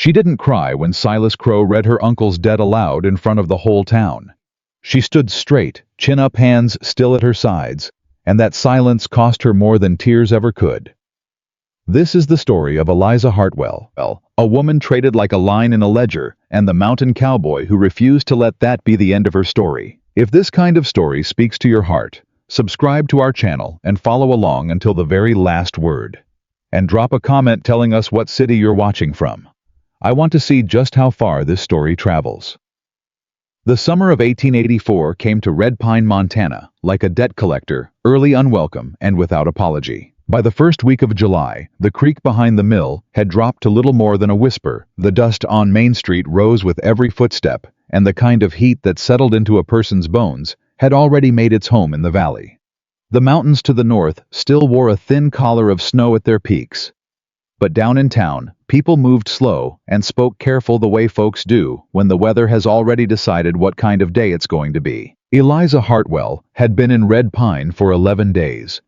She didn't cry when Silas Crow read her uncle's death aloud in front of the whole town. She stood straight, chin up, hands still at her sides, and that silence cost her more than tears ever could. This is the story of Eliza Hartwell, a woman traded like a line in a ledger, and the mountain cowboy who refused to let that be the end of her story. If this kind of story speaks to your heart, subscribe to our channel and follow along until the very last word. And drop a comment telling us what city you're watching from. I want to see just how far this story travels. The summer of 1884 came to Red Pine, Montana, like a debt collector, early, unwelcome, and without apology. By the first week of July, the creek behind the mill had dropped to little more than a whisper. The dust on Main Street rose with every footstep, and the kind of heat that settled into a person's bones had already made its home in the valley. The mountains to the north still wore a thin collar of snow at their peaks. But down in town, people moved slow and spoke careful the way folks do when the weather has already decided what kind of day it's going to be. Eliza Hartwell had been in Red Pine for 11 days.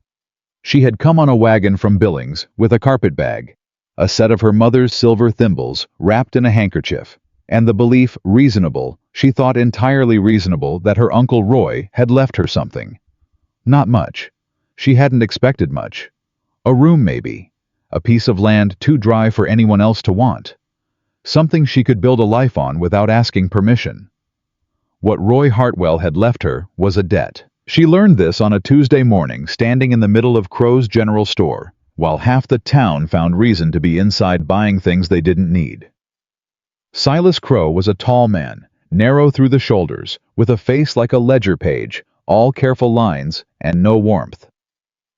She had come on a wagon from Billings with a carpet bag, a set of her mother's silver thimbles wrapped in a handkerchief, and the belief reasonable, she thought entirely reasonable, that her Uncle Roy had left her something. Not much. She hadn't expected much. A room maybe. A piece of land too dry for anyone else to want. Something she could build a life on without asking permission. What Roy Hartwell had left her was a debt. She learned this on a Tuesday morning, standing in the middle of Crow's General Store, while half the town found reason to be inside buying things they didn't need. Silas Crow was a tall man, narrow through the shoulders, with a face like a ledger page, all careful lines and no warmth.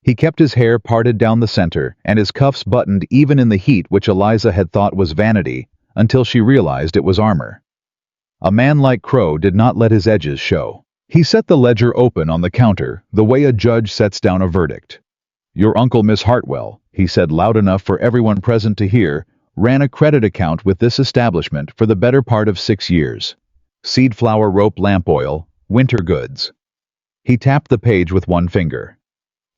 He kept his hair parted down the center and his cuffs buttoned even in the heat, which Eliza had thought was vanity until she realized it was armor. A man like Crow did not let his edges show. He set the ledger open on the counter, the way a judge sets down a verdict. "Your uncle, Miss Hartwell," he said loud enough for everyone present to hear, "ran a credit account with this establishment for the better part of 6 years. Seed flour, rope lamp oil, winter goods." He tapped the page with one finger.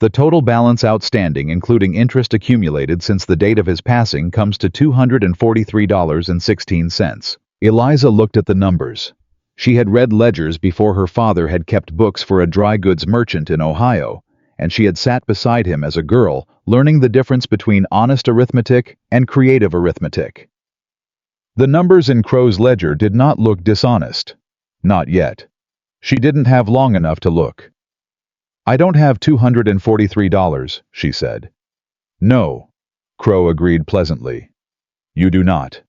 "The total balance outstanding, including interest accumulated since the date of his passing, comes to $243.16. Eliza looked at the numbers. She had read ledgers before her father had kept books for a dry goods merchant in Ohio, and she had sat beside him as a girl, learning the difference between honest arithmetic and creative arithmetic. The numbers in Crow's ledger did not look dishonest. Not yet. She didn't have long enough to look. "I don't have $243, she said. "No," Crow agreed pleasantly. "You do not.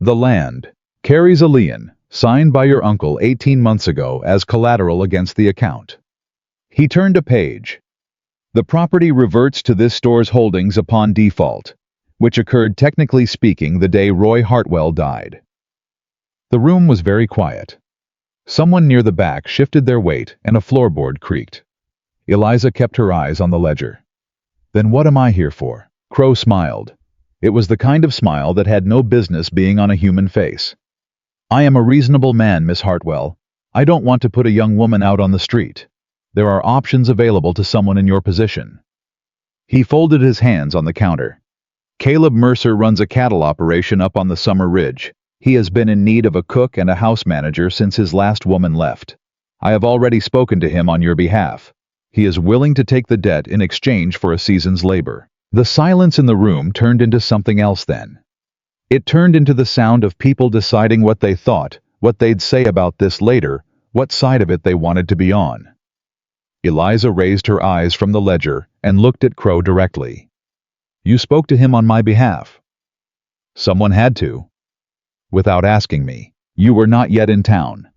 The land carries a lien, signed by your uncle 18 months ago as collateral against the account." He turned a page. "The property reverts to this store's holdings upon default, which occurred, technically speaking, the day Roy Hartwell died." The room was very quiet. Someone near the back shifted their weight and a floorboard creaked. Eliza kept her eyes on the ledger. "Then what am I here for?" Crow smiled. It was the kind of smile that had no business being on a human face. "I am a reasonable man, Miss Hartwell. I don't want to put a young woman out on the street. There are options available to someone in your position." He folded his hands on the counter. "Caleb Mercer runs a cattle operation up on the Summer Ridge. He has been in need of a cook and a house manager since his last woman left. I have already spoken to him on your behalf. He is willing to take the debt in exchange for a season's labor." The silence in the room turned into something else then. It turned into the sound of people deciding what they thought, what they'd say about this later, what side of it they wanted to be on. Eliza raised her eyes from the ledger and looked at Crow directly. "You spoke to him on my behalf." "Someone had to." "Without asking me. You were not yet in town."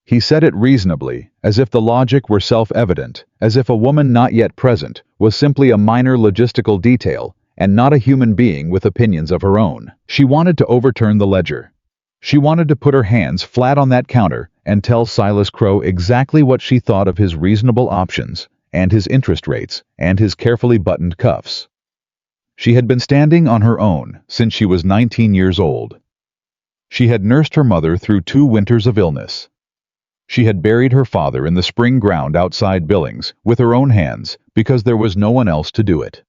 He said it reasonably, as if the logic were self-evident, as if a woman not yet present was simply a minor logistical detail and not a human being with opinions of her own. She wanted to overturn the ledger. She wanted to put her hands flat on that counter and tell Silas Crow exactly what she thought of his reasonable options and his interest rates and his carefully buttoned cuffs. She had been standing on her own since she was 19 years old. She had nursed her mother through 2 winters of illness. She had buried her father in the spring ground outside Billings with her own hands because there was no one else to do it.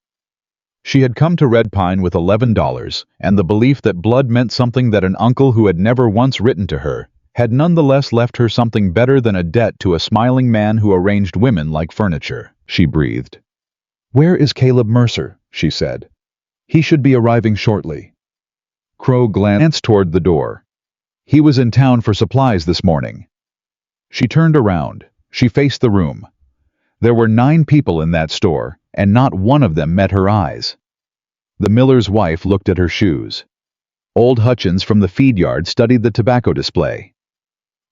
She had come to Red Pine with $11, and the belief that blood meant something that an uncle who had never once written to her had nonetheless left her something better than a debt to a smiling man who arranged women like furniture. She breathed. "Where is Caleb Mercer?" she said. "He should be arriving shortly." Crow glanced toward the door. "He was in town for supplies this morning." She turned around. She faced the room. There were 9 people in that store, and not one of them met her eyes. The miller's wife looked at her shoes. Old Hutchins from the feed yard studied the tobacco display.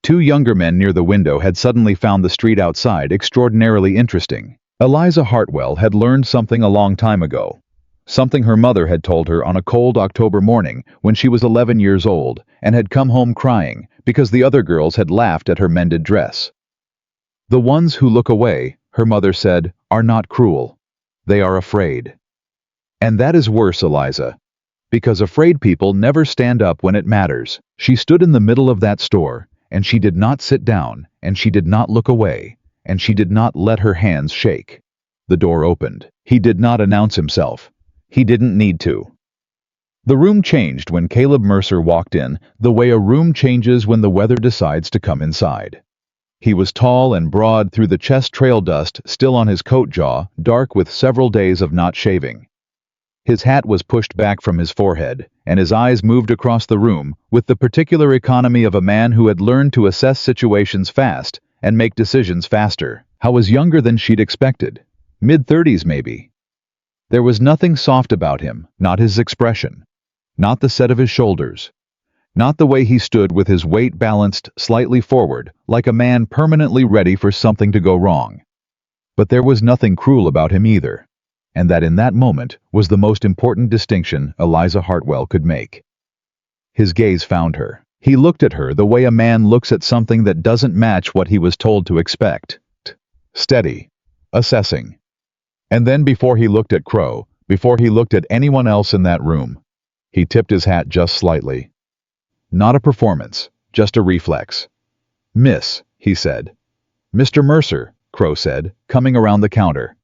2 younger men near the window had suddenly found the street outside extraordinarily interesting. Eliza Hartwell had learned something a long time ago. Something her mother had told her on a cold October morning when she was 11 years old and had come home crying because the other girls had laughed at her mended dress. "The ones who look away," her mother said, "are not cruel. They are afraid." And that is worse, Eliza, because afraid people never stand up when it matters. She stood in the middle of that store, and she did not sit down, and she did not look away, and she did not let her hands shake. The door opened. He did not announce himself. He didn't need to. The room changed when Caleb Mercer walked in, the way a room changes when the weather decides to come inside. He was tall and broad through the chest trail dust still on his coat jaw, dark with several days of not shaving. His hat was pushed back from his forehead, and his eyes moved across the room with the particular economy of a man who had learned to assess situations fast and make decisions faster. He was younger than she'd expected. Mid-30s maybe. There was nothing soft about him, not his expression, not the set of his shoulders, not the way he stood with his weight balanced slightly forward, like a man permanently ready for something to go wrong. But there was nothing cruel about him either, and that in that moment was the most important distinction Eliza Hartwell could make. His gaze found her. He looked at her the way a man looks at something that doesn't match what he was told to expect. Steady, assessing. And then before he looked at Crow, before he looked at anyone else in that room, he tipped his hat just slightly. Not a performance, just a reflex. "Miss," he said. "Mr. Mercer," Crow said, coming around the counter.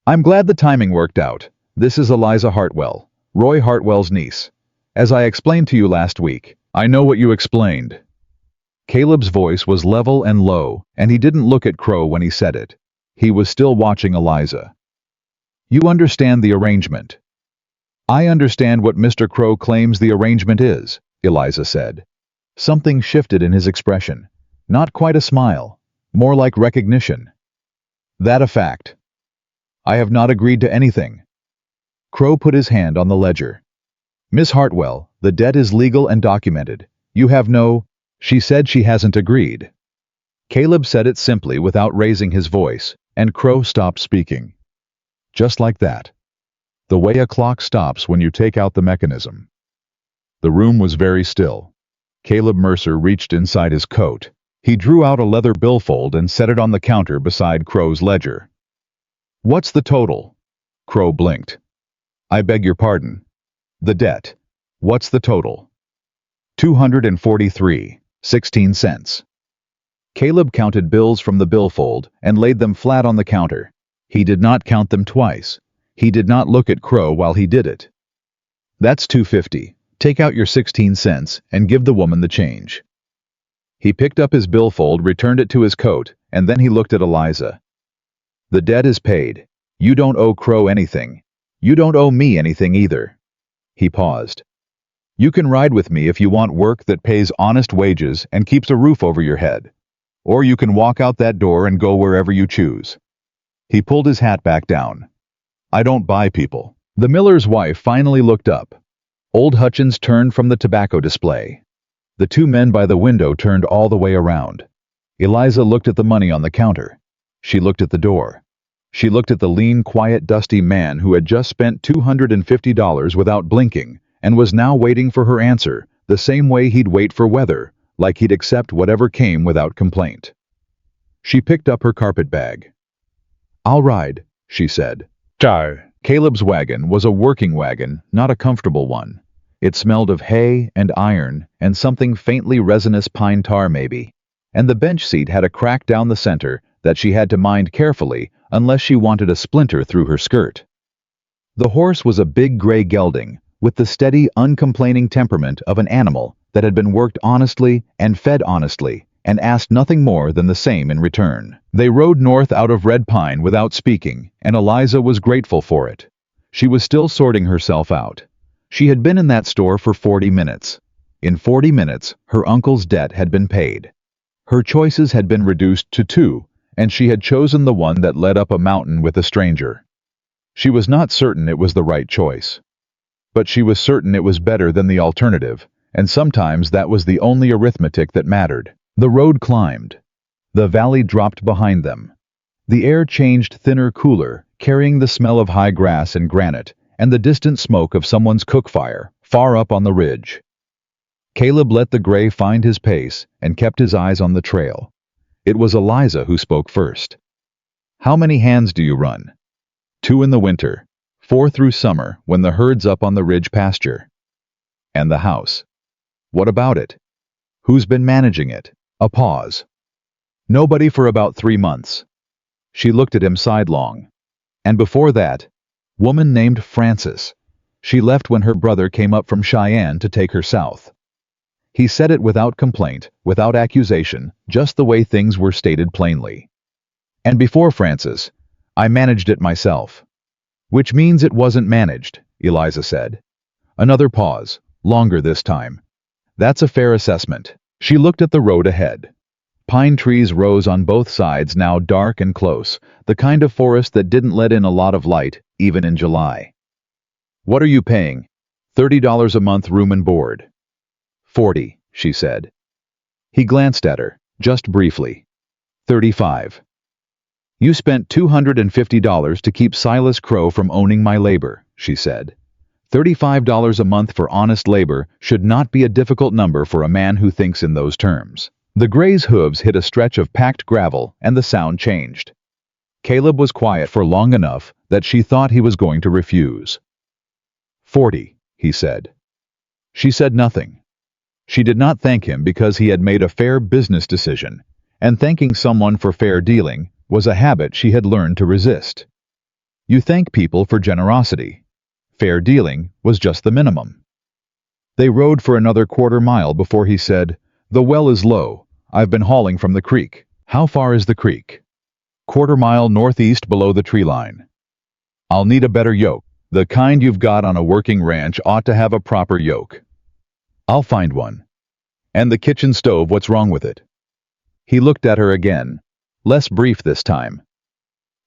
"I'm glad the timing worked out. This is Eliza Hartwell, Roy Hartwell's niece. As I explained to you last week." "I know what you explained." Caleb's voice was level and low, and he didn't look at Crow when he said it. He was still watching Eliza. "You understand the arrangement." "I understand what Mr. Crow claims the arrangement is," Eliza said. Something shifted in his expression. Not quite a smile, more like recognition. "That a fact." "I have not agreed to anything." Crow put his hand on the ledger. "Miss Hartwell, the debt is legal and documented. You have no—" She said she hasn't agreed. Caleb said it simply without raising his voice, and Crow stopped speaking. Just like that. The way a clock stops when you take out the mechanism. The room was very still. Caleb Mercer reached inside his coat. He drew out a leather billfold and set it on the counter beside Crow's ledger. "What's the total?" Crow blinked. "I beg your pardon." "The debt. What's the total?" $243.16. Caleb counted bills from the billfold and laid them flat on the counter. He did not count them twice. He did not look at Crow while he did it. "That's $250. Take out your 16 cents and give the woman the change." He picked up his billfold, returned it to his coat, and then he looked at Eliza. "The debt is paid. You don't owe Crow anything. You don't owe me anything either." He paused. "You can ride with me if you want work that pays honest wages and keeps a roof over your head. Or you can walk out that door and go wherever you choose." He pulled his hat back down. "I don't buy people." The miller's wife finally looked up. Old Hutchins turned from the tobacco display. The 2 men by the window turned all the way around. Eliza looked at the money on the counter. She looked at the door. She looked at the lean, quiet, dusty man who had just spent $250 without blinking and was now waiting for her answer, the same way he'd wait for weather, like he'd accept whatever came without complaint. She picked up her carpet bag. "I'll ride," she said. "Ciao." Caleb's wagon was a working wagon, not a comfortable one. It smelled of hay and iron and something faintly resinous pine tar maybe, and the bench seat had a crack down the center that she had to mind carefully unless she wanted a splinter through her skirt. The horse was a big gray gelding, with the steady, uncomplaining temperament of an animal that had been worked honestly and fed honestly, and asked nothing more than the same in return. They rode north out of Red Pine without speaking, and Eliza was grateful for it. She was still sorting herself out. She had been in that store for 40 minutes. In 40 minutes, her uncle's debt had been paid. Her choices had been reduced to two, and she had chosen the one that led up a mountain with a stranger. She was not certain it was the right choice. But she was certain it was better than the alternative, and sometimes that was the only arithmetic that mattered. The road climbed. The valley dropped behind them. The air changed thinner, cooler, carrying the smell of high grass and granite, and the distant smoke of someone's cook fire, far up on the ridge. Caleb let the gray find his pace and kept his eyes on the trail. It was Eliza who spoke first. "How many hands do you run?" "2 in the winter, 4 through summer when the herd's up on the ridge pasture." "And the house? What about it? Who's been managing it?" A pause. "Nobody for about 3 months." She looked at him sidelong. "And before that, woman named Frances. She left when her brother came up from Cheyenne to take her south." He said it without complaint, without accusation, just the way things were stated plainly. "And before Frances, I managed it myself." "Which means it wasn't managed," Eliza said. Another pause, longer this time. "That's a fair assessment." She looked at the road ahead. Pine trees rose on both sides, now dark and close, the kind of forest that didn't let in a lot of light, even in July. "What are you paying?" $30 a month, room and board." 40, she said. He glanced at her, just briefly. 35. "You spent $250 to keep Silas Crow from owning my labor," she said. $35 a month for honest labor should not be a difficult number for a man who thinks in those terms. The gray's hooves hit a stretch of packed gravel, and the sound changed. Caleb was quiet for long enough that she thought he was going to refuse. 40, he said. She said nothing. She did not thank him because he had made a fair business decision, and thanking someone for fair dealing was a habit she had learned to resist. You thank people for generosity. Fair dealing was just the minimum. They rode for another quarter-mile before he said, "The well is low. I've been hauling from the creek." "How far is the creek?" "Quarter-mile northeast below the tree line." "I'll need a better yoke. The kind you've got on a working ranch ought to have a proper yoke." "I'll find one." "And the kitchen stove, what's wrong with it?" He looked at her again, less brief this time.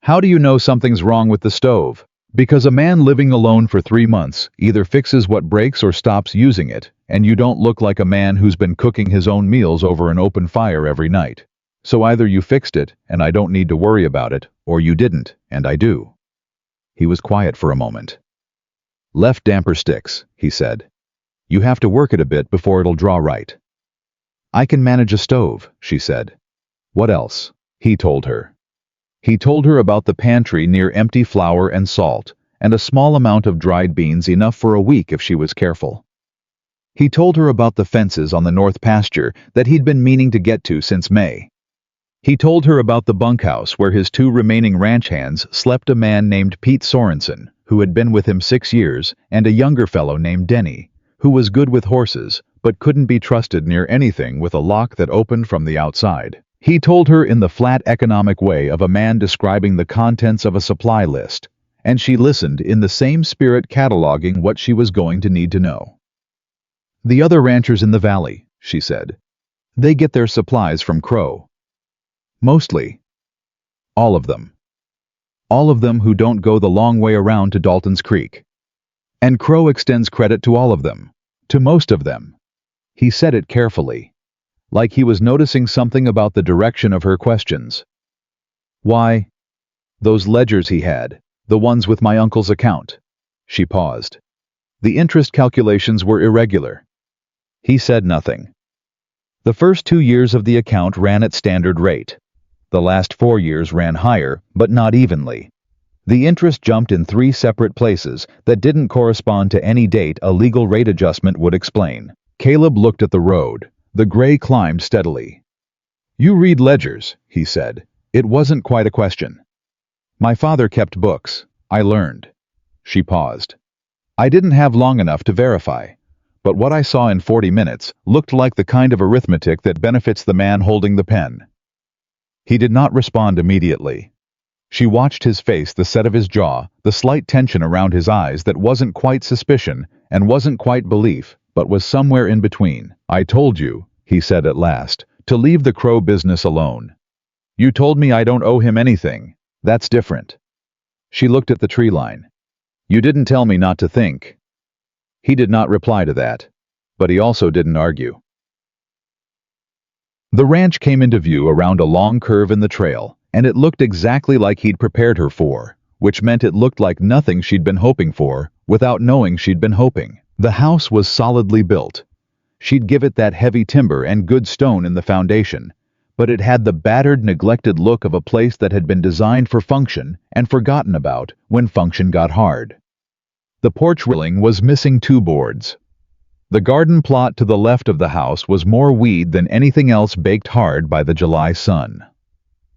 "How do you know something's wrong with the stove?" "Because a man living alone for 3 months either fixes what breaks or stops using it, and you don't look like a man who's been cooking his own meals over an open fire every night. So either you fixed it, and I don't need to worry about it, or you didn't, and I do." He was quiet for a moment. "Left damper sticks," he said. "You have to work it a bit before it'll draw right." "I can manage a stove," she said. "What else?" He told her. He told her about the pantry near empty flour and salt, and a small amount of dried beans, enough for a week if she was careful. He told her about the fences on the north pasture that he'd been meaning to get to since May. He told her about the bunkhouse where his 2 remaining ranch hands slept, a man named Pete Sorensen, who had been with him 6 years, and a younger fellow named Denny, who was good with horses, but couldn't be trusted near anything with a lock that opened from the outside. He told her in the flat economic way of a man describing the contents of a supply list, and she listened in the same spirit, cataloging what she was going to need to know. "The other ranchers in the valley," she said. "They get their supplies from Crow. Mostly. All of them. All of them who don't go the long way around to Dalton's Creek. And Crow extends credit to all of them. To most of them." He said it carefully, like he was noticing something about the direction of her questions. "Why? Those ledgers he had, the ones with my uncle's account." She paused. "The interest calculations were irregular." He said nothing. "The first 2 years of the account ran at standard rate. The last 4 years ran higher, but not evenly. The interest jumped in 3 separate places that didn't correspond to any date a legal rate adjustment would explain." Caleb looked at the road. The gray climbed steadily. "You read ledgers," he said. "It wasn't quite a question." "My father kept books. I learned." She paused. I didn't have long enough to verify, but what I saw in 40 minutes looked like the kind of arithmetic that benefits the man holding the pen. He did not respond immediately. She watched his face, the set of his jaw, the slight tension around his eyes that wasn't quite suspicion and wasn't quite belief, but was somewhere in between. I told you, he said at last, to leave the Crow business alone. You told me I don't owe him anything. That's different. She looked at the tree line. You didn't tell me not to think. He did not reply to that, but he also didn't argue. The ranch came into view around a long curve in the trail, and it looked exactly like he'd prepared her for, which meant it looked like nothing she'd been hoping for, without knowing she'd been hoping. The house was solidly built. She'd give it that heavy timber and good stone in the foundation, but it had the battered, neglected look of a place that had been designed for function and forgotten about when function got hard. The porch railing was missing 2 boards. The garden plot to the left of the house was more weed than anything else, baked hard by the July sun.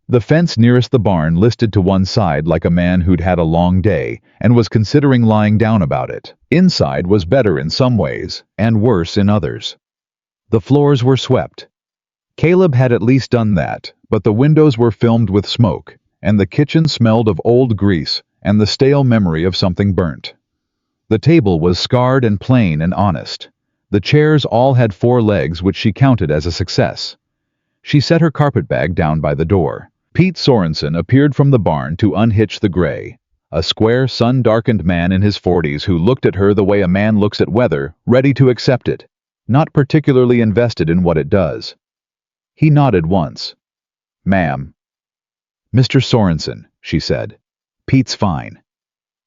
The fence nearest the barn listed to one side like a man who'd had a long day and was considering lying down about it. Inside was better in some ways and worse in others. The floors were swept. Caleb had at least done that, but the windows were filmed with smoke, and the kitchen smelled of old grease and the stale memory of something burnt. The table was scarred and plain and honest. The chairs all had 4 legs, which she counted as a success. She set her carpetbag down by the door. Pete Sorensen appeared from the barn to unhitch the gray, a square, sun-darkened man in his 40s who looked at her the way a man looks at weather, ready to accept it, not particularly invested in what it does. He nodded once. Ma'am. Mr. Sorensen, she said. Pete's fine.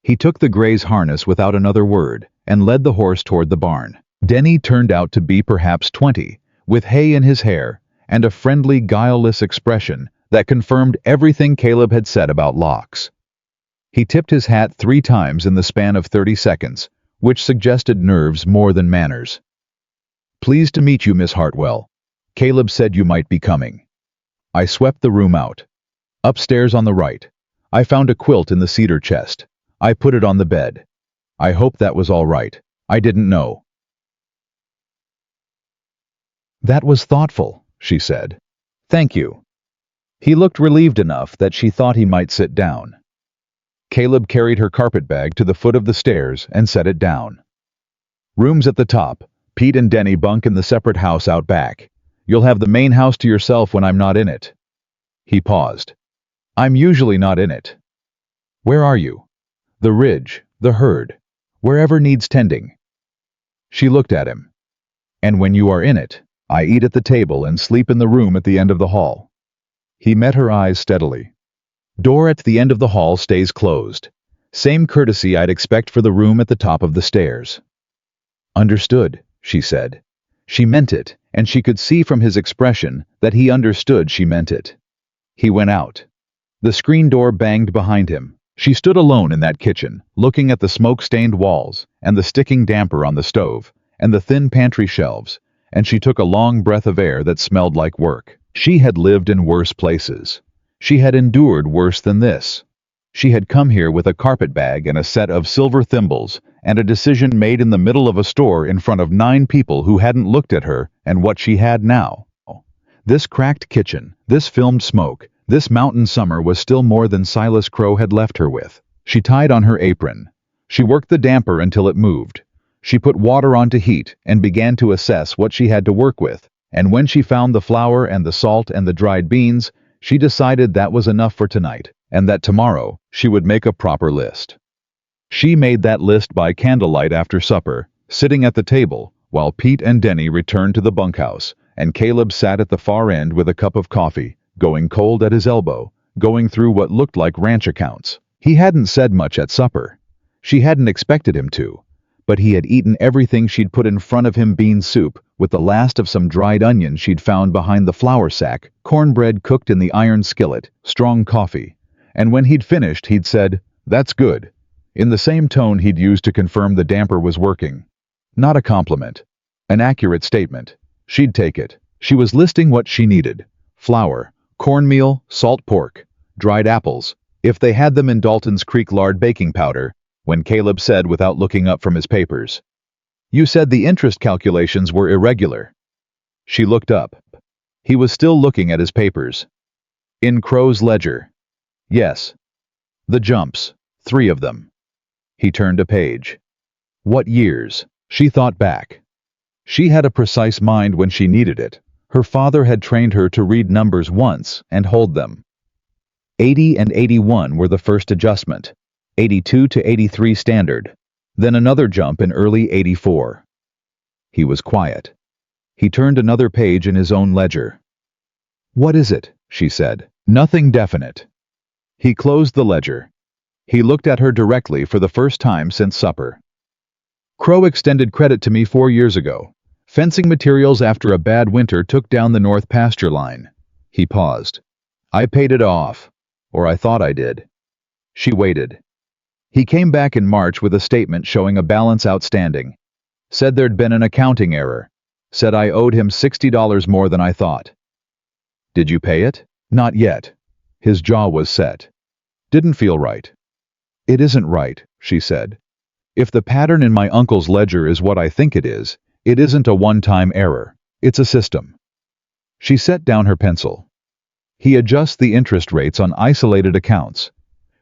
He took the gray's harness without another word and led the horse toward the barn. Denny turned out to be perhaps 20, with hay in his hair and a friendly, guileless expression that confirmed everything Caleb had said about locks. He tipped his hat 3 times in the span of 30 seconds, which suggested nerves more than manners. Pleased to meet you, Miss Hartwell. Caleb said you might be coming. I swept the room out. Upstairs on the right. I found a quilt in the cedar chest. I put it on the bed. I hope that was all right. I didn't know. That was thoughtful, she said. Thank you. He looked relieved enough that she thought he might sit down. Caleb carried her carpetbag to the foot of the stairs and set it down. Rooms at the top. Pete and Denny bunk in the separate house out back. You'll have the main house to yourself when I'm not in it. He paused. I'm usually not in it. Where are you? The ridge, the herd, wherever needs tending. She looked at him. And when you are in it, I eat at the table and sleep in the room at the end of the hall. He met her eyes steadily. Door at the end of the hall stays closed. Same courtesy I'd expect for the room at the top of the stairs. Understood, she said. She meant it, and she could see from his expression that he understood she meant it. He went out. The screen door banged behind him. She stood alone in that kitchen, looking at the smoke-stained walls, and the sticking damper on the stove, and the thin pantry shelves, and she took a long breath of air that smelled like work. She had lived in worse places. She had endured worse than this. She had come here with a carpetbag and a set of silver thimbles, and a decision made in the middle of a store in front of 9 people who hadn't looked at her and what she had now. This cracked kitchen, this filmed smoke, this mountain summer was still more than Silas Crow had left her with. She tied on her apron. She worked the damper until it moved. She put water on to heat and began to assess what she had to work with, and when she found the flour and the salt and the dried beans, she decided that was enough for tonight, and that tomorrow she would make a proper list. She made that list by candlelight after supper, sitting at the table, while Pete and Denny returned to the bunkhouse, and Caleb sat at the far end with a cup of coffee, going cold at his elbow, going through what looked like ranch accounts. He hadn't said much at supper. She hadn't expected him to, but he had eaten everything she'd put in front of him: bean soup, with the last of some dried onions she'd found behind the flour sack, cornbread cooked in the iron skillet, strong coffee. And when he'd finished, he'd said, "That's good," in the same tone he'd used to confirm the damper was working. Not a compliment. An accurate statement. She'd take it. She was listing what she needed: flour, cornmeal, salt pork, dried apples, if they had them in Dalton's Creek lard baking powder, when Caleb said without looking up from his papers. "You said the interest calculations were irregular." She looked up. He was still looking at his papers. "In Crow's ledger." "Yes." "The jumps, 3 of them." He turned a page. "What years?" She thought back. She had a precise mind when she needed it. Her father had trained her to read numbers once and hold them. 80 and 81 were the first adjustment, 82 to 83 standard, then another jump in early 84. He was quiet. He turned another page in his own ledger. "What is it?" she said. "Nothing definite." He closed the ledger. He looked at her directly for the first time since supper. "Crow extended credit to me 4 years ago. Fencing materials after a bad winter took down the north pasture line." He paused. "I paid it off. Or I thought I did." She waited. He came back in March with a statement showing a balance outstanding. Said there'd been an accounting error. Said I owed him $60 more than I thought. "Did you pay it?" "Not yet." His jaw was set. "Didn't feel right." "It isn't right," she said. "If the pattern in my uncle's ledger is what I think it isn't a one-time error. It's a system." She set down her pencil. "He adjusts the interest rates on isolated accounts.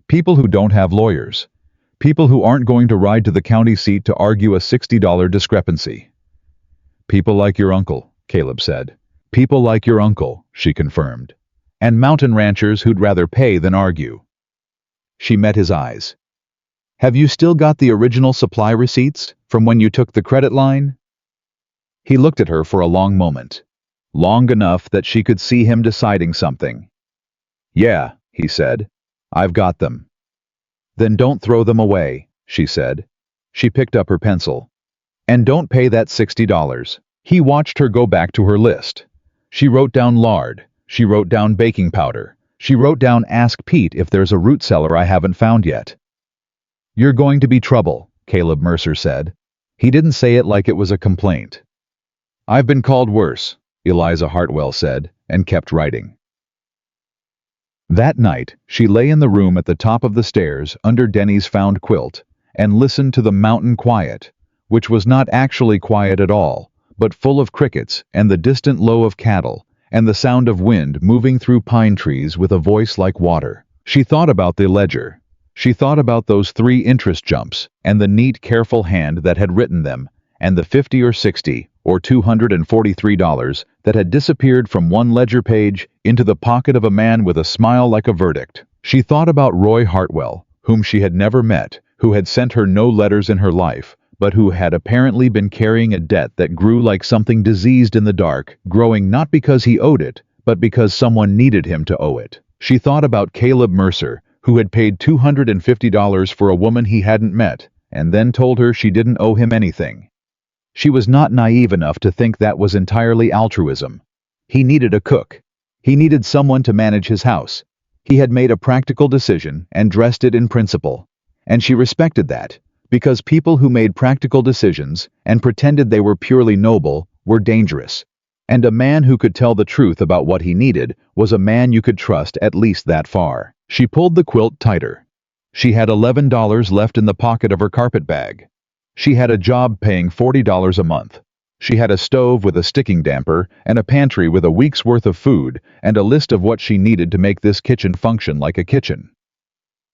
People who don't have lawyers. People who aren't going to ride to the county seat to argue a $60 discrepancy." "People like your uncle," Caleb said. "People like your uncle," she confirmed. "And mountain ranchers who'd rather pay than argue." She met his eyes. "Have you still got the original supply receipts from when you took the credit line?" He looked at her for a long moment. Long enough that she could see him deciding something. "Yeah," he said. "I've got them." "Then don't throw them away," she said. She picked up her pencil. "And don't pay that $60. He watched her go back to her list. She wrote down lard. She wrote down baking powder. She wrote down ask Pete if there's a root cellar I haven't found yet. "You're going to be trouble," Caleb Mercer said. He didn't say it like it was a complaint. "I've been called worse," Eliza Hartwell said, and kept writing. That night, she lay in the room at the top of the stairs under Denny's found quilt and listened to the mountain quiet, which was not actually quiet at all, but full of crickets and the distant low of cattle and the sound of wind moving through pine trees with a voice like water. She thought about the ledger. She thought about those 3 interest jumps and the neat, careful hand that had written them, and the $50 or $60 or $243 that had disappeared from one ledger page into the pocket of a man with a smile like a verdict. She thought about Roy Hartwell, whom she had never met, who had sent her no letters in her life, but who had apparently been carrying a debt that grew like something diseased in the dark, growing not because he owed it, but because someone needed him to owe it. She thought about Caleb Mercer, who had paid $250 for a woman he hadn't met, and then told her she didn't owe him anything. She was not naive enough to think that was entirely altruism. He needed a cook. He needed someone to manage his house. He had made a practical decision and dressed it in principle. And she respected that, because people who made practical decisions and pretended they were purely noble were dangerous. And a man who could tell the truth about what he needed was a man you could trust at least that far. She pulled the quilt tighter. She had $11 left in the pocket of her carpet bag. She had a job paying $40 a month. She had a stove with a sticking damper and a pantry with a week's worth of food and a list of what she needed to make this kitchen function like a kitchen.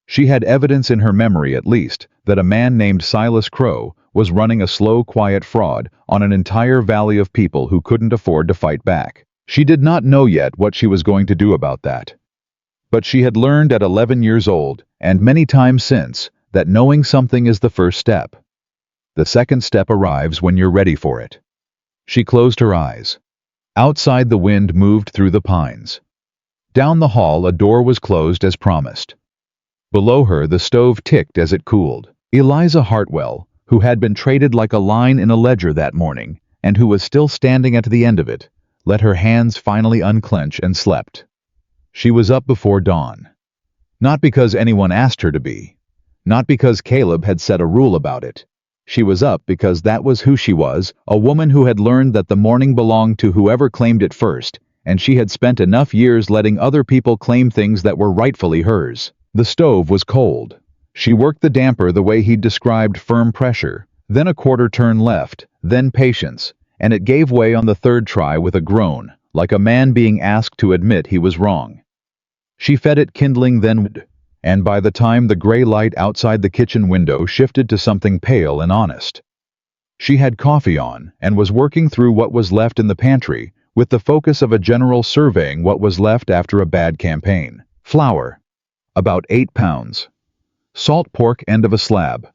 She had evidence in her memory, at least, that a man named Silas Crow was running a slow, quiet fraud on an entire valley of people who couldn't afford to fight back. She did not know yet what she was going to do about that. But she had learned at 11 years old, and many times since, that knowing something is the first step. The second step arrives when you're ready for it. She closed her eyes. Outside, the wind moved through the pines. Down the hall, a door was closed as promised. Below her, the stove ticked as it cooled. Eliza Hartwell, who had been traded like a line in a ledger that morning, and who was still standing at the end of it, let her hands finally unclench and slept. She was up before dawn. Not because anyone asked her to be. Not because Caleb had set a rule about it. She was up because that was who she was, a woman who had learned that the morning belonged to whoever claimed it first, and she had spent enough years letting other people claim things that were rightfully hers. The stove was cold. She worked the damper the way he'd described: firm pressure, then a quarter turn left, then patience, and it gave way on the third try with a groan, like a man being asked to admit he was wrong. She fed it kindling, then wood, and by the time the gray light outside the kitchen window shifted to something pale and honest, she had coffee on and was working through what was left in the pantry with the focus of a general surveying what was left after a bad campaign. Flour, about 8 pounds. Salt pork, end of a slab.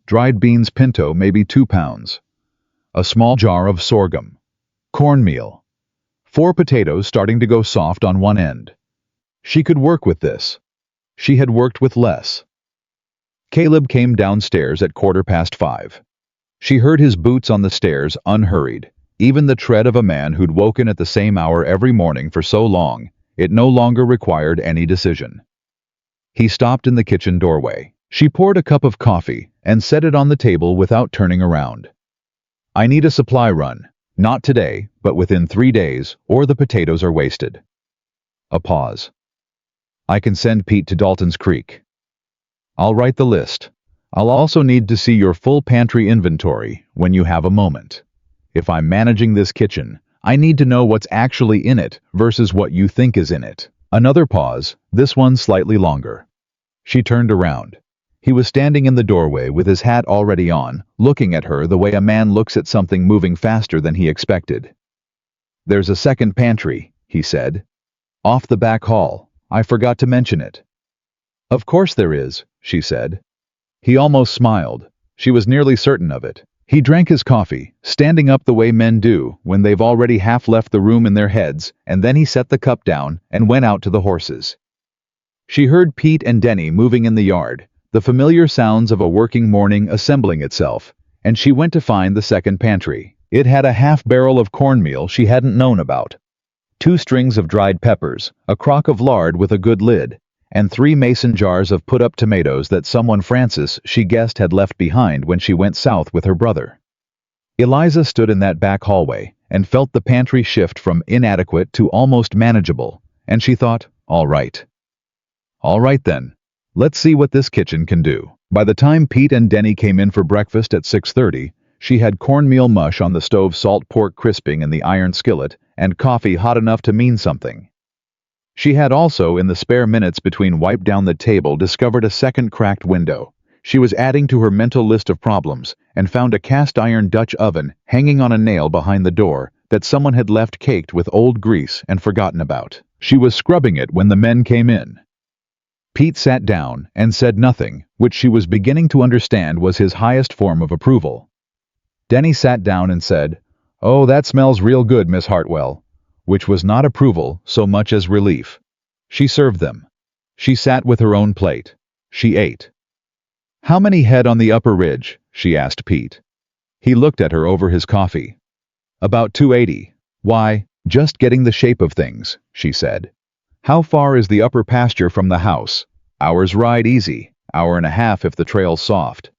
Dried beans pinto, maybe 2 pounds. A small jar of sorghum. Cornmeal. 4 potatoes starting to go soft on one end. She could work with this. She had worked with less. Caleb came downstairs at 5:15. She heard his boots on the stairs, unhurried, even the tread of a man who'd woken at the same hour every morning for so long, it no longer required any decision. He stopped in the kitchen doorway. She poured a cup of coffee and set it on the table without turning around. "I need a supply run. Not today, but within 3 days, or the potatoes are wasted." A pause. "I can send Pete to Dalton's Creek. I'll write the list. I'll also need to see your full pantry inventory when you have a moment. If I'm managing this kitchen, I need to know what's actually in it versus what you think is in it." Another pause, this one slightly longer. She turned around. He was standing in the doorway with his hat already on, looking at her the way a man looks at something moving faster than he expected. "There's a second pantry," he said. "Off the back hall. I forgot to mention it." "Of course there is," she said. He almost smiled. She was nearly certain of it. He drank his coffee, standing up the way men do when they've already half left the room in their heads, and then he set the cup down and went out to the horses. She heard Pete and Denny moving in the yard, the familiar sounds of a working morning assembling itself, and she went to find the second pantry. It had a half-barrel of cornmeal she hadn't known about, 2 strings of dried peppers, a crock of lard with a good lid, and 3 mason jars of put-up tomatoes that someone Francis, she guessed, had left behind when she went south with her brother. Eliza stood in that back hallway and felt the pantry shift from inadequate to almost manageable, and she thought, all right then, let's see what this kitchen can do. By the time Pete and Denny came in for breakfast at 6:30, she had cornmeal mush on the stove, salt pork crisping in the iron skillet, and coffee hot enough to mean something. She had also, in the spare minutes between wipe down the table, discovered a second cracked window. She was adding to her mental list of problems and found a cast-iron Dutch oven hanging on a nail behind the door that someone had left caked with old grease and forgotten about. She was scrubbing it when the men came in. Pete sat down and said nothing, which she was beginning to understand was his highest form of approval. Denny sat down and said, "Oh, that smells real good, Miss Hartwell," which was not approval so much as relief. She served them. She sat with her own plate. She ate. "How many head on the upper ridge?" she asked Pete. He looked at her over his coffee. "About 280. Why, just getting the shape of things," she said. "How far is the upper pasture from the house?" "Hour's ride easy, hour and a half if the trail's soft."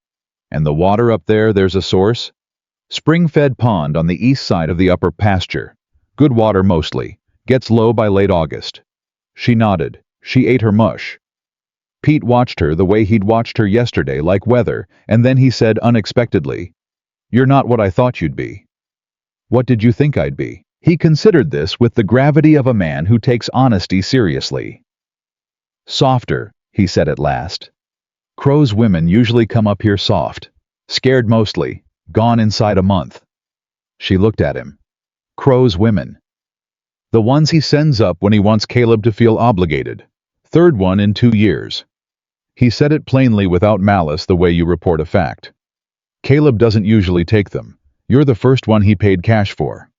"And the water up there, there's a source?" "Spring-fed pond on the east side of the upper pasture. Good water mostly. Gets low by late August." She nodded. She ate her mush. Pete watched her the way he'd watched her yesterday, like weather, and then he said unexpectedly, "You're not what I thought you'd be." "What did you think I'd be?" He considered this with the gravity of a man who takes honesty seriously. "Softer," he said at last. "Crow's women usually come up here soft. Scared mostly. Gone inside a month." She looked at him. Crow's women. The ones he sends up when he wants Caleb to feel obligated. 3rd one in 2 years. He said it plainly without malice, the way you report a fact. Caleb doesn't usually take them. You're the first one he paid cash for.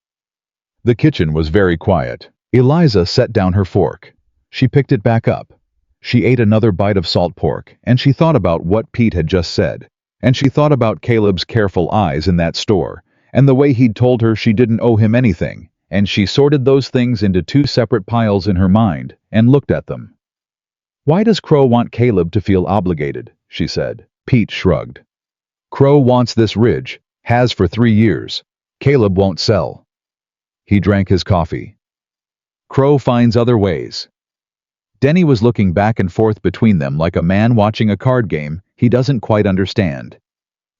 The kitchen was very quiet. Eliza set down her fork. She picked it back up. She ate another bite of salt pork, and she thought about what Pete had just said, and she thought about Caleb's careful eyes in that store, and the way he'd told her she didn't owe him anything, and she sorted those things into 2 separate piles in her mind and looked at them. "Why does Crow want Caleb to feel obligated?" she said. Pete shrugged. "Crow wants this ridge, has for 3 years. Caleb won't sell." He drank his coffee. "Crow finds other ways." Denny was looking back and forth between them like a man watching a card game he doesn't quite understand.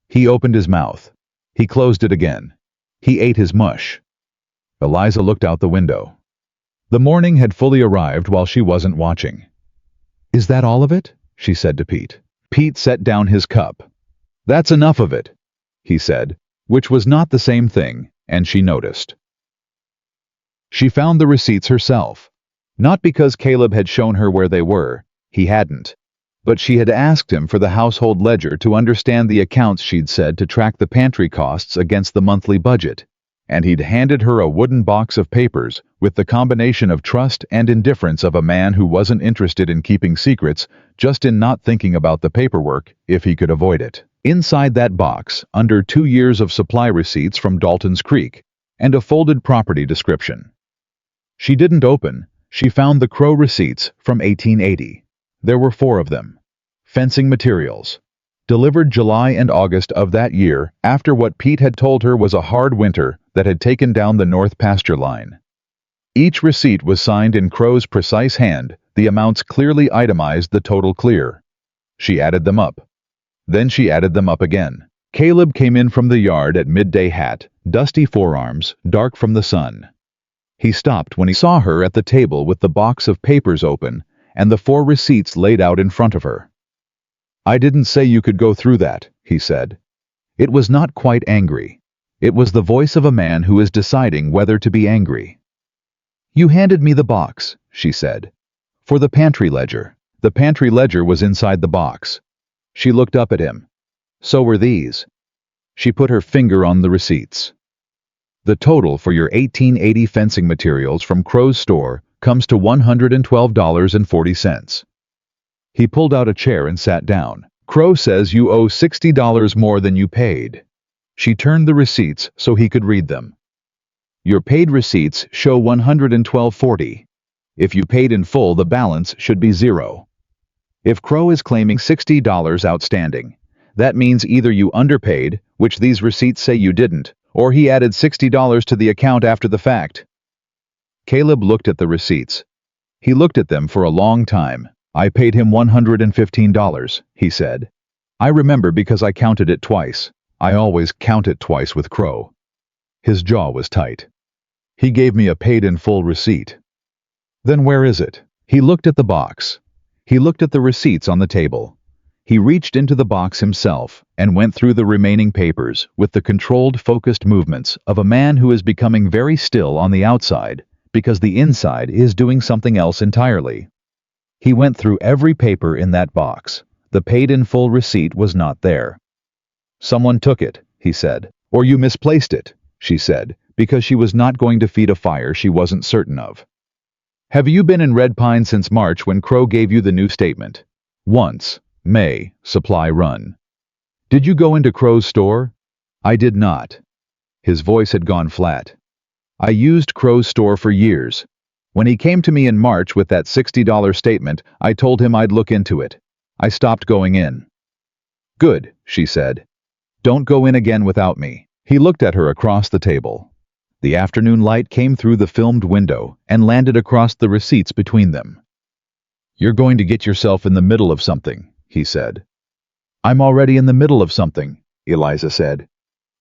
He opened his mouth. He closed it again. He ate his mush. Eliza looked out the window. The morning had fully arrived while she wasn't watching. "Is that all of it?" she said to Pete. Pete set down his cup. "That's enough of it," he said, which was not the same thing, and she noticed. She found the receipts herself. Not because Caleb had shown her where they were, he hadn't, but she had asked him for the household ledger to understand the accounts she'd said to track the pantry costs against the monthly budget, and he'd handed her a wooden box of papers with the combination of trust and indifference of a man who wasn't interested in keeping secrets, just in not thinking about the paperwork if he could avoid it. Inside that box, under 2 years of supply receipts from Dalton's Creek, and a folded property description. She didn't open. She found the Crow receipts from 1880. There were 4 of them. Fencing materials. Delivered July and August of that year after what Pete had told her was a hard winter that had taken down the north pasture line. Each receipt was signed in Crow's precise hand, the amounts clearly itemized, the total clear. She added them up. Then she added them up again. Caleb came in from the yard at midday, hat, dusty forearms, dark from the sun. He stopped when he saw her at the table with the box of papers open and the 4 receipts laid out in front of her. "I didn't say you could go through that," he said. It was not quite angry. It was the voice of a man who is deciding whether to be angry. "You handed me the box," she said. "For the pantry ledger." The pantry ledger was inside the box. She looked up at him. "So were these." She put her finger on the receipts. "The total for your 1880 fencing materials from Crow's store comes to $112.40. He pulled out a chair and sat down. "Crow says you owe $60 more than you paid." She turned the receipts so he could read them. "Your paid receipts show $112.40. If you paid in full, the balance should be 0. If Crow is claiming $60 outstanding, that means either you underpaid, which these receipts say you didn't, or he added $60 to the account after the fact." Caleb looked at the receipts. He looked at them for a long time. "I paid him $115, he said. "I remember because I counted it twice. I always count it twice with Crow." His jaw was tight. "He gave me a paid-in-full receipt." "Then where is it?" He looked at the box. He looked at the receipts on the table. He reached into the box himself and went through the remaining papers with the controlled, focused movements of a man who is becoming very still on the outside because the inside is doing something else entirely. He went through every paper in that box. The paid-in-full receipt was not there. "Someone took it," he said. "Or you misplaced it," she said, because she was not going to feed a fire she wasn't certain of. "Have you been in Red Pine since March when Crow gave you the new statement?" "Once. May, supply run." "Did you go into Crow's store?" "I did not." His voice had gone flat. "I used Crow's store for years. When he came to me in March with that $60 statement, I told him I'd look into it. I stopped going in." "Good," she said. "Don't go in again without me." He looked at her across the table. The afternoon light came through the filmed window and landed across the receipts between them. "You're going to get yourself in the middle of something," he said. "I'm already in the middle of something," Eliza said.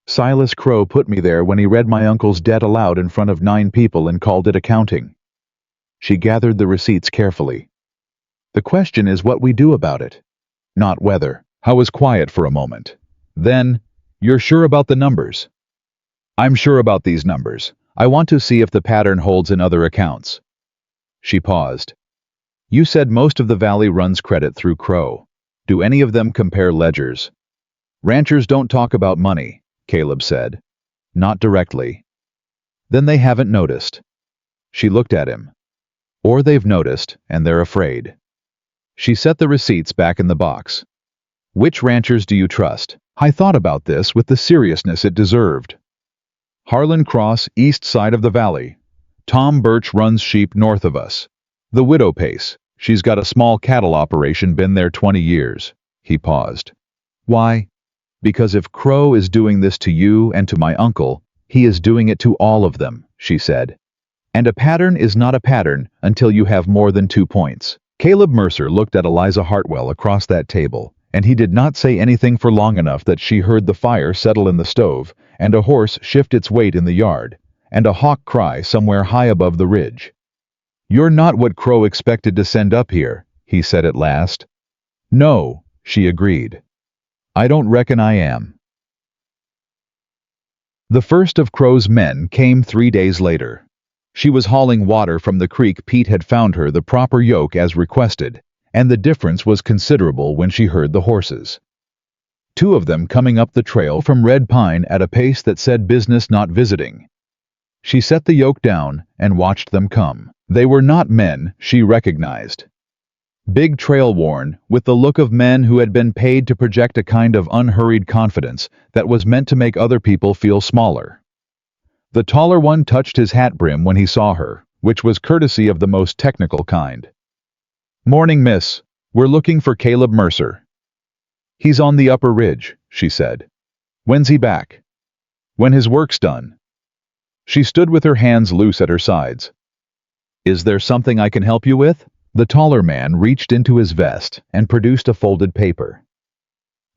"Silas Crow put me there when he read my uncle's debt aloud in front of 9 people and called it accounting." She gathered the receipts carefully. "The question is what we do about it, not whether." Howe was quiet for a moment. Then, "You're sure about the numbers?" "I'm sure about these numbers. I want to see if the pattern holds in other accounts." She paused. "You said most of the valley runs credit through Crow. Do any of them compare ledgers?" "Ranchers don't talk about money," Caleb said. "Not directly." "Then they haven't noticed." She looked at him. "Or they've noticed, and they're afraid." She set the receipts back in the box. "Which ranchers do you trust?" I thought about this with the seriousness it deserved. "Harlan Cross, east side of the valley. Tom Birch runs sheep north of us. The widow Pace, she's got a small cattle operation, been there 20 years. He paused. "Why?" "Because if Crow is doing this to you and to my uncle, he is doing it to all of them," she said. "And a pattern is not a pattern until you have more than 2 points." Caleb Mercer looked at Eliza Hartwell across that table, and he did not say anything for long enough that she heard the fire settle in the stove, and a horse shift its weight in the yard, and a hawk cry somewhere high above the ridge. "You're not what Crow expected to send up here," he said at last. "No," she agreed. "I don't reckon I am." The first of Crow's men came 3 days later. She was hauling water from the creek. Pete had found her the proper yoke as requested, and the difference was considerable when she heard the horses. 2 of them coming up the trail from Red Pine at a pace that said business not visiting. She set the yoke down and watched them come. They were not men she recognized. Big, trail-worn, with the look of men who had been paid to project a kind of unhurried confidence that was meant to make other people feel smaller. The taller one touched his hat brim when he saw her, which was courtesy of the most technical kind. "Morning, miss. We're looking for Caleb Mercer." "He's on the upper ridge," she said. "When's he back?" "When his work's done." She stood with her hands loose at her sides. "Is there something I can help you with?" The taller man reached into his vest and produced a folded paper.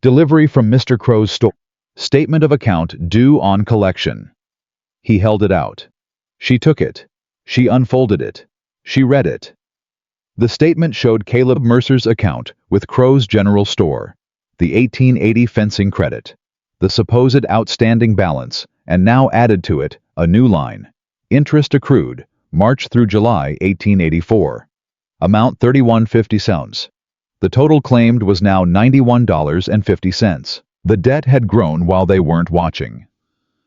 "Delivery from Mr. Crow's store. Statement of account due on collection." He held it out. She took it. She unfolded it. She read it. The statement showed Caleb Mercer's account with Crow's General Store, the 1880 fencing credit, the supposed outstanding balance, and now added to it a new line. Interest accrued, March through July 1884. Amount $31.50. The total claimed was now $91.50. The debt had grown while they weren't watching.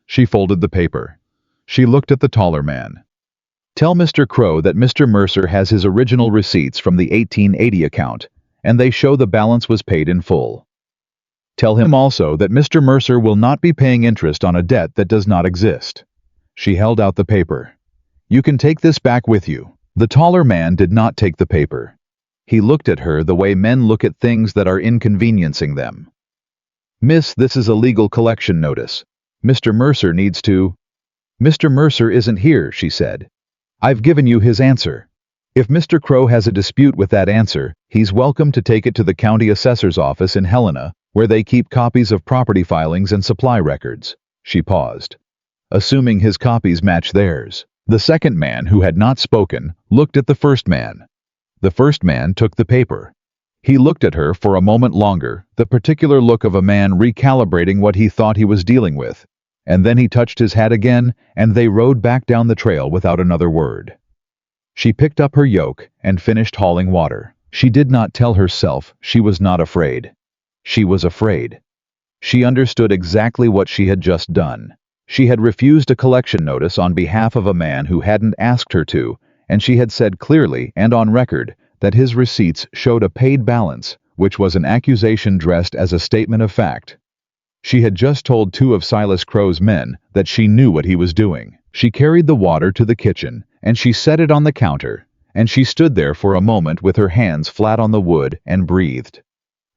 She folded the paper. She looked at the taller man. "Tell Mr. Crow that Mr. Mercer has his original receipts from the 1880 account, and they show the balance was paid in full. Tell him also that Mr. Mercer will not be paying interest on a debt that does not exist." She held out the paper. "You can take this back with you." The taller man did not take the paper. He looked at her the way men look at things that are inconveniencing them. "Miss, this is a legal collection notice. Mr. Mercer needs to—" "Mr. Mercer isn't here," she said. "I've given you his answer. If Mr. Crow has a dispute with that answer, he's welcome to take it to the county assessor's office in Helena, where they keep copies of property filings and supply records." She paused. "Assuming his copies match theirs." The second man, who had not spoken, looked at the first man. The first man took the paper. He looked at her for a moment longer, the particular look of a man recalibrating what he thought he was dealing with, and then he touched his hat again, and they rode back down the trail without another word. She picked up her yoke and finished hauling water. She did not tell herself she was not afraid. She was afraid. She understood exactly what she had just done. She had refused a collection notice on behalf of a man who hadn't asked her to, and she had said clearly and on record that his receipts showed a paid balance, which was an accusation dressed as a statement of fact. She had just told 2 of Silas Crow's men that she knew what he was doing. She carried the water to the kitchen, and she set it on the counter, and she stood there for a moment with her hands flat on the wood and breathed.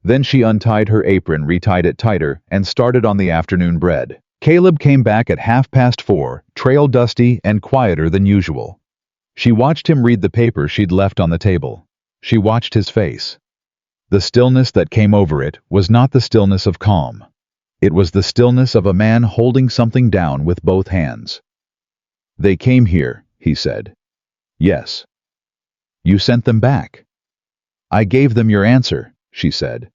Then she untied her apron, retied it tighter, and started on the afternoon bread. Caleb came back at 4:30, trail dusty and quieter than usual. She watched him read the paper she'd left on the table. She watched his face. The stillness that came over it was not the stillness of calm. It was the stillness of a man holding something down with both hands. "They came here," he said. "Yes." "You sent them back." "I gave them your answer," she said.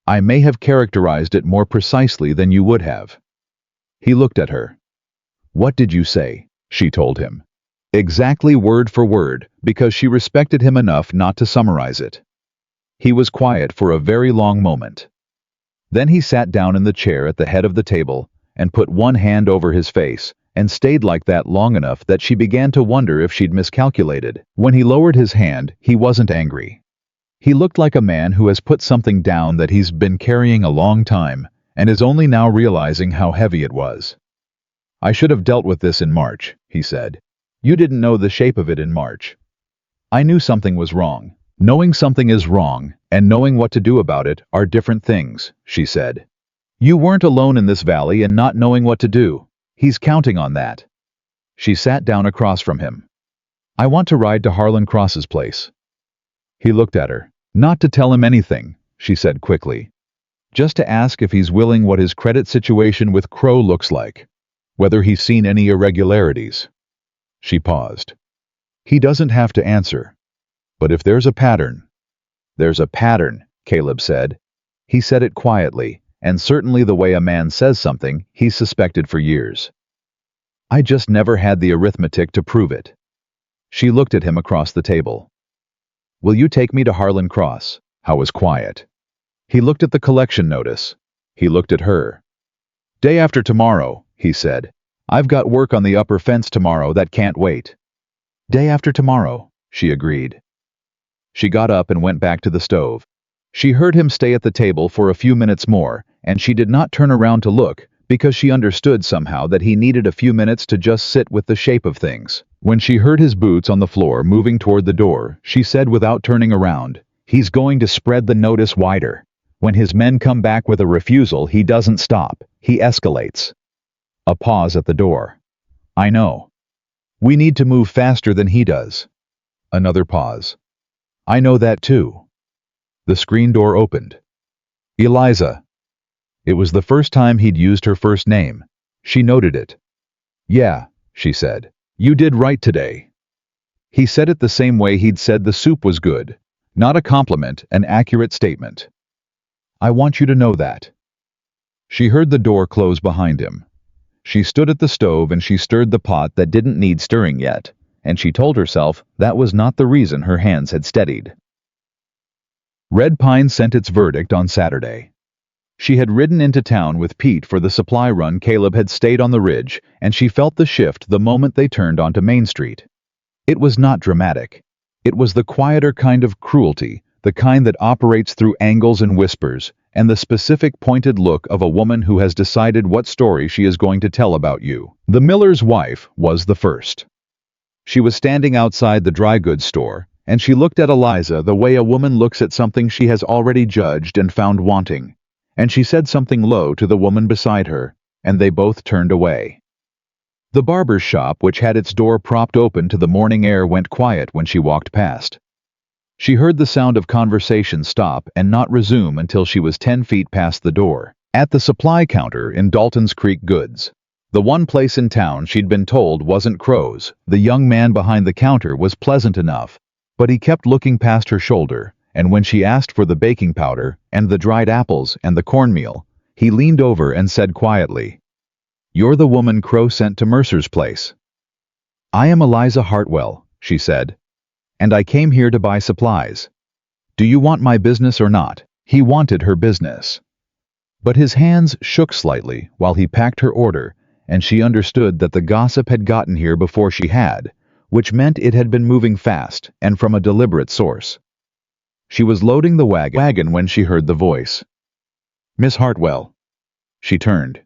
"I may have characterized it more precisely than you would have." He looked at her. "What did you say?" she told him. Exactly word for word, because she respected him enough not to summarize it. He was quiet for a very long moment. Then he sat down in the chair at the head of the table and put one hand over his face and stayed like that long enough that she began to wonder if she'd miscalculated. When he lowered his hand, he wasn't angry. He looked like a man who has put something down that he's been carrying a long time and is only now realizing how heavy it was. "I should have dealt with this in March," he said. "You didn't know the shape of it in March." "I knew something was wrong." "Knowing something is wrong and knowing what to do about it are different things," she said. "You weren't alone in this valley in not knowing what to do. He's counting on that." She sat down across from him. "I want to ride to Harlan Cross's place." He looked at her. Not to tell him anything, she said quickly. Just to ask if he's willing what his credit situation with Crow looks like. Whether he's seen any irregularities. She paused. He doesn't have to answer. But if there's a pattern. There's a pattern, Caleb said. He said it quietly, and certainly the way a man says something he's suspected for years. I just never had the arithmetic to prove it. She looked at him across the table. Will you take me to Harlan Cross? Howe was quiet. He looked at the collection notice. He looked at her. Day after tomorrow, he said. I've got work on the upper fence tomorrow that can't wait. Day after tomorrow, she agreed. She got up and went back to the stove. She heard him stay at the table for a few minutes more, and she did not turn around to look, because she understood somehow that he needed a few minutes to just sit with the shape of things. When she heard his boots on the floor moving toward the door, she said without turning around, he's going to spread the notice wider. When his men come back with a refusal, he doesn't stop. He escalates. A pause at the door. I know. We need to move faster than he does. Another pause. I know that too. The screen door opened. Eliza. It was the first time he'd used her first name. She noted it. Yeah, she said. You did right today. He said it the same way he'd said the soup was good. Not a compliment, an accurate statement. I want you to know that. She heard the door close behind him. She stood at the stove and she stirred the pot that didn't need stirring yet, and she told herself that was not the reason her hands had steadied. Red Pine sent its verdict on Saturday. She had ridden into town with Pete for the supply run. Caleb had stayed on the ridge, and she felt the shift the moment they turned onto Main Street. It was not dramatic. It was the quieter kind of cruelty, the kind that operates through angles and whispers, and the specific pointed look of a woman who has decided what story she is going to tell about you. The miller's wife was the first. She was standing outside the dry goods store, and she looked at Eliza the way a woman looks at something she has already judged and found wanting. And she said something low to the woman beside her, and they both turned away. The barber's shop, which had its door propped open to the morning air, went quiet when she walked past. She heard the sound of conversation stop and not resume until she was 10 feet past the door. At the supply counter in Dalton's Creek Goods, the one place in town she'd been told wasn't Crow's, the young man behind the counter was pleasant enough, but he kept looking past her shoulder, and when she asked for the baking powder and the dried apples and the cornmeal, he leaned over and said quietly, "You're the woman Crow sent to Mercer's place." "I am Eliza Hartwell," she said, "and I came here to buy supplies. Do you want my business or not?" He wanted her business. But his hands shook slightly while he packed her order, and she understood that the gossip had gotten here before she had, which meant it had been moving fast and from a deliberate source. She was loading the wagon when she heard the voice. "Miss Hartwell." She turned.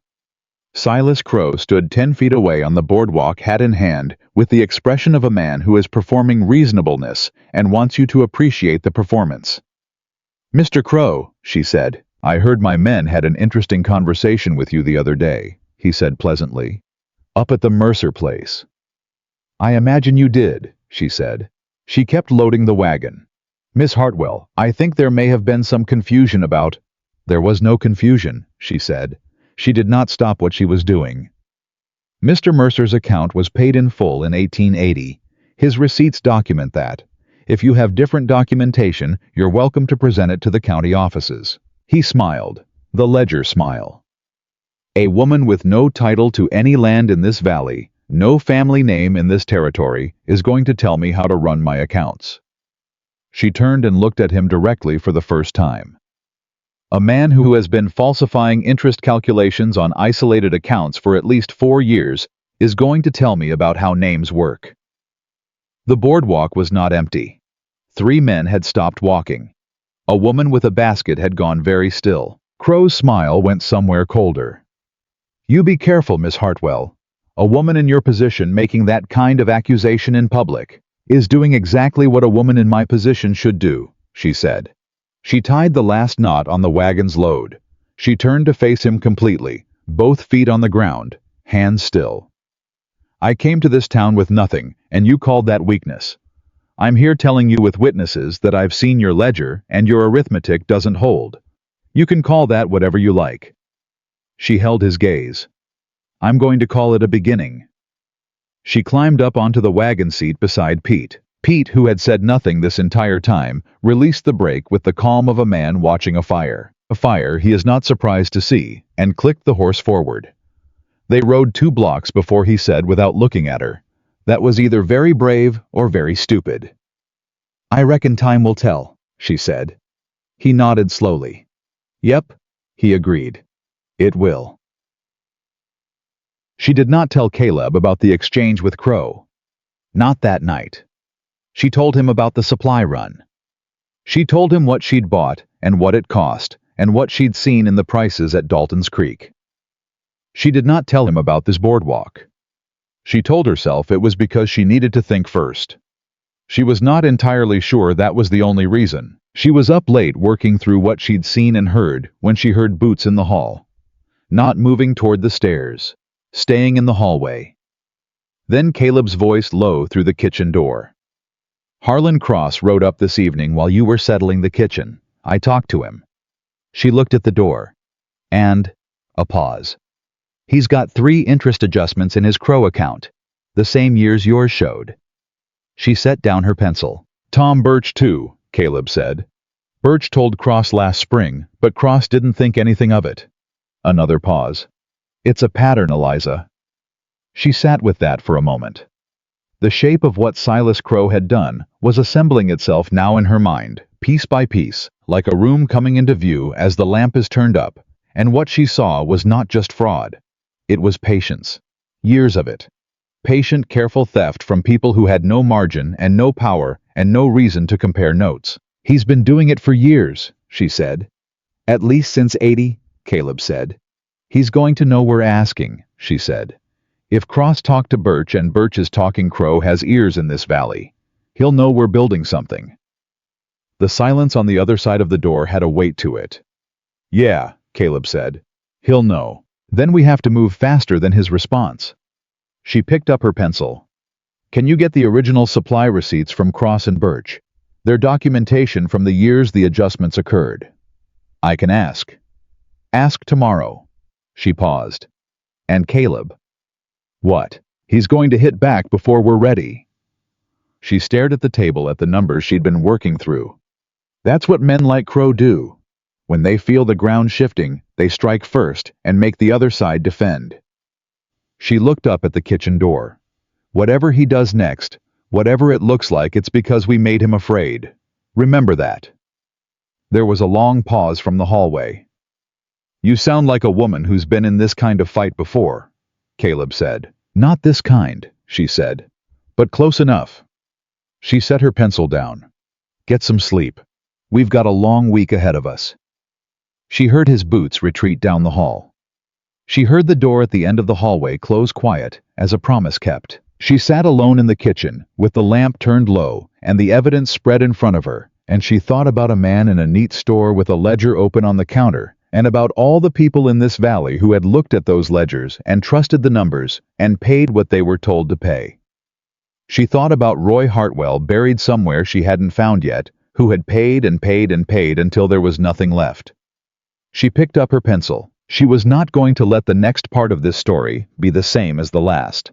Silas Crow stood 10 feet away on the boardwalk, hat in hand, with the expression of a man who is performing reasonableness and wants you to appreciate the performance. "Mr. Crow," she said, "I heard my men had an interesting conversation with you the other day," he said pleasantly. "Up at the Mercer place." "I imagine you did," she said. She kept loading the wagon. "Miss Hartwell, I think there may have been some confusion about—" "There was no confusion," she said. She did not stop what she was doing. "Mr. Mercer's account was paid in full in 1880. His receipts document that. If you have different documentation, you're welcome to present it to the county offices." He smiled, the ledger smile. "A woman with no title to any land in this valley, no family name in this territory, is going to tell me how to run my accounts." She turned and looked at him directly for the first time. "A man who has been falsifying interest calculations on isolated accounts for at least 4 years is going to tell me about how names work." The boardwalk was not empty. 3 men had stopped walking. A woman with a basket had gone very still. Crow's smile went somewhere colder. "You be careful, Miss Hartwell. A woman in your position making that kind of accusation in public is doing exactly what a woman in my position should do," she said. She tied the last knot on the wagon's load. She turned to face him completely, both feet on the ground, hands still. "I came to this town with nothing, and you called that weakness. I'm here telling you with witnesses that I've seen your ledger and your arithmetic doesn't hold. You can call that whatever you like. She held his gaze. I'm going to call it a beginning. She climbed up onto the wagon seat beside Pete. Pete, who had said nothing this entire time, released the brake with the calm of a man watching a fire he is not surprised to see, and clicked the horse forward. They rode 2 blocks before he said without looking at her, "That was either very brave or very stupid." "I reckon time will tell," she said. He nodded slowly. "Yep," he agreed. "It will." She did not tell Caleb about the exchange with Crow. Not that night. She told him about the supply run. She told him what she'd bought and what it cost and what she'd seen in the prices at Dalton's Creek. She did not tell him about this boardwalk. She told herself it was because she needed to think first. She was not entirely sure that was the only reason. She was up late working through what she'd seen and heard when she heard boots in the hall. Not moving toward the stairs. Staying in the hallway. Then Caleb's voice low through the kitchen door. "Harlan Cross rode up this evening while you were settling the kitchen. I talked to him." She looked at the door. "And—" a pause. "He's got 3 interest adjustments in his Crow account, the same years yours showed." She set down her pencil. "Tom Birch too," Caleb said. "Birch told Cross last spring, but Cross didn't think anything of it." Another pause. "It's a pattern, Eliza." She sat with that for a moment. The shape of what Silas Crow had done was assembling itself now in her mind, piece by piece, like a room coming into view as the lamp is turned up, and what she saw was not just fraud. It was patience. Years of it. Patient, careful theft from people who had no margin and no power and no reason to compare notes. "He's been doing it for years," she said. "At least since '80, Caleb said. "He's going to know we're asking," she said. "If Cross talked to Birch and Birch's talking Crow has ears in this valley, he'll know we're building something." The silence on the other side of the door had a weight to it. "Yeah," Caleb said. "He'll know. Then we have to move faster than his response." She picked up her pencil. "Can you get the original supply receipts from Cross and Birch? Their documentation from the years the adjustments occurred." "I can ask." "Ask tomorrow." She paused. "And Caleb." "What? He's going to hit back before we're ready." She stared at the table at the numbers she'd been working through. That's what men like Crow do. When they feel the ground shifting, they strike first and make the other side defend. She looked up at the kitchen door. "Whatever he does next, whatever it looks like, it's because we made him afraid. Remember that." There was a long pause from the hallway. "You sound like a woman who's been in this kind of fight before," Caleb said. "Not this kind," she said, "but close enough." She set her pencil down. "Get some sleep. We've got a long week ahead of us." She heard his boots retreat down the hall. She heard the door at the end of the hallway close quiet, as a promise kept. She sat alone in the kitchen, with the lamp turned low and the evidence spread in front of her, and she thought about a man in a neat store with a ledger open on the counter, and about all the people in this valley who had looked at those ledgers and trusted the numbers and paid what they were told to pay. She thought about Roy Hartwell buried somewhere she hadn't found yet, who had paid and paid and paid until there was nothing left. She picked up her pencil. She was not going to let the next part of this story be the same as the last.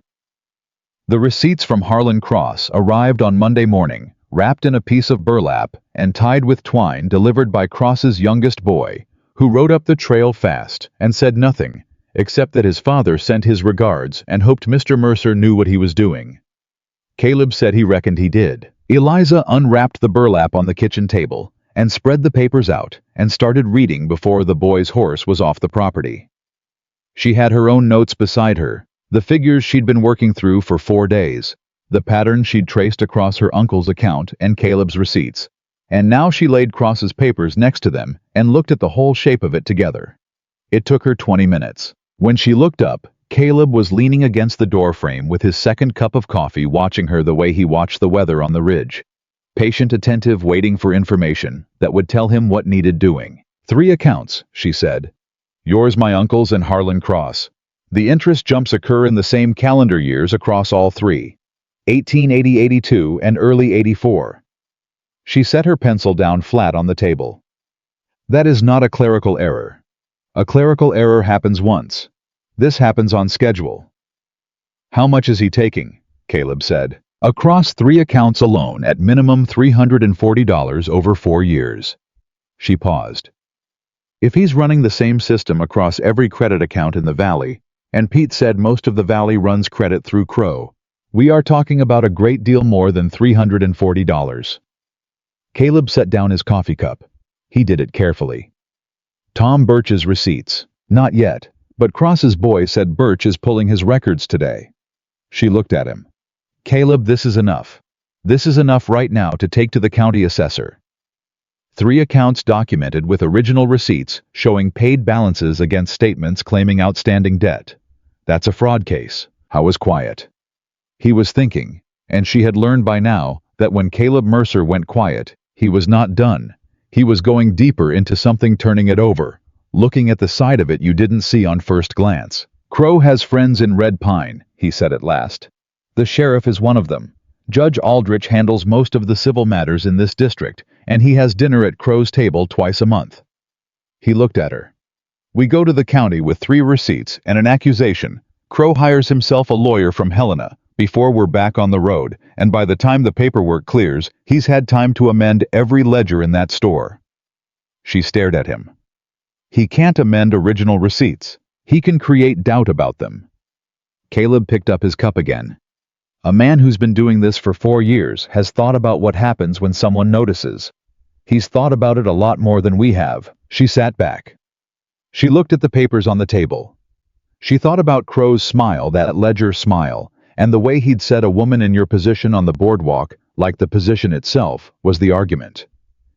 The receipts from Harlan Cross arrived on Monday morning, wrapped in a piece of burlap and tied with twine, delivered by Cross's youngest boy, who rode up the trail fast and said nothing, except that his father sent his regards and hoped Mr. Mercer knew what he was doing. Caleb said he reckoned he did. Eliza unwrapped the burlap on the kitchen table and spread the papers out and started reading before the boy's horse was off the property. She had her own notes beside her, the figures she'd been working through for 4 days, the pattern she'd traced across her uncle's account and Caleb's receipts. And now she laid Cross's papers next to them and looked at the whole shape of it together. It took her 20 minutes. When she looked up, Caleb was leaning against the doorframe with his second cup of coffee, watching her the way he watched the weather on the ridge. Patient, attentive, waiting for information that would tell him what needed doing. 3 accounts, she said. Yours, my uncle's, and Harlan Cross. The interest jumps occur in the same calendar years across all 3. 1880, 82, and early 84. She set her pencil down flat on the table. That is not a clerical error. A clerical error happens once. This happens on schedule. How much is he taking? Caleb said. Across 3 accounts alone, at minimum $340 over 4 years. She paused. If he's running the same system across every credit account in the Valley, and Pete said most of the Valley runs credit through Crow, we are talking about a great deal more than $340. Caleb set down his coffee cup. He did it carefully. Tom Birch's receipts. Not yet, but Cross's boy said Birch is pulling his records today. She looked at him. Caleb, this is enough. This is enough right now to take to the county assessor. 3 accounts documented with original receipts showing paid balances against statements claiming outstanding debt. That's a fraud case. How was quiet? He was thinking, and she had learned by now that when Caleb Mercer went quiet, he was not done. He was going deeper into something, turning it over, looking at the side of it you didn't see on first glance. Crow has friends in Red Pine, he said at last. The sheriff is one of them. Judge Aldrich handles most of the civil matters in this district, and he has dinner at Crow's table twice a month. He looked at her. We go to the county with 3 receipts and an accusation. Crow hires himself a lawyer from Helena before we're back on the road, and by the time the paperwork clears, he's had time to amend every ledger in that store. She stared at him. He can't amend original receipts. He can create doubt about them. Caleb picked up his cup again. A man who's been doing this for 4 years has thought about what happens when someone notices. He's thought about it a lot more than we have. She sat back. She looked at the papers on the table. She thought about Crow's smile, that ledger smile, and the way he'd said a woman in your position on the boardwalk, like the position itself, was the argument.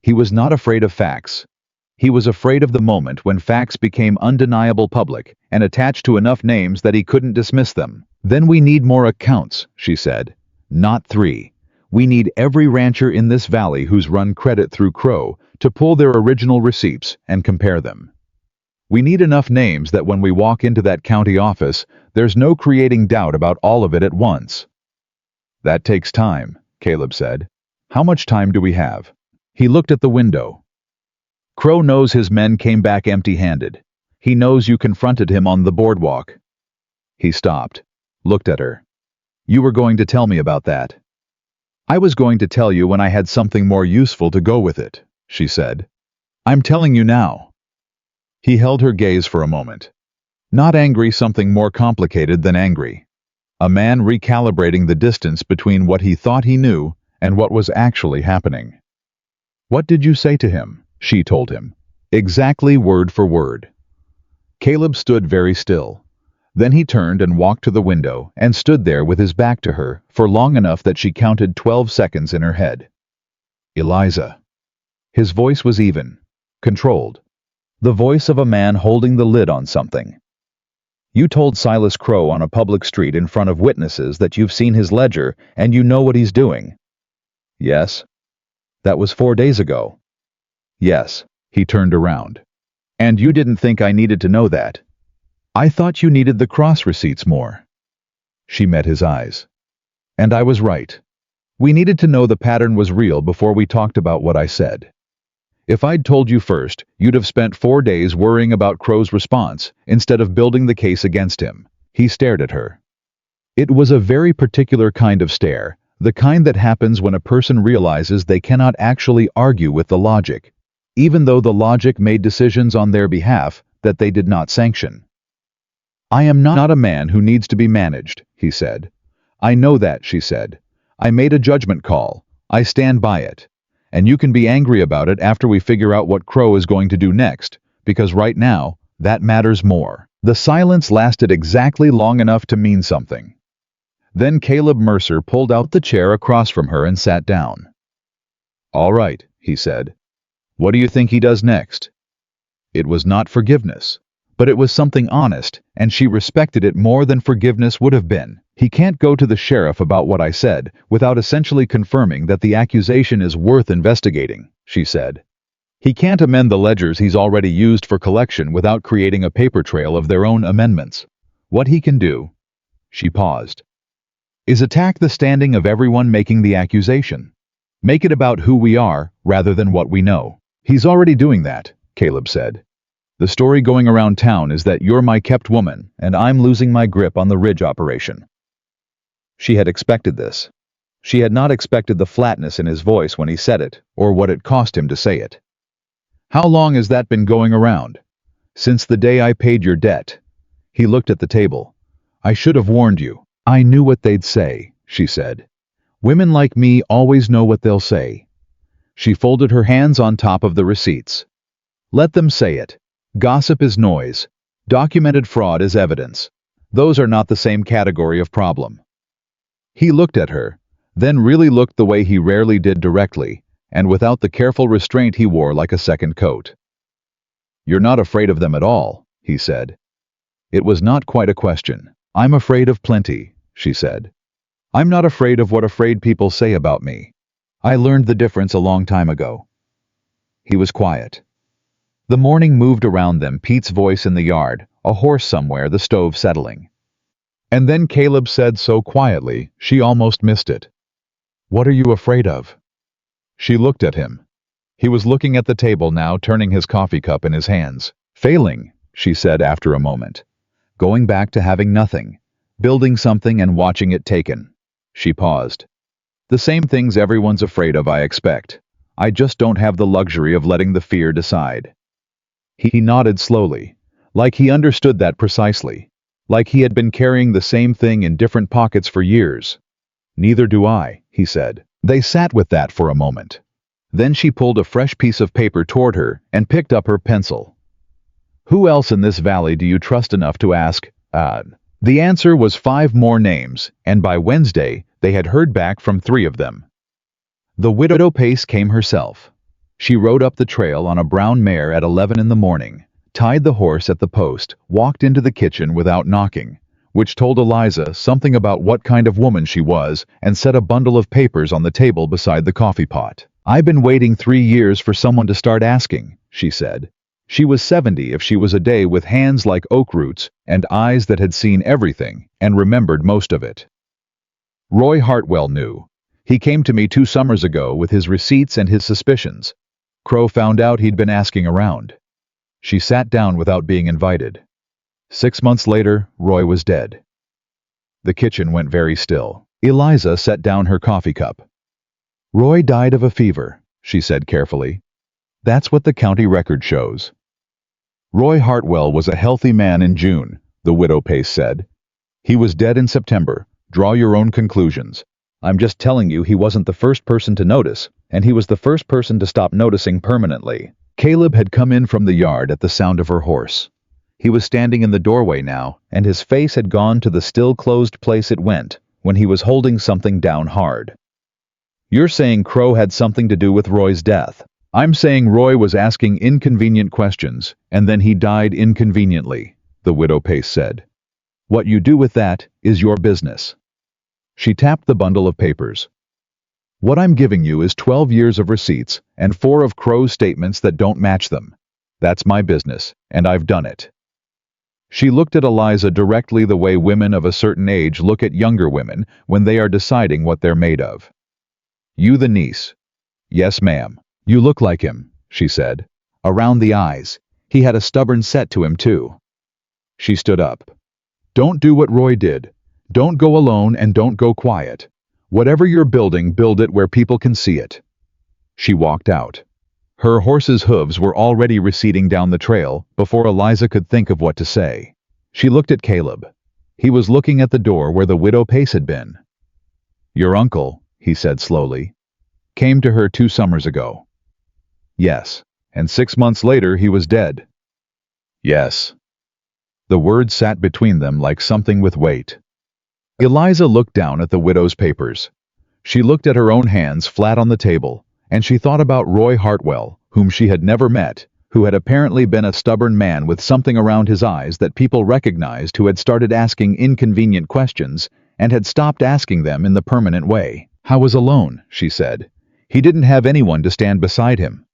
He was not afraid of facts. He was afraid of the moment when facts became undeniable public and attached to enough names that he couldn't dismiss them. Then we need more accounts, she said. Not 3. We need every rancher in this valley who's run credit through Crow to pull their original receipts and compare them. We need enough names that when we walk into that county office, there's no creating doubt about all of it at once. That takes time, Caleb said. How much time do we have? He looked at the window. Crow knows his men came back empty-handed. He knows you confronted him on the boardwalk. He stopped, looked at her. You were going to tell me about that. I was going to tell you when I had something more useful to go with it, she said. I'm telling you now. He held her gaze for a moment. Not angry, something more complicated than angry. A man recalibrating the distance between what he thought he knew and what was actually happening. What did you say to him? She told him. Exactly word for word. Caleb stood very still. Then he turned and walked to the window and stood there with his back to her for long enough that she counted 12 seconds in her head. Eliza. His voice was even, controlled. The voice of a man holding the lid on something. You told Silas Crow on a public street in front of witnesses that you've seen his ledger and you know what he's doing. Yes. That was 4 days ago. Yes. He turned around. And you didn't think I needed to know that. I thought you needed the cross receipts more. She met his eyes. And I was right. We needed to know the pattern was real before we talked about what I said. If I'd told you first, you'd have spent 4 days worrying about Crow's response instead of building the case against him. He stared at her. It was a very particular kind of stare, the kind that happens when a person realizes they cannot actually argue with the logic, even though the logic made decisions on their behalf that they did not sanction. I am not a man who needs to be managed, he said. I know that, she said. I made a judgment call. I stand by it. And you can be angry about it after we figure out what Crow is going to do next, because right now, that matters more. The silence lasted exactly long enough to mean something. Then Caleb Mercer pulled out the chair across from her and sat down. All right, he said. What do you think he does next? It was not forgiveness, but it was something honest, and she respected it more than forgiveness would have been. He can't go to the sheriff about what I said without essentially confirming that the accusation is worth investigating, she said. He can't amend the ledgers he's already used for collection without creating a paper trail of their own amendments. What he can do... She paused. is attack the standing of everyone making the accusation. Make it about who we are rather than what we know. He's already doing that, Caleb said. The story going around town is that you're my kept woman and I'm losing my grip on the Ridge operation. She had expected this. She had not expected the flatness in his voice when he said it, or what it cost him to say it. How long has that been going around? Since the day I paid your debt. He looked at the table. I should have warned you. I knew what they'd say, she said. Women like me always know what they'll say. She folded her hands on top of the receipts. Let them say it. Gossip is noise. Documented fraud is evidence. Those are not the same category of problem. He looked at her, then really looked the way he rarely did directly, and without the careful restraint he wore like a second coat. You're not afraid of them at all, he said. It was not quite a question. I'm afraid of plenty, she said. I'm not afraid of what afraid people say about me. I learned the difference a long time ago. He was quiet. The morning moved around them, Pete's voice in the yard, a horse somewhere, the stove settling. And then Caleb said so quietly, she almost missed it. What are you afraid of? She looked at him. He was looking at the table now, turning his coffee cup in his hands. Failing, she said after a moment. Going back to having nothing. Building something and watching it taken. She paused. The same things everyone's afraid of, I expect. I just don't have the luxury of letting the fear decide. He nodded slowly, like he understood that precisely, like he had been carrying the same thing in different pockets for years. Neither do I, he said. They sat with that for a moment. Then she pulled a fresh piece of paper toward her and picked up her pencil. Who else in this valley do you trust enough to ask? The answer was 5 more names, and by Wednesday they had heard back from 3 of them. The widow Pace came herself. She rode up the trail on a brown mare at 11 in the morning, tied the horse at the post, walked into the kitchen without knocking, which told Eliza something about what kind of woman she was, and set a bundle of papers on the table beside the coffee pot. I've been waiting 3 years for someone to start asking, she said. She was 70 if she was a day, with hands like oak roots and eyes that had seen everything and remembered most of it. Roy Hartwell knew. He came to me 2 summers ago with his receipts and his suspicions. Crow found out he'd been asking around. She sat down without being invited. 6 months later, Roy was dead. The kitchen went very still. Eliza set down her coffee cup. Roy died of a fever, she said carefully. That's what the county record shows. Roy Hartwell was a healthy man in June, the widow Pace said. He was dead in September. Draw your own conclusions. I'm just telling you he wasn't the first person to notice, and he was the first person to stop noticing permanently. Caleb had come in from the yard at the sound of her horse. He was standing in the doorway now, and his face had gone to the still closed place it went, when he was holding something down hard. You're saying Crow had something to do with Roy's death. I'm saying Roy was asking inconvenient questions, and then he died inconveniently, the widow Pace said. What you do with that is your business. She tapped the bundle of papers. What I'm giving you is 12 years of receipts and 4 of Crow's statements that don't match them. That's my business, and I've done it. She looked at Eliza directly, the way women of a certain age look at younger women when they are deciding what they're made of. You the niece? Yes, ma'am. You look like him, she said. Around the eyes. He had a stubborn set to him, too. She stood up. Don't do what Roy did. Don't go alone and don't go quiet. Whatever you're building, build it where people can see it. She walked out. Her horse's hooves were already receding down the trail before Eliza could think of what to say. She looked at Caleb. He was looking at the door where the widow Pace had been. Your uncle, he said slowly, came to her 2 summers ago. Yes, and 6 months later he was dead. Yes. The words sat between them like something with weight. Eliza looked down at the widow's papers. She looked at her own hands flat on the table, and she thought about Roy Hartwell, whom she had never met, who had apparently been a stubborn man with something around his eyes that people recognized, who had started asking inconvenient questions and had stopped asking them in the permanent way. I was alone, she said. He didn't have anyone to stand beside him.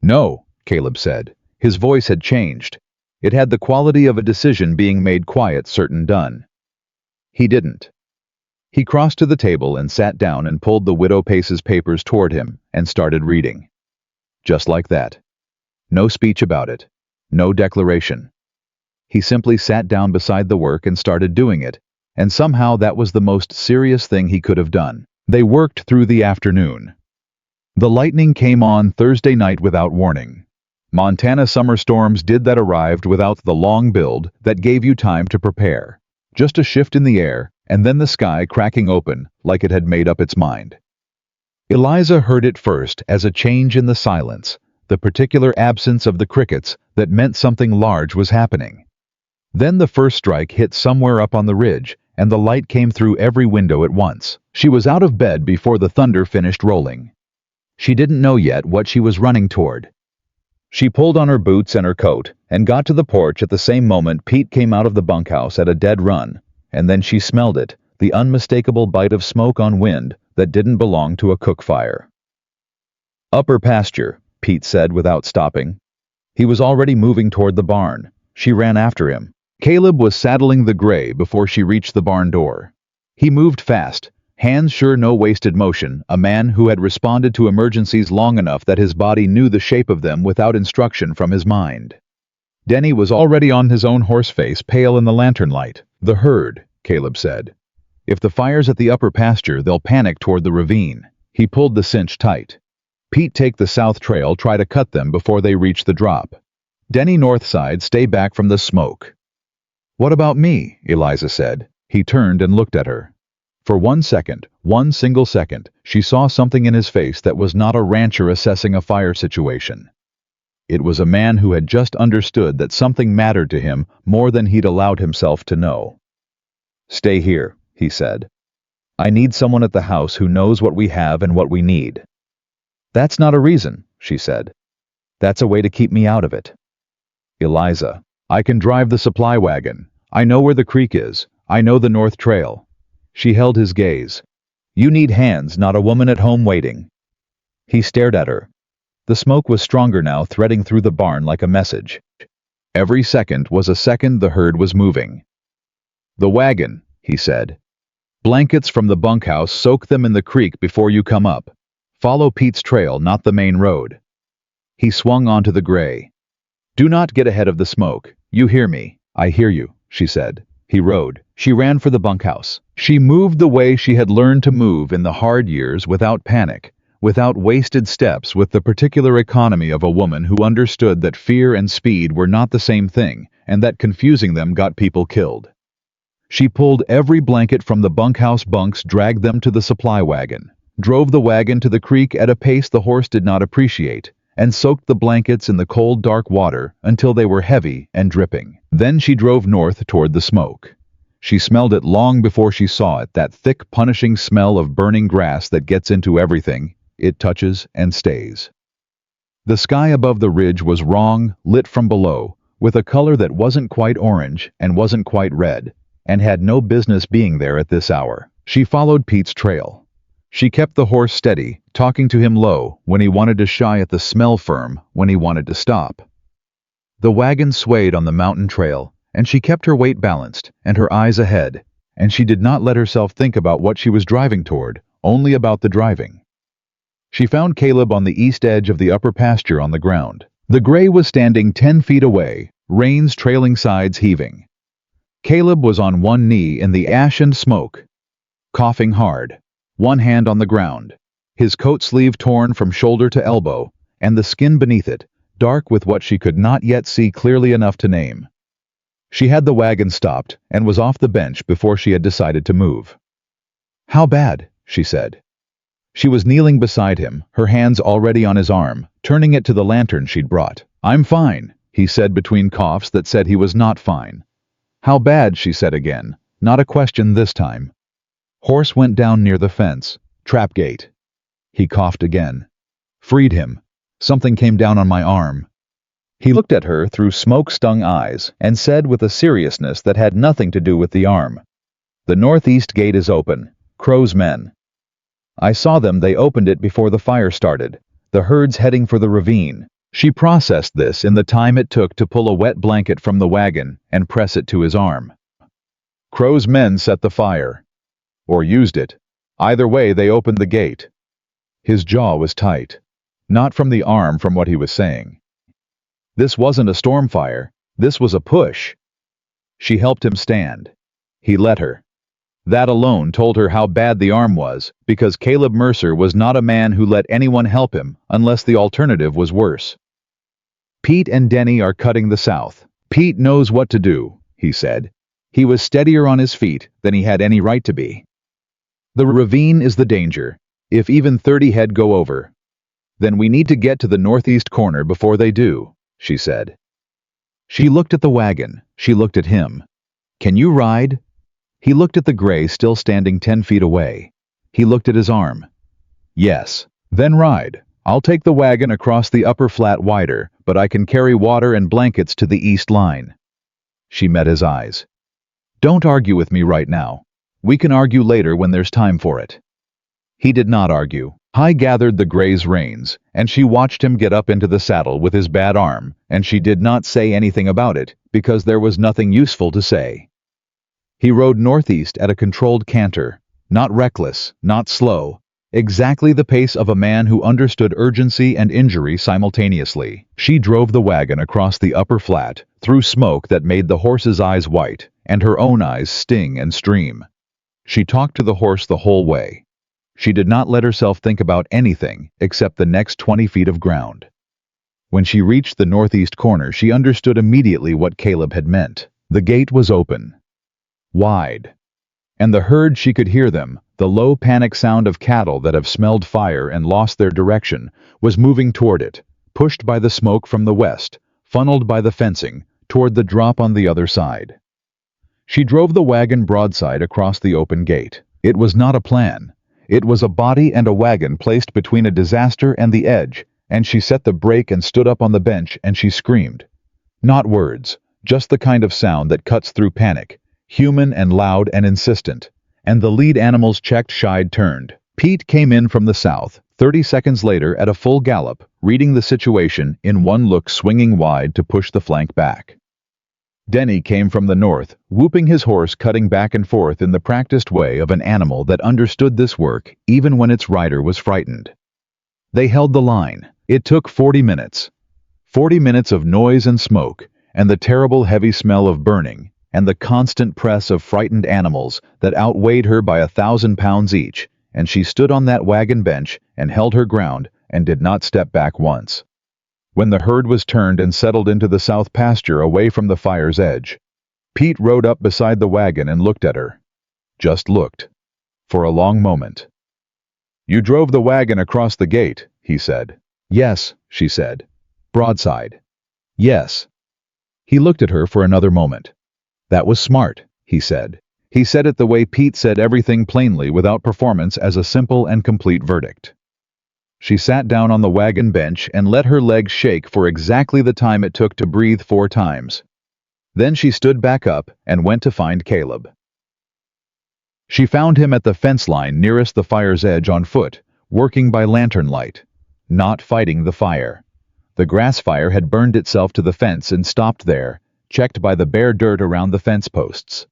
No, Caleb said. His voice had changed. It had the quality of a decision being made quiet, certain done. He didn't. He crossed to the table and sat down and pulled the Widow Pace's papers toward him and started reading. Just like that. No speech about it. No declaration. He simply sat down beside the work and started doing it, and somehow that was the most serious thing he could have done. They worked through the afternoon. The lightning came on Thursday night without warning. Montana summer storms did that, arrived without the long build that gave you time to prepare. Just a shift in the air, and then the sky cracking open like it had made up its mind. Eliza heard it first as a change in the silence, the particular absence of the crickets that meant something large was happening. Then the first strike hit somewhere up on the ridge, and the light came through every window at once. She was out of bed before the thunder finished rolling. She didn't know yet what she was running toward. She pulled on her boots and her coat and got to the porch at the same moment Pete came out of the bunkhouse at a dead run, and then she smelled it, the unmistakable bite of smoke on wind that didn't belong to a cook fire. "Upper pasture," Pete said without stopping. He was already moving toward the barn. She ran after him. Caleb was saddling the gray before she reached the barn door. He moved fast, hands sure, no wasted motion, a man who had responded to emergencies long enough that his body knew the shape of them without instruction from his mind. Denny was already on his own horse, face pale in the lantern light. "The herd," Caleb said. "If the fire's at the upper pasture, they'll panic toward the ravine." He pulled the cinch tight. "Pete, take the south trail, try to cut them before they reach the drop. Denny, north side, stay back from the smoke." "What about me?" Eliza said. He turned and looked at her. For 1 second, one single second, she saw something in his face that was not a rancher assessing a fire situation. It was a man who had just understood that something mattered to him more than he'd allowed himself to know. "Stay here," he said. "I need someone at the house who knows what we have and what we need." "That's not a reason," she said. "That's a way to keep me out of it." "Eliza, I can drive the supply wagon. I know where the creek is. I know the north trail." She held his gaze. "You need hands, not a woman at home waiting." He stared at her. The smoke was stronger now, threading through the barn like a message. Every second was a second the herd was moving. "The wagon," he said. "Blankets from the bunkhouse, soak them in the creek before you come up. Follow Pete's trail, not the main road." He swung onto the gray. "Do not get ahead of the smoke. You hear me?" "I hear you," she said. He rode. She ran for the bunkhouse. She moved the way she had learned to move in the hard years, without panic, without wasted steps, with the particular economy of a woman who understood that fear and speed were not the same thing, and that confusing them got people killed. She pulled every blanket from the bunkhouse bunks, dragged them to the supply wagon, drove the wagon to the creek at a pace the horse did not appreciate, and soaked the blankets in the cold, dark water until they were heavy and dripping. Then she drove north toward the smoke. She smelled it long before she saw it, that thick, punishing smell of burning grass that gets into everything it touches and stays. The sky above the ridge was wrong, lit from below, with a color that wasn't quite orange and wasn't quite red, and had no business being there at this hour. She followed Pete's trail. She kept the horse steady, talking to him low when he wanted to shy at the smell, firm when he wanted to stop. The wagon swayed on the mountain trail, and she kept her weight balanced and her eyes ahead, and she did not let herself think about what she was driving toward, only about the driving. She found Caleb on the east edge of the upper pasture on the ground. The gray was standing 10 feet away, reins trailing, sides heaving. Caleb was on one knee in the ash and smoke, coughing hard, one hand on the ground, his coat sleeve torn from shoulder to elbow, and the skin beneath it, dark with what she could not yet see clearly enough to name. She had the wagon stopped and was off the bench before she had decided to move. "How bad?" she said. She was kneeling beside him, her hands already on his arm, turning it to the lantern she'd brought. "I'm fine," he said between coughs that said he was not fine. "How bad?" she said again, not a question this time. "Horse went down near the fence. Trap gate." He coughed again. "Freed him. Something came down on my arm." He looked at her through smoke-stung eyes and said with a seriousness that had nothing to do with the arm, "The northeast gate is open. Crow's men. I saw them, they opened it before the fire started. The herd's heading for the ravine." She processed this in the time it took to pull a wet blanket from the wagon and press it to his arm. "Crow's men set the fire." or used it. Either way, they opened the gate. His jaw was tight. Not from the arm, from what he was saying. This wasn't a stormfire. This was a push. She helped him stand. He let her. That alone told her how bad the arm was, because Caleb Mercer was not a man who let anyone help him unless the alternative was worse. Pete and Denny are cutting the south. Pete knows what to do, he said. He was steadier on his feet than he had any right to be. The ravine is the danger. If even 30 head go over, then we need to get to the northeast corner before they do, she said. She looked at the wagon. She looked at him. Can you ride? He looked at the gray still standing 10 feet away. He looked at his arm. Yes. Then ride. I'll take the wagon across the upper flat wider, but I can carry water and blankets to the east line. She met his eyes. Don't argue with me right now. We can argue later when there's time for it. He did not argue. Hy gathered the gray's reins, and she watched him get up into the saddle with his bad arm, and she did not say anything about it, because there was nothing useful to say. He rode northeast at a controlled canter, not reckless, not slow, exactly the pace of a man who understood urgency and injury simultaneously. She drove the wagon across the upper flat, through smoke that made the horse's eyes white, and her own eyes sting and stream. She talked to the horse the whole way. She did not let herself think about anything except the next 20 feet of ground. When she reached the northeast corner, she understood immediately what Caleb had meant. The gate was open. Wide. And the herd, she could hear them, the low panic sound of cattle that have smelled fire and lost their direction, was moving toward it, pushed by the smoke from the west, funneled by the fencing, toward the drop on the other side. She drove the wagon broadside across the open gate. It was not a plan. It was a body and a wagon placed between a disaster and the edge, and she set the brake and stood up on the bench and she screamed. Not words, just the kind of sound that cuts through panic, human and loud and insistent. And the lead animals checked, shied, turned. Pete came in from the south, 30 seconds later at a full gallop, reading the situation in one look, swinging wide to push the flank back. Denny came from the north, whooping his horse, cutting back and forth in the practiced way of an animal that understood this work even when its rider was frightened. They held the line. It took 40 minutes. 40 minutes of noise and smoke, and the terrible heavy smell of burning, and the constant press of frightened animals that outweighed her by 1,000 pounds each, and she stood on that wagon bench and held her ground and did not step back once. When the herd was turned and settled into the south pasture away from the fire's edge, Pete rode up beside the wagon and looked at her. Just looked. For a long moment. You drove the wagon across the gate, he said. Yes, she said. Broadside. Yes. He looked at her for another moment. That was smart, he said. He said it the way Pete said everything, plainly, without performance, as a simple and complete verdict. She sat down on the wagon bench and let her legs shake for exactly the time it took to breathe 4 times. Then she stood back up and went to find Caleb. She found him at the fence line nearest the fire's edge, on foot, working by lantern light, not fighting the fire. The grass fire had burned itself to the fence and stopped there, checked by the bare dirt around the fence posts.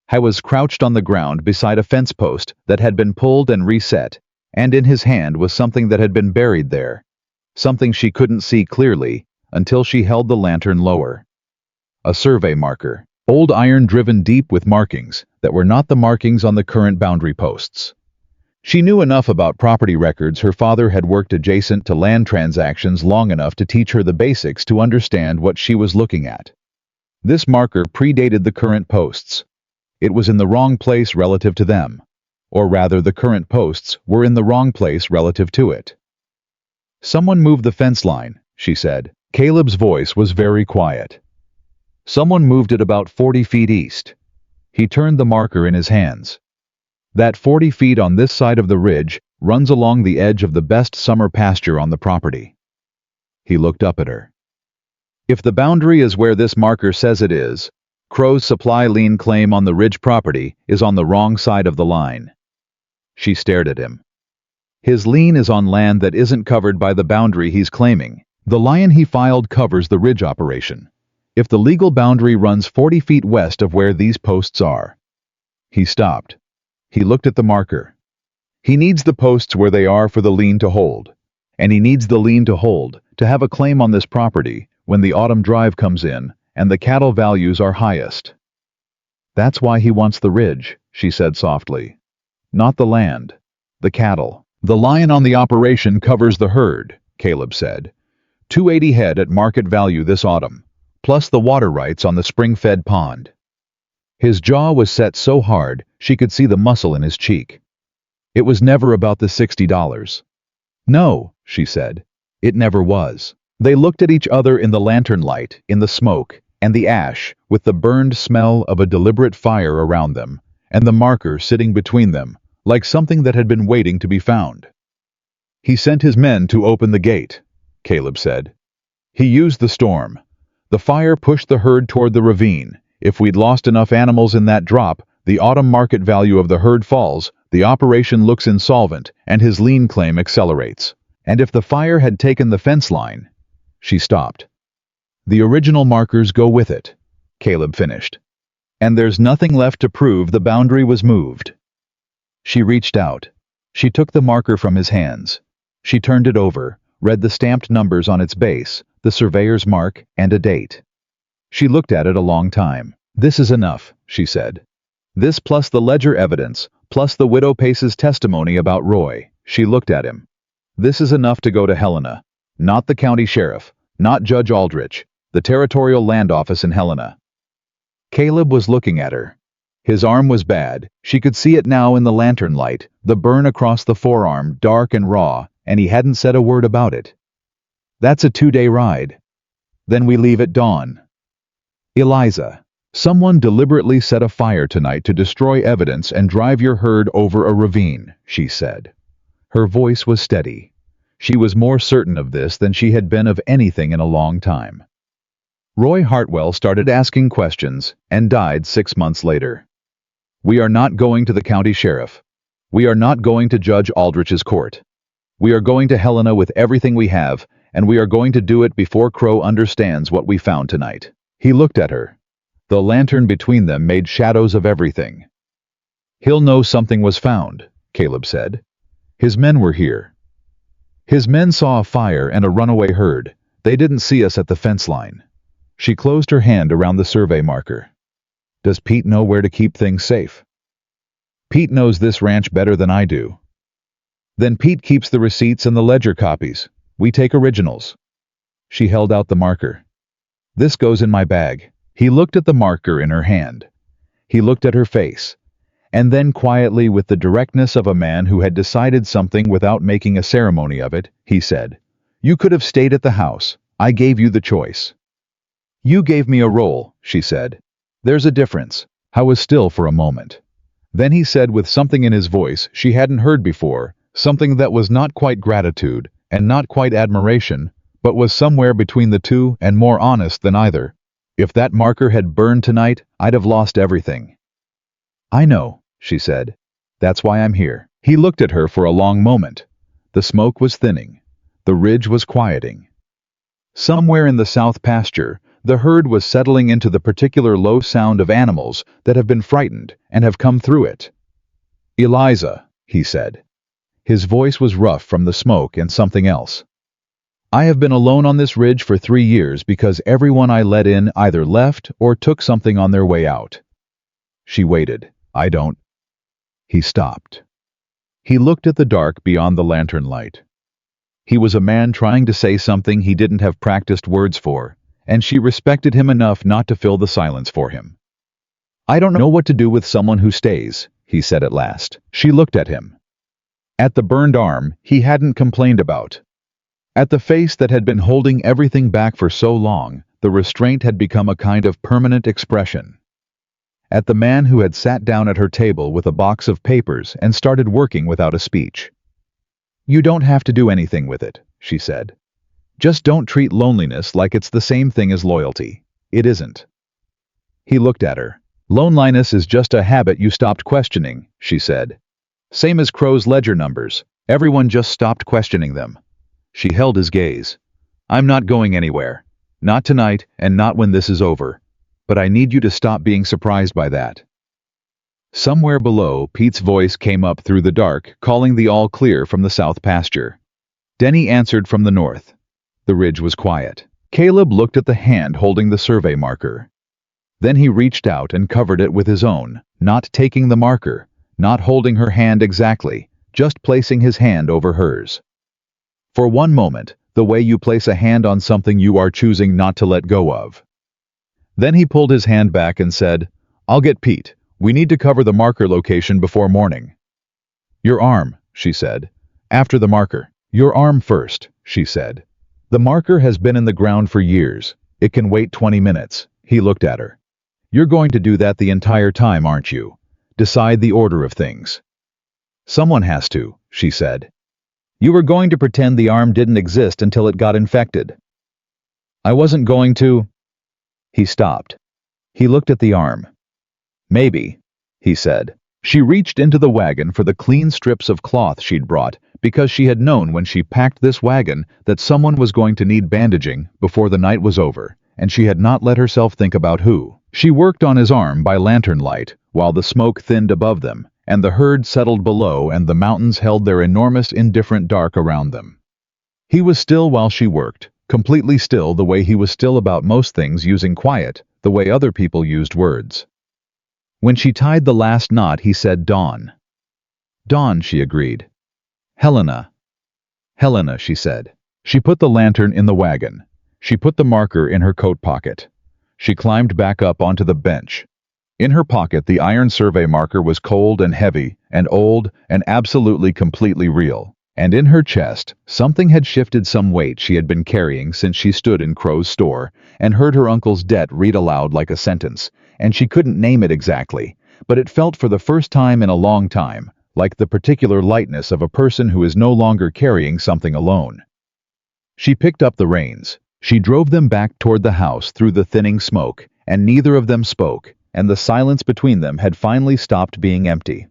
Hy was crouched on the ground beside a fence post that had been pulled and reset, and in his hand was something that had been buried there, something she couldn't see clearly until she held the lantern lower. A survey marker, old iron driven deep with markings that were not the markings on the current boundary posts. She knew enough about property records. Her father had worked adjacent to land transactions long enough to teach her the basics to understand what she was looking at. This marker predated the current posts. It was in the wrong place relative to them. Or rather, the current posts were in the wrong place relative to it. Someone moved the fence line, she said. Caleb's voice was very quiet. Someone moved it about 40 feet east. He turned the marker in his hands. That 40 feet on this side of the ridge runs along the edge of the best summer pasture on the property. He looked up at her. If the boundary is where this marker says it is, Crow's supply lien claim on the ridge property is on the wrong side of the line. She stared at him. His lien is on land that isn't covered by the boundary he's claiming. The line he filed covers the ridge operation. If the legal boundary runs 40 feet west of where these posts are. He stopped. He looked at the marker. He needs the posts where they are for the lien to hold. And he needs the lien to hold to have a claim on this property when the autumn drive comes in and the cattle values are highest. That's why he wants the ridge, she said softly. Not the land. The cattle. The lion on the operation covers the herd, Caleb said. 280 head at market value this autumn, plus the water rights on the spring-fed pond. His jaw was set so hard she could see the muscle in his cheek. It was never about the $60. No, she said. It never was. They looked at each other in the lantern light, in the smoke, and the ash, with the burned smell of a deliberate fire around them, and the marker sitting between them, like something that had been waiting to be found. He sent his men to open the gate, Caleb said. He used the storm. The fire pushed the herd toward the ravine. If we'd lost enough animals in that drop, the autumn market value of the herd falls, the operation looks insolvent, and his lien claim accelerates. And if the fire had taken the fence line... She stopped. The original markers go with it, Caleb finished. And there's nothing left to prove the boundary was moved. She reached out. She took the marker from his hands. She turned it over, read the stamped numbers on its base, the surveyor's mark, and a date. She looked at it a long time. This is enough, she said. This plus the ledger evidence, plus the widow Pace's testimony about Roy. She looked at him. This is enough to go to Helena. Not the county sheriff, not Judge Aldrich, the territorial land office in Helena. Caleb was looking at her. His arm was bad. She could see it now in the lantern light, the burn across the forearm, dark and raw, and he hadn't said a word about it. That's a 2-day ride. Then we leave at dawn. Eliza, someone deliberately set a fire tonight to destroy evidence and drive your herd over a ravine, she said. Her voice was steady. She was more certain of this than she had been of anything in a long time. Roy Hartwell started asking questions and died 6 months later. We are not going to the county sheriff. We are not going to Judge Aldrich's court. We are going to Helena with everything we have, and we are going to do it before Crow understands what we found tonight. He looked at her. The lantern between them made shadows of everything. He'll know something was found, Caleb said. His men were here. His men saw a fire and a runaway herd. They didn't see us at the fence line. She closed her hand around the survey marker. Does Pete know where to keep things safe? Pete knows this ranch better than I do. Then Pete keeps the receipts and the ledger copies. We take originals. She held out the marker. This goes in my bag. He looked at the marker in her hand. He looked at her face. And then quietly, with the directness of a man who had decided something without making a ceremony of it, he said, You could have stayed at the house. I gave you the choice. You gave me a role, she said. There's a difference. I was still for a moment. Then he said with something in his voice she hadn't heard before, something that was not quite gratitude and not quite admiration, but was somewhere between the two and more honest than either. If that marker had burned tonight, I'd have lost everything. I know, she said. That's why I'm here. He looked at her for a long moment. The smoke was thinning. The ridge was quieting. Somewhere in the south pasture, the herd was settling into the particular low sound of animals that have been frightened and have come through it. Eliza, he said. His voice was rough from the smoke and something else. I have been alone on this ridge for 3 years because everyone I let in either left or took something on their way out. She waited. I don't. He stopped. He looked at the dark beyond the lantern light. He was a man trying to say something he didn't have practiced words for, and she respected him enough not to fill the silence for him. I don't know what to do with someone who stays, he said at last. She looked at him. At the burned arm he hadn't complained about. At the face that had been holding everything back for so long, the restraint had become a kind of permanent expression. At the man who had sat down at her table with a box of papers and started working without a speech. You don't have to do anything with it, she said. Just don't treat loneliness like it's the same thing as loyalty. It isn't. He looked at her. Loneliness is just a habit you stopped questioning, she said. Same as Crow's ledger numbers. Everyone just stopped questioning them. She held his gaze. I'm not going anywhere. Not tonight and not when this is over. But I need you to stop being surprised by that. Somewhere below, Pete's voice came up through the dark, calling the all clear from the south pasture. Denny answered from the north. The ridge was quiet. Caleb looked at the hand holding the survey marker. Then he reached out and covered it with his own, not taking the marker, not holding her hand exactly, just placing his hand over hers. For one moment, the way you place a hand on something you are choosing not to let go of. Then he pulled his hand back and said, "I'll get Pete. We need to cover the marker location before morning." "Your arm," she said. "After the marker." "Your arm first," she said. "The marker has been in the ground for years. It can wait 20 minutes. He looked at her. "You're going to do that the entire time, aren't you? Decide the order of things." "Someone has to," she said. "You were going to pretend the arm didn't exist until it got infected." "I wasn't going to." He stopped. He looked at the arm. "Maybe," he said. She reached into the wagon for the clean strips of cloth she'd brought, because she had known when she packed this wagon that someone was going to need bandaging before the night was over, and she had not let herself think about who. She worked on his arm by lantern light, while the smoke thinned above them, and the herd settled below and the mountains held their enormous indifferent dark around them. He was still while she worked, completely still the way he was still about most things, using quiet, the way other people used words. When she tied the last knot, he said, "Dawn." "Dawn," she agreed. "Helena." "Helena," she said. She put the lantern in the wagon. She put the marker in her coat pocket. She climbed back up onto the bench. In her pocket, the iron survey marker was cold and heavy and old and absolutely completely real. And in her chest, something had shifted, some weight she had been carrying since she stood in Crow's store and heard her uncle's debt read aloud like a sentence, and she couldn't name it exactly, but it felt for the first time in a long time like the particular lightness of a person who is no longer carrying something alone. She picked up the reins. She drove them back toward the house through the thinning smoke, and neither of them spoke, and the silence between them had finally stopped being empty.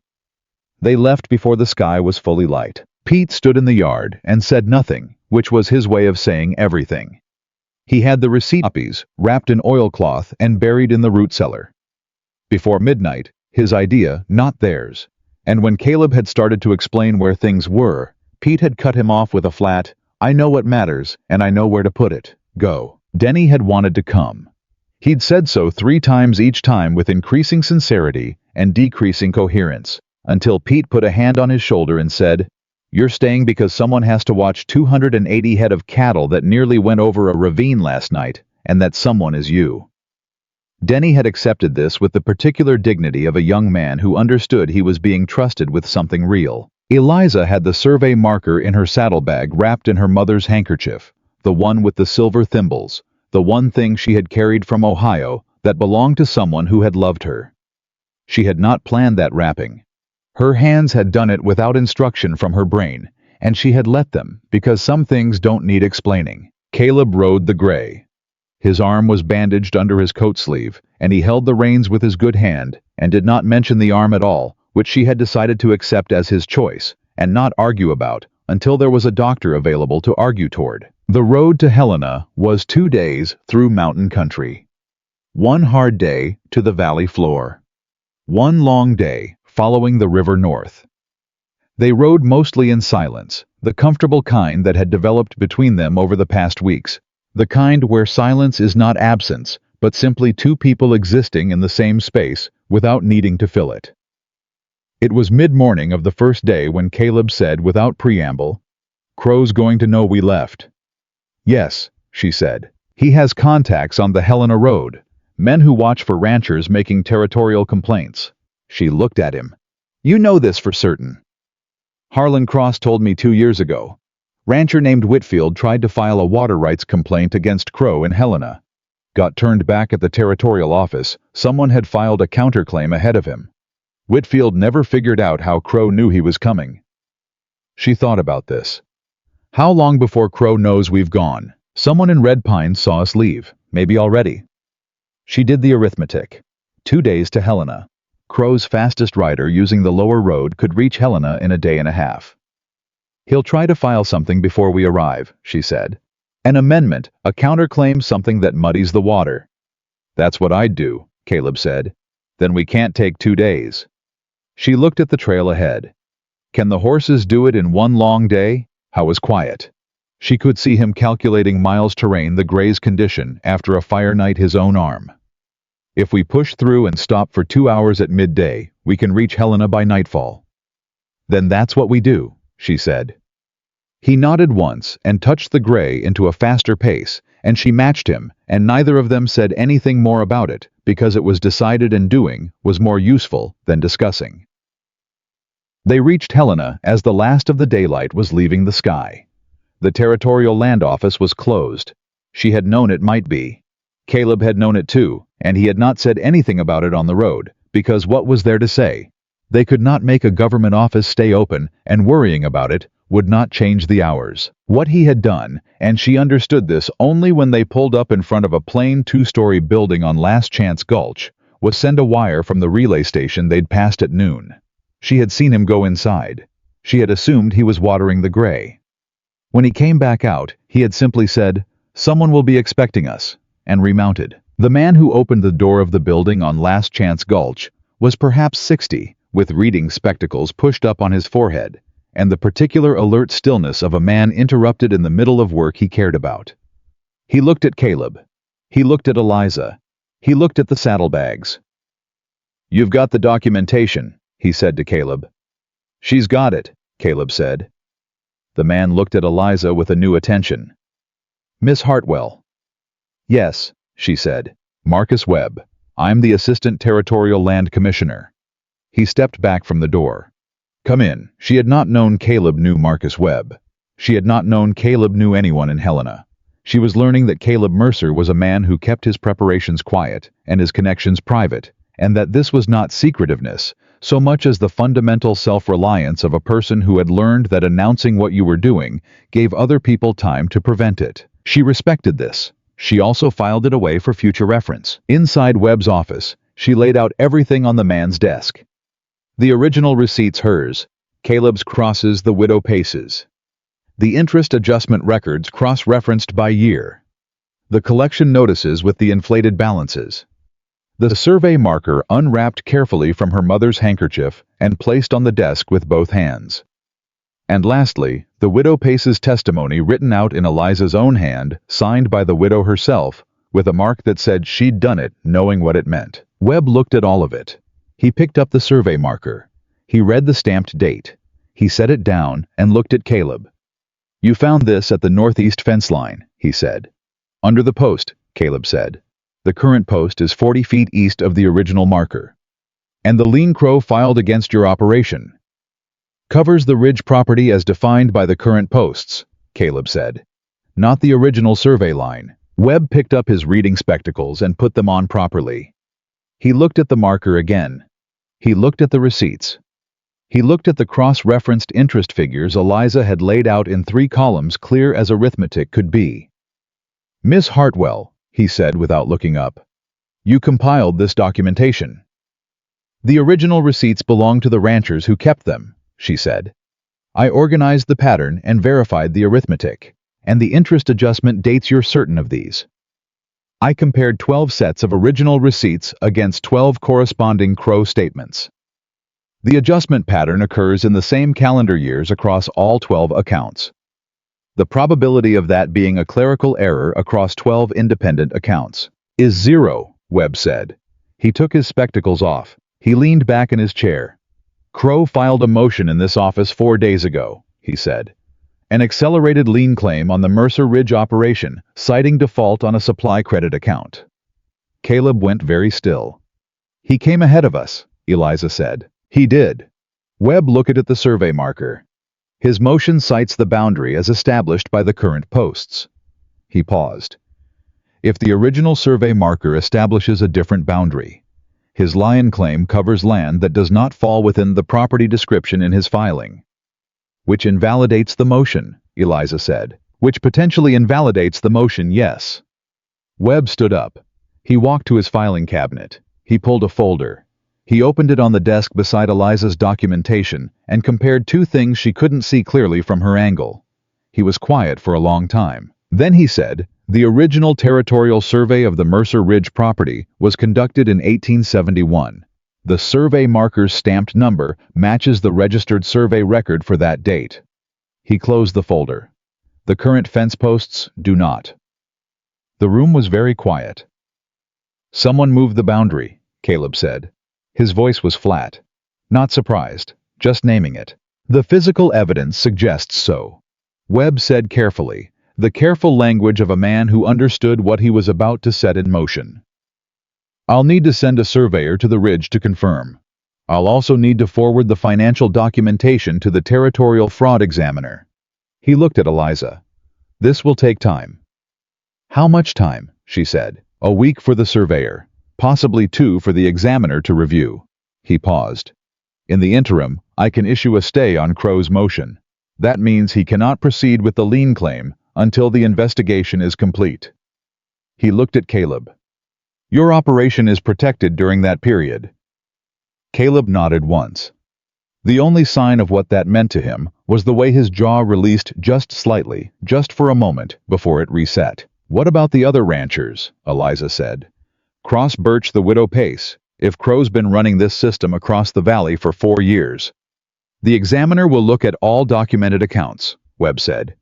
They left before the sky was fully light. Pete stood in the yard and said nothing, which was his way of saying everything. He had the receipt copies wrapped in oilcloth and buried in the root cellar. Before midnight, his idea, not theirs. And when Caleb had started to explain where things were, Pete had cut him off with a flat, "I know what matters, and I know where to put it. Go." Denny had wanted to come. He'd said so 3 times, each time with increasing sincerity and decreasing coherence, until Pete put a hand on his shoulder and said, "You're staying because someone has to watch 280 head of cattle that nearly went over a ravine last night, and that someone is you." Denny had accepted this with the particular dignity of a young man who understood he was being trusted with something real. Eliza had the survey marker in her saddlebag wrapped in her mother's handkerchief, the one with the silver thimbles, the one thing she had carried from Ohio that belonged to someone who had loved her. She had not planned that wrapping. Her hands had done it without instruction from her brain, and she had let them, because some things don't need explaining. Caleb rode the gray. His arm was bandaged under his coat sleeve, and he held the reins with his good hand, and did not mention the arm at all, which she had decided to accept as his choice, and not argue about, until there was a doctor available to argue toward. The road to Helena was 2 days through mountain country. 1 hard day to the valley floor. 1 long day following the river north. They rode mostly in silence, the comfortable kind that had developed between them over the past weeks. The kind where silence is not absence, but simply 2 people existing in the same space without needing to fill it. It was mid-morning of the first day when Caleb said without preamble, "Crow's going to know we left." "Yes," she said. "He has contacts on the Helena Road, men who watch for ranchers making territorial complaints." She looked at him. "You know this for certain." "Harlan Cross told me 2 years ago. Rancher named Whitfield tried to file a water rights complaint against Crow in Helena. Got turned back at the territorial office. Someone had filed a counterclaim ahead of him. Whitfield never figured out how Crow knew he was coming." She thought about this. "How long before Crow knows we've gone? Someone in Red Pines saw us leave, maybe already." She did the arithmetic. 2 days to Helena. Crow's fastest rider using the lower road could reach Helena in a day and a half. "He'll try to file something before we arrive," she said. "An amendment, a counterclaim, something that muddies the water." "That's what I'd do," Caleb said. "Then we can't take 2 days." She looked at the trail ahead. Can the horses do it in one long day? Howe was quiet. She could see him calculating miles terrain, the gray's condition after a fire night, his own arm. If we push through and stop for 2 hours at midday, we can reach Helena by nightfall. Then that's what we do, she said. He nodded once and touched the gray into a faster pace, and she matched him, and neither of them said anything more about it, because it was decided and doing was more useful than discussing. They reached Helena as the last of the daylight was leaving the sky. The Territorial Land Office was closed. She had known it might be. Caleb had known it too, and he had not said anything about it on the road, because what was there to say? They could not make a government office stay open, and worrying about it would not change the hours. What he had done, and she understood this only when they pulled up in front of a plain 2-story building on Last Chance Gulch, was send a wire from the relay station they'd passed at noon. She had seen him go inside. She had assumed he was watering the gray. When he came back out, he had simply said, "Someone will be expecting us," and remounted. The man who opened the door of the building on Last Chance Gulch was perhaps 60, with reading spectacles pushed up on his forehead, and the particular alert stillness of a man interrupted in the middle of work he cared about. He looked at Caleb. He looked at Eliza. He looked at the saddlebags. "You've got the documentation," he said to Caleb. "She's got it," Caleb said. The man looked at Eliza with a new attention. "Miss Hartwell." "Yes," she said. "Marcus Webb. I'm the Assistant Territorial Land Commissioner." He stepped back from the door. "Come in." She had not known Caleb knew Marcus Webb. She had not known Caleb knew anyone in Helena. She was learning that Caleb Mercer was a man who kept his preparations quiet and his connections private, and that this was not secretiveness, so much as the fundamental self-reliance of a person who had learned that announcing what you were doing gave other people time to prevent it. She respected this. She also filed it away for future reference. Inside Webb's office, she laid out everything on the man's desk. The original receipts hers, Caleb's crosses the widow Pace's. The interest adjustment records cross-referenced by year. The collection notices with the inflated balances. The survey marker unwrapped carefully from her mother's handkerchief and placed on the desk with both hands. And lastly, the widow Pace's testimony written out in Eliza's own hand, signed by the widow herself, with a mark that said she'd done it, knowing what it meant. Webb looked at all of it. He picked up the survey marker. He read the stamped date. He set it down and looked at Caleb. "You found this at the northeast fence line," he said. "Under the post," Caleb said. "The current post is 40 feet east of the original marker. And the lien crow filed against your operation covers the ridge property as defined by the current posts," Caleb said. "Not the original survey line." Webb picked up his reading spectacles and put them on properly. He looked at the marker again. He looked at the receipts. He looked at the cross-referenced interest figures Eliza had laid out in 3 columns, clear as arithmetic could be. "Miss Hartwell," he said without looking up, "you compiled this documentation." "The original receipts belong to the ranchers who kept them," she said. "I organized the pattern and verified the arithmetic, and the interest adjustment dates. You're certain of these?" I compared 12 sets of original receipts against 12 corresponding Crow statements. The adjustment pattern occurs in the same calendar years across all 12 accounts. The probability of that being a clerical error across 12 independent accounts is 0, Webb said. He took his spectacles off. He leaned back in his chair. "Crow filed a motion in this office 4 days ago," he said. "An accelerated lien claim on the Mercer Ridge operation, citing default on a supply credit account." Caleb went very still. "He came ahead of us," Eliza said. "He did." Webb looked at the survey marker. His motion cites the boundary as established by the current posts. He paused. If the original survey marker establishes a different boundary, his lien claim covers land that does not fall within the property description in his filing. "Which invalidates the motion," Eliza said. "Which potentially invalidates the motion, yes." Webb stood up. He walked to his filing cabinet. He pulled a folder. He opened it on the desk beside Eliza's documentation and compared 2 things she couldn't see clearly from her angle. He was quiet for a long time. Then he said, "The original territorial survey of the Mercer Ridge property was conducted in 1871. The survey marker's stamped number matches the registered survey record for that date. He closed the folder. The current fence posts do not. The room was very quiet. Someone moved the boundary, Caleb said. His voice was flat. Not surprised, just naming it. The physical evidence suggests so. Webb said carefully, the careful language of a man who understood what he was about to set in motion. I'll need to send a surveyor to the ridge to confirm. I'll also need to forward the financial documentation to the territorial fraud examiner. He looked at Eliza. This will take time. How much time? She said. A week for the surveyor, possibly 2 for the examiner to review. He paused. In the interim, I can issue a stay on Crow's motion. That means he cannot proceed with the lien claim until the investigation is complete. He looked at Caleb. Your operation is protected during that period. Caleb nodded once. The only sign of what that meant to him was the way his jaw released just slightly, just for a moment, before it reset. What about the other ranchers? Eliza said. Cross Birch the Widow Pace, if Crow's been running this system across the valley for 4 years. The examiner will look at all documented accounts, Webb said.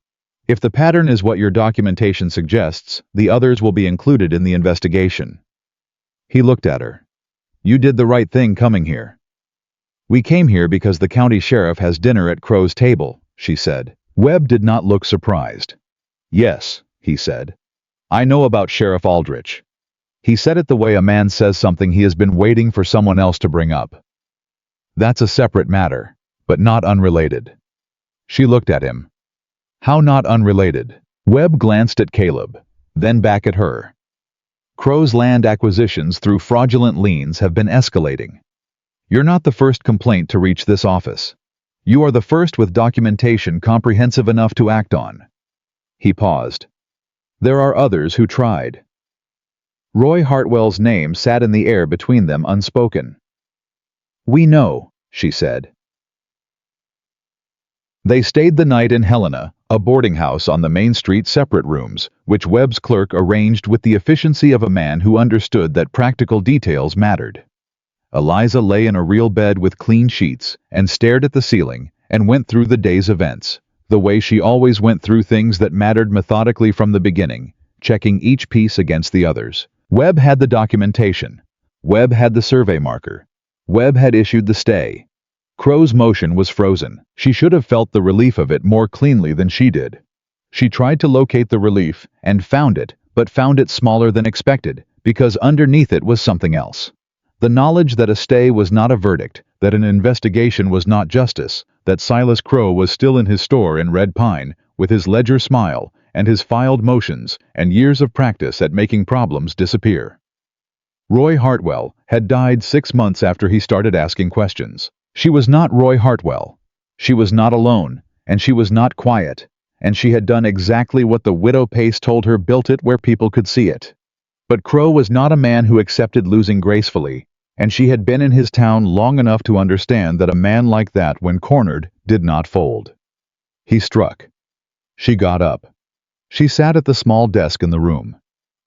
If the pattern is what your documentation suggests, the others will be included in the investigation. He looked at her. You did the right thing coming here. We came here because the county sheriff has dinner at Crow's table, she said. Webb did not look surprised. Yes, he said. I know about Sheriff Aldrich. He said it the way a man says something he has been waiting for someone else to bring up. That's a separate matter, but not unrelated. She looked at him. How not unrelated? Webb glanced at Caleb, then back at her. Crow's land acquisitions through fraudulent liens have been escalating. You're not the first complaint to reach this office. You are the first with documentation comprehensive enough to act on. He paused. There are others who tried. Roy Hartwell's name sat in the air between them unspoken. We know, she said. They stayed the night in Helena, a boarding house on the main street, separate rooms, which Webb's clerk arranged with the efficiency of a man who understood that practical details mattered. Eliza lay in a real bed with clean sheets and stared at the ceiling and went through the day's events, the way she always went through things that mattered methodically from the beginning, checking each piece against the others. Webb had the documentation. Webb had the survey marker. Webb had issued the stay. Crow's motion was frozen. She should have felt the relief of it more cleanly than she did. She tried to locate the relief and found it, but found it smaller than expected, because underneath it was something else. The knowledge that a stay was not a verdict, that an investigation was not justice, that Silas Crow was still in his store in Red Pine, with his ledger smile, and his filed motions, and years of practice at making problems disappear. Roy Hartwell had died 6 months after he started asking questions. She was not Roy Hartwell. She was not alone, and she was not quiet, and she had done exactly what the Widow Pace told her, built it where people could see it. But Crow was not a man who accepted losing gracefully, and she had been in his town long enough to understand that a man like that, when cornered, did not fold. He struck. She got up. She sat at the small desk in the room.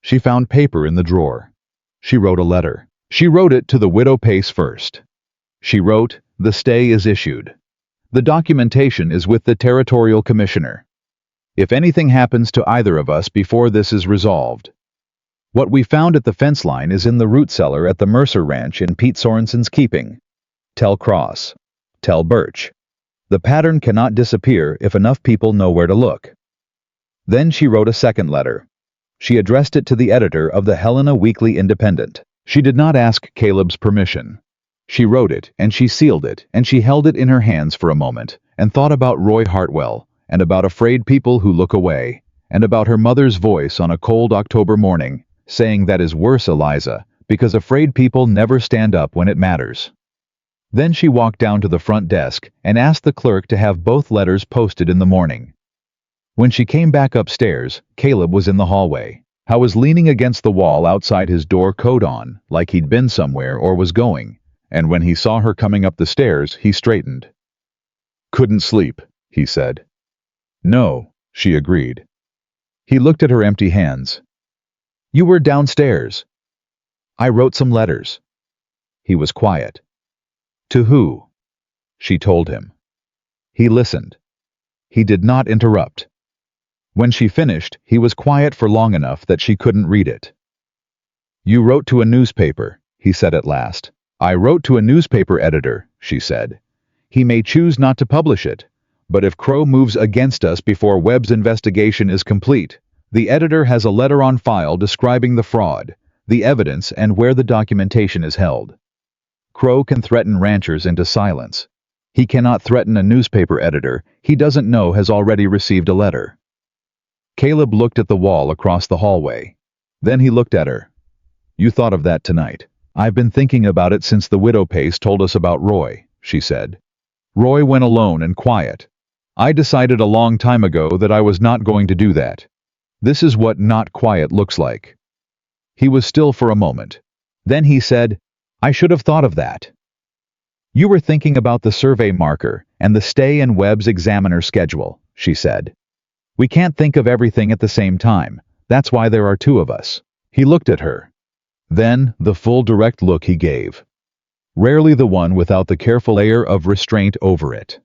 She found paper in the drawer. She wrote a letter. She wrote it to the Widow Pace first. She wrote, "The stay is issued. The documentation is with the territorial commissioner. If anything happens to either of us before this is resolved. What we found at the fence line is in the root cellar at the Mercer Ranch in Pete Sorensen's keeping. Tell Cross. Tell Birch. The pattern cannot disappear if enough people know where to look." Then she wrote a second letter. She addressed it to the editor of the Helena Weekly Independent. She did not ask Caleb's permission. She wrote it, and she sealed it, and she held it in her hands for a moment, and thought about Roy Hartwell, and about afraid people who look away, and about her mother's voice on a cold October morning, saying, "That is worse, Eliza, because afraid people never stand up when it matters." Then she walked down to the front desk and asked the clerk to have both letters posted in the morning. When she came back upstairs, Caleb was in the hallway. He was leaning against the wall outside his door, coat on, like he'd been somewhere or was going, and when he saw her coming up the stairs, he straightened. "Couldn't sleep," he said. "No," she agreed. He looked at her empty hands. "You were downstairs." "I wrote some letters." He was quiet. To who? She told him. He listened. He did not interrupt. When she finished, he was quiet for long enough that she couldn't read it. You wrote to a newspaper, he said at last. I wrote to a newspaper editor, she said. He may choose not to publish it, but if Crow moves against us before Webb's investigation is complete, the editor has a letter on file describing the fraud, the evidence, and where the documentation is held. Crow can threaten ranchers into silence. He cannot threaten a newspaper editor he doesn't know has already received a letter. Caleb looked at the wall across the hallway. Then he looked at her. You thought of that tonight. I've been thinking about it since the widow Pace told us about Roy, she said. Roy went alone and quiet. I decided a long time ago that I was not going to do that. This is what not quiet looks like. He was still for a moment. Then he said, I should have thought of that. You were thinking about the survey marker and the stay in Webb's examiner schedule, she said. We can't think of everything at the same time. That's why there are two of us. He looked at her. Then, the full direct look he gave. Rarely the one without the careful air of restraint over it.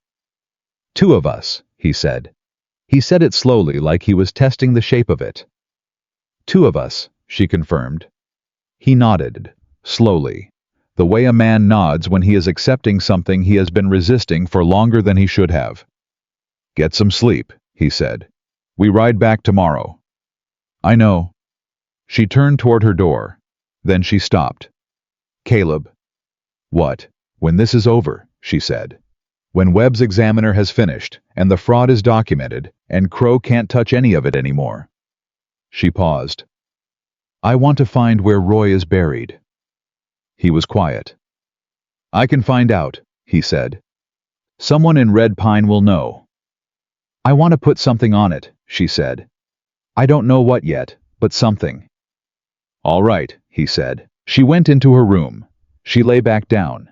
Two of us, he said. He said it slowly like he was testing the shape of it. Two of us, she confirmed. He nodded, slowly, the way a man nods when he is accepting something he has been resisting for longer than he should have. Get some sleep, he said. We ride back tomorrow. I know. She turned toward her door. Then she stopped. Caleb. What? When this is over, she said. When Webb's examiner has finished, and the fraud is documented, and Crow can't touch any of it anymore. She paused. I want to find where Roy is buried. He was quiet. I can find out, he said. Someone in Red Pine will know. I want to put something on it, she said. I don't know what yet, but something. All right, he said. She went into her room. She lay back down.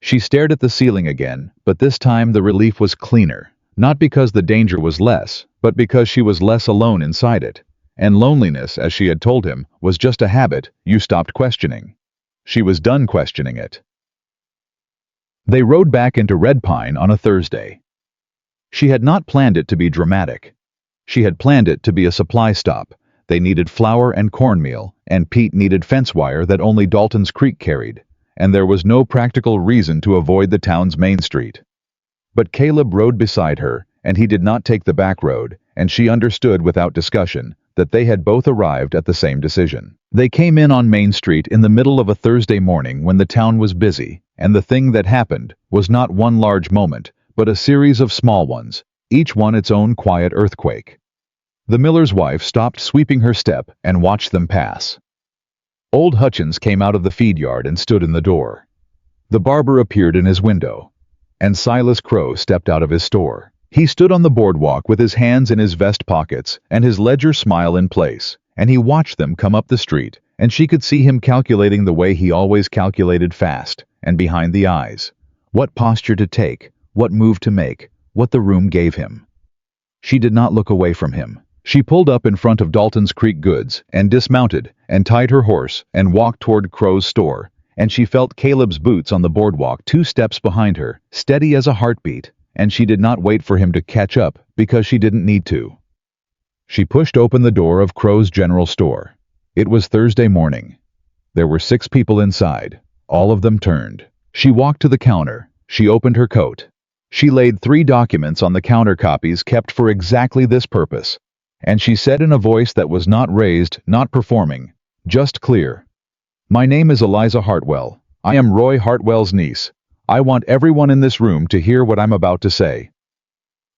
She stared at the ceiling again, but this time the relief was cleaner, not because the danger was less, but because she was less alone inside it. And loneliness, as she had told him, was just a habit you stopped questioning. She was done questioning it. They rode back into Red Pine on a Thursday. She had not planned it to be dramatic. She had planned it to be a supply stop. They needed flour and cornmeal, and Pete needed fence wire that only Dalton's Creek carried, and there was no practical reason to avoid the town's main street. But Caleb rode beside her, and he did not take the back road, and she understood without discussion that they had both arrived at the same decision. They came in on Main Street in the middle of a Thursday morning when the town was busy, and the thing that happened was not one large moment, but a series of small ones, each one its own quiet earthquake. The miller's wife stopped sweeping her step and watched them pass. Old Hutchins came out of the feed yard and stood in the door. The barber appeared in his window, and Silas Crow stepped out of his store. He stood on the boardwalk with his hands in his vest pockets and his ledger smile in place, and he watched them come up the street, and she could see him calculating the way he always calculated, fast and behind the eyes. What posture to take, what move to make, what the room gave him. She did not look away from him. She pulled up in front of Dalton's Creek Goods and dismounted and tied her horse and walked toward Crow's store, and she felt Caleb's boots on the boardwalk 2 steps behind her, steady as a heartbeat, and she did not wait for him to catch up because she didn't need to. She pushed open the door of Crow's general store. It was Thursday morning. There were 6 people inside. All of them turned. She walked to the counter. She opened her coat. She laid 3 documents on the counter, copies kept for exactly this purpose. And she said in a voice that was not raised, not performing, just clear. My name is Eliza Hartwell. I am Roy Hartwell's niece. I want everyone in this room to hear what I'm about to say.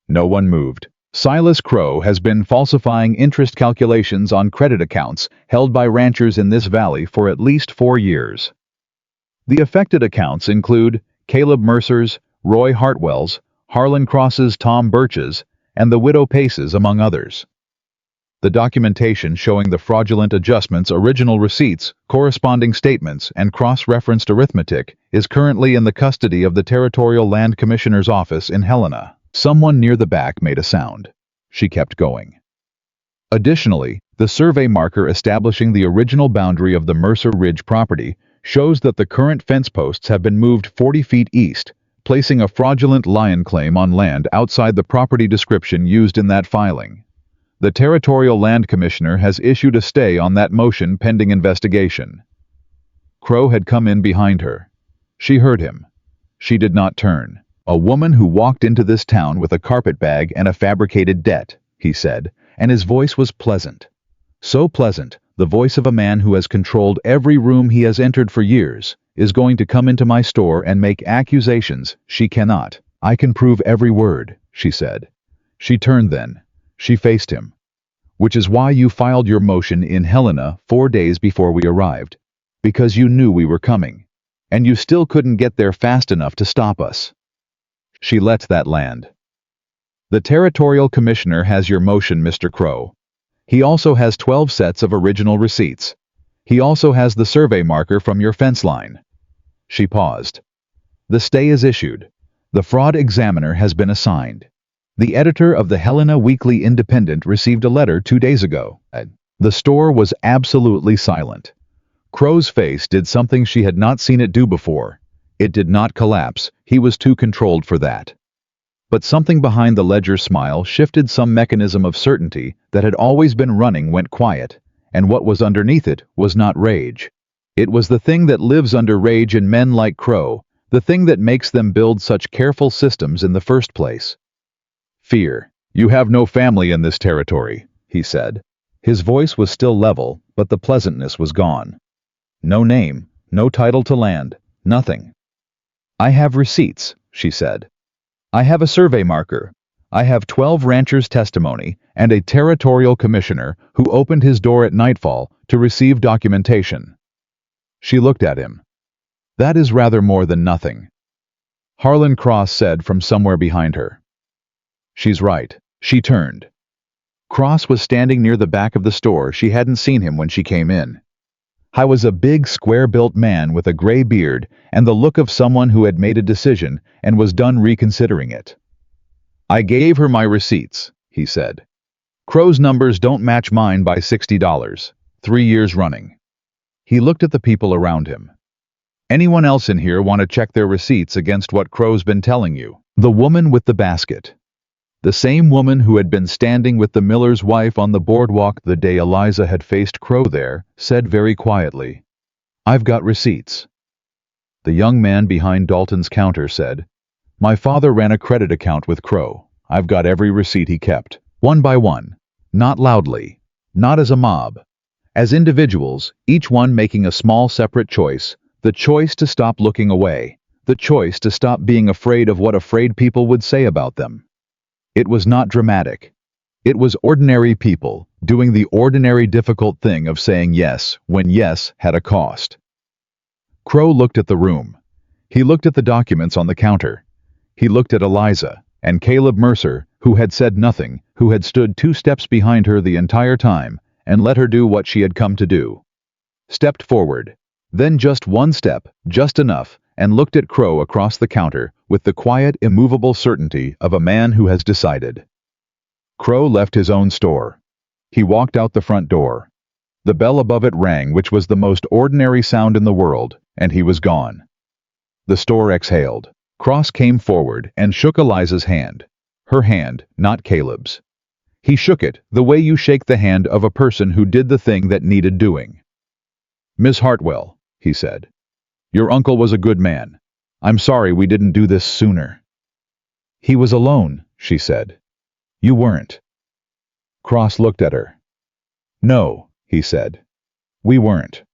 No one moved. Silas Crow has been falsifying interest calculations on credit accounts held by ranchers in this valley for at least 4 years. The affected accounts include Caleb Mercer's, Roy Hartwell's, Harlan Cross's, Tom Birch's, and the widow Pace's, among others. The documentation showing the fraudulent adjustments, original receipts, corresponding statements, and cross-referenced arithmetic is currently in the custody of the Territorial Land Commissioner's office in Helena. Someone near the back made a sound. She kept going. Additionally, the survey marker establishing the original boundary of the Mercer Ridge property shows that the current fence posts have been moved 40 feet east, placing a fraudulent lion claim on land outside the property description used in that filing. The Territorial Land Commissioner has issued a stay on that motion pending investigation. Crow had come in behind her. She heard him. She did not turn. A woman who walked into this town with a carpet bag and a fabricated debt, he said, and his voice was pleasant. So pleasant, the voice of a man who has controlled every room he has entered for years, is going to come into my store and make accusations she cannot. I can prove every word, she said. She turned then. She faced him. Which is why you filed your motion in Helena 4 days before we arrived. Because you knew we were coming. And you still couldn't get there fast enough to stop us. She let that land. The Territorial Commissioner has your motion, Mr. Crow. He also has 12 sets of original receipts. He also has the survey marker from your fence line. She paused. The stay is issued. The fraud examiner has been assigned. The editor of the Helena Weekly Independent received a letter 2 days ago. The store was absolutely silent. Crow's face did something she had not seen it do before. It did not collapse. He was too controlled for that. But something behind the ledger's smile shifted. Some mechanism of certainty that had always been running went quiet, and what was underneath it was not rage. It was the thing that lives under rage in men like Crow, the thing that makes them build such careful systems in the first place. Fear. You have no family in this territory, he said. His voice was still level, but the pleasantness was gone. No name, no title to land, nothing. I have receipts, she said. I have a survey marker. I have 12 ranchers' testimony and a territorial commissioner who opened his door at nightfall to receive documentation. She looked at him. That is rather more than nothing. Harlan Cross said from somewhere behind her. She's right. She turned. Cross was standing near the back of the store. She hadn't seen him when she came in. I was a big, square-built man with a gray beard and the look of someone who had made a decision and was done reconsidering it. I gave her my receipts, he said. Crow's numbers don't match mine by $60, 3 years running. He looked at the people around him. Anyone else in here want to check their receipts against what Crow's been telling you? The woman with the basket. The same woman who had been standing with the miller's wife on the boardwalk the day Eliza had faced Crow there, said very quietly, I've got receipts. The young man behind Dalton's counter said, My father ran a credit account with Crow. I've got every receipt he kept, one by one, not loudly, not as a mob. As individuals, each one making a small separate choice, the choice to stop looking away, the choice to stop being afraid of what afraid people would say about them. It was not dramatic. It was ordinary people doing the ordinary difficult thing of saying yes when yes had a cost. Crow looked at the room. He looked at the documents on the counter. He looked at Eliza and Caleb Mercer, who had said nothing, who had stood 2 steps behind her the entire time and let her do what she had come to do. Stepped forward, then just 1 step, just enough, and looked at Crow across the counter with the quiet, immovable certainty of a man who has decided. Crow left his own store. He walked out the front door. The bell above it rang, which was the most ordinary sound in the world, and he was gone. The store exhaled. Cross came forward and shook Eliza's hand. Her hand, not Caleb's. He shook it the way you shake the hand of a person who did the thing that needed doing. Miss Hartwell, he said. Your uncle was a good man. I'm sorry we didn't do this sooner. He was alone, she said. You weren't. Cross looked at her. No, he said. We weren't.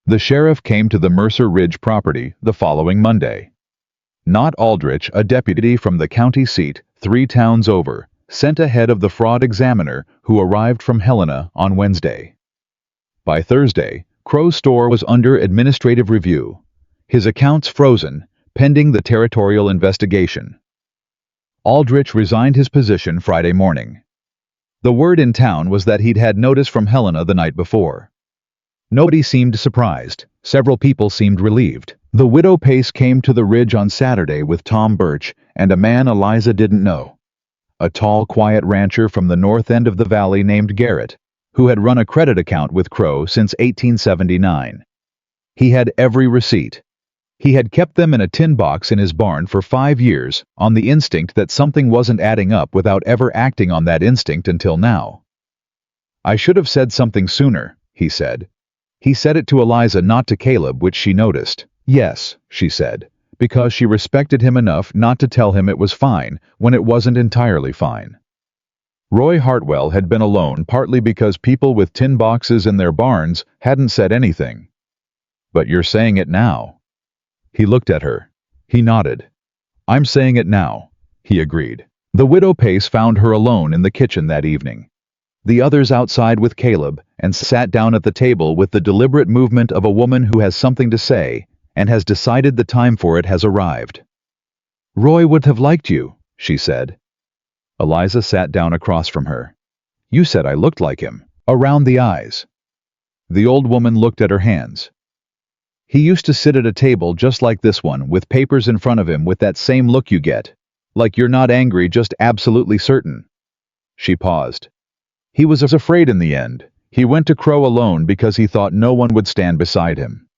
The sheriff came to the Mercer Ridge property the following Monday. Not Aldrich, a deputy from the county seat 3 towns over, sent ahead of the fraud examiner who arrived from Helena on Wednesday. By Thursday, Crow's store was under administrative review, his accounts frozen, pending the territorial investigation. Aldrich resigned his position Friday morning. The word in town was that he'd had notice from Helena the night before. Nobody seemed surprised. Several people seemed relieved. The widow Pace came to the Ridge on Saturday with Tom Birch and a man Eliza didn't know. A tall, quiet rancher from the north end of the valley named Garrett, who had run a credit account with Crow since 1879. He had every receipt. He had kept them in a tin box in his barn for 5 years, on the instinct that something wasn't adding up without ever acting on that instinct until now. "I should have said something sooner," he said. He said it to Eliza, not to Caleb, which she noticed. "Yes," she said, because she respected him enough not to tell him it was fine when it wasn't entirely fine. Roy Hartwell had been alone partly because people with tin boxes in their barns hadn't said anything. "But you're saying it now." He looked at her. He nodded. "I'm saying it now," he agreed. The widow Pace found her alone in the kitchen that evening. The others outside with Caleb, and sat down at the table with the deliberate movement of a woman who has something to say and has decided the time for it has arrived. "Roy would have liked you," she said. Eliza sat down across from her. "You said I looked like him. Around the eyes." The old woman looked at her hands. "He used to sit at a table just like this one, with papers in front of him, with that same look you get. Like you're not angry, just absolutely certain." She paused. "He was afraid in the end. He went to Crow alone because he thought no one would stand beside him."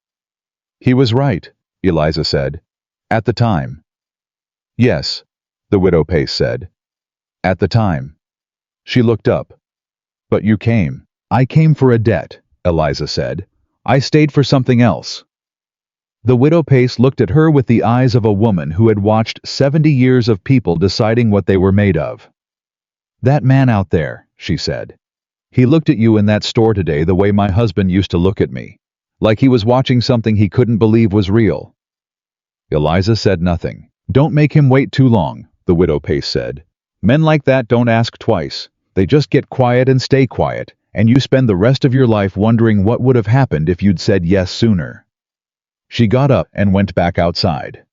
"He was right," Eliza said. "At the time." "Yes," the widow Pace said. "At the time." She looked up. "But you came." "I came for a debt," Eliza said. "I stayed for something else." The widow Pace looked at her with the eyes of a woman who had watched 70 years of people deciding what they were made of. "That man out there," she said. "He looked at you in that store today the way my husband used to look at me. Like he was watching something he couldn't believe was real." Eliza said nothing. "Don't make him wait too long," the widow Pace said. "Men like that don't ask twice. They just get quiet and stay quiet, and you spend the rest of your life wondering what would have happened if you'd said yes sooner." She got up and went back outside.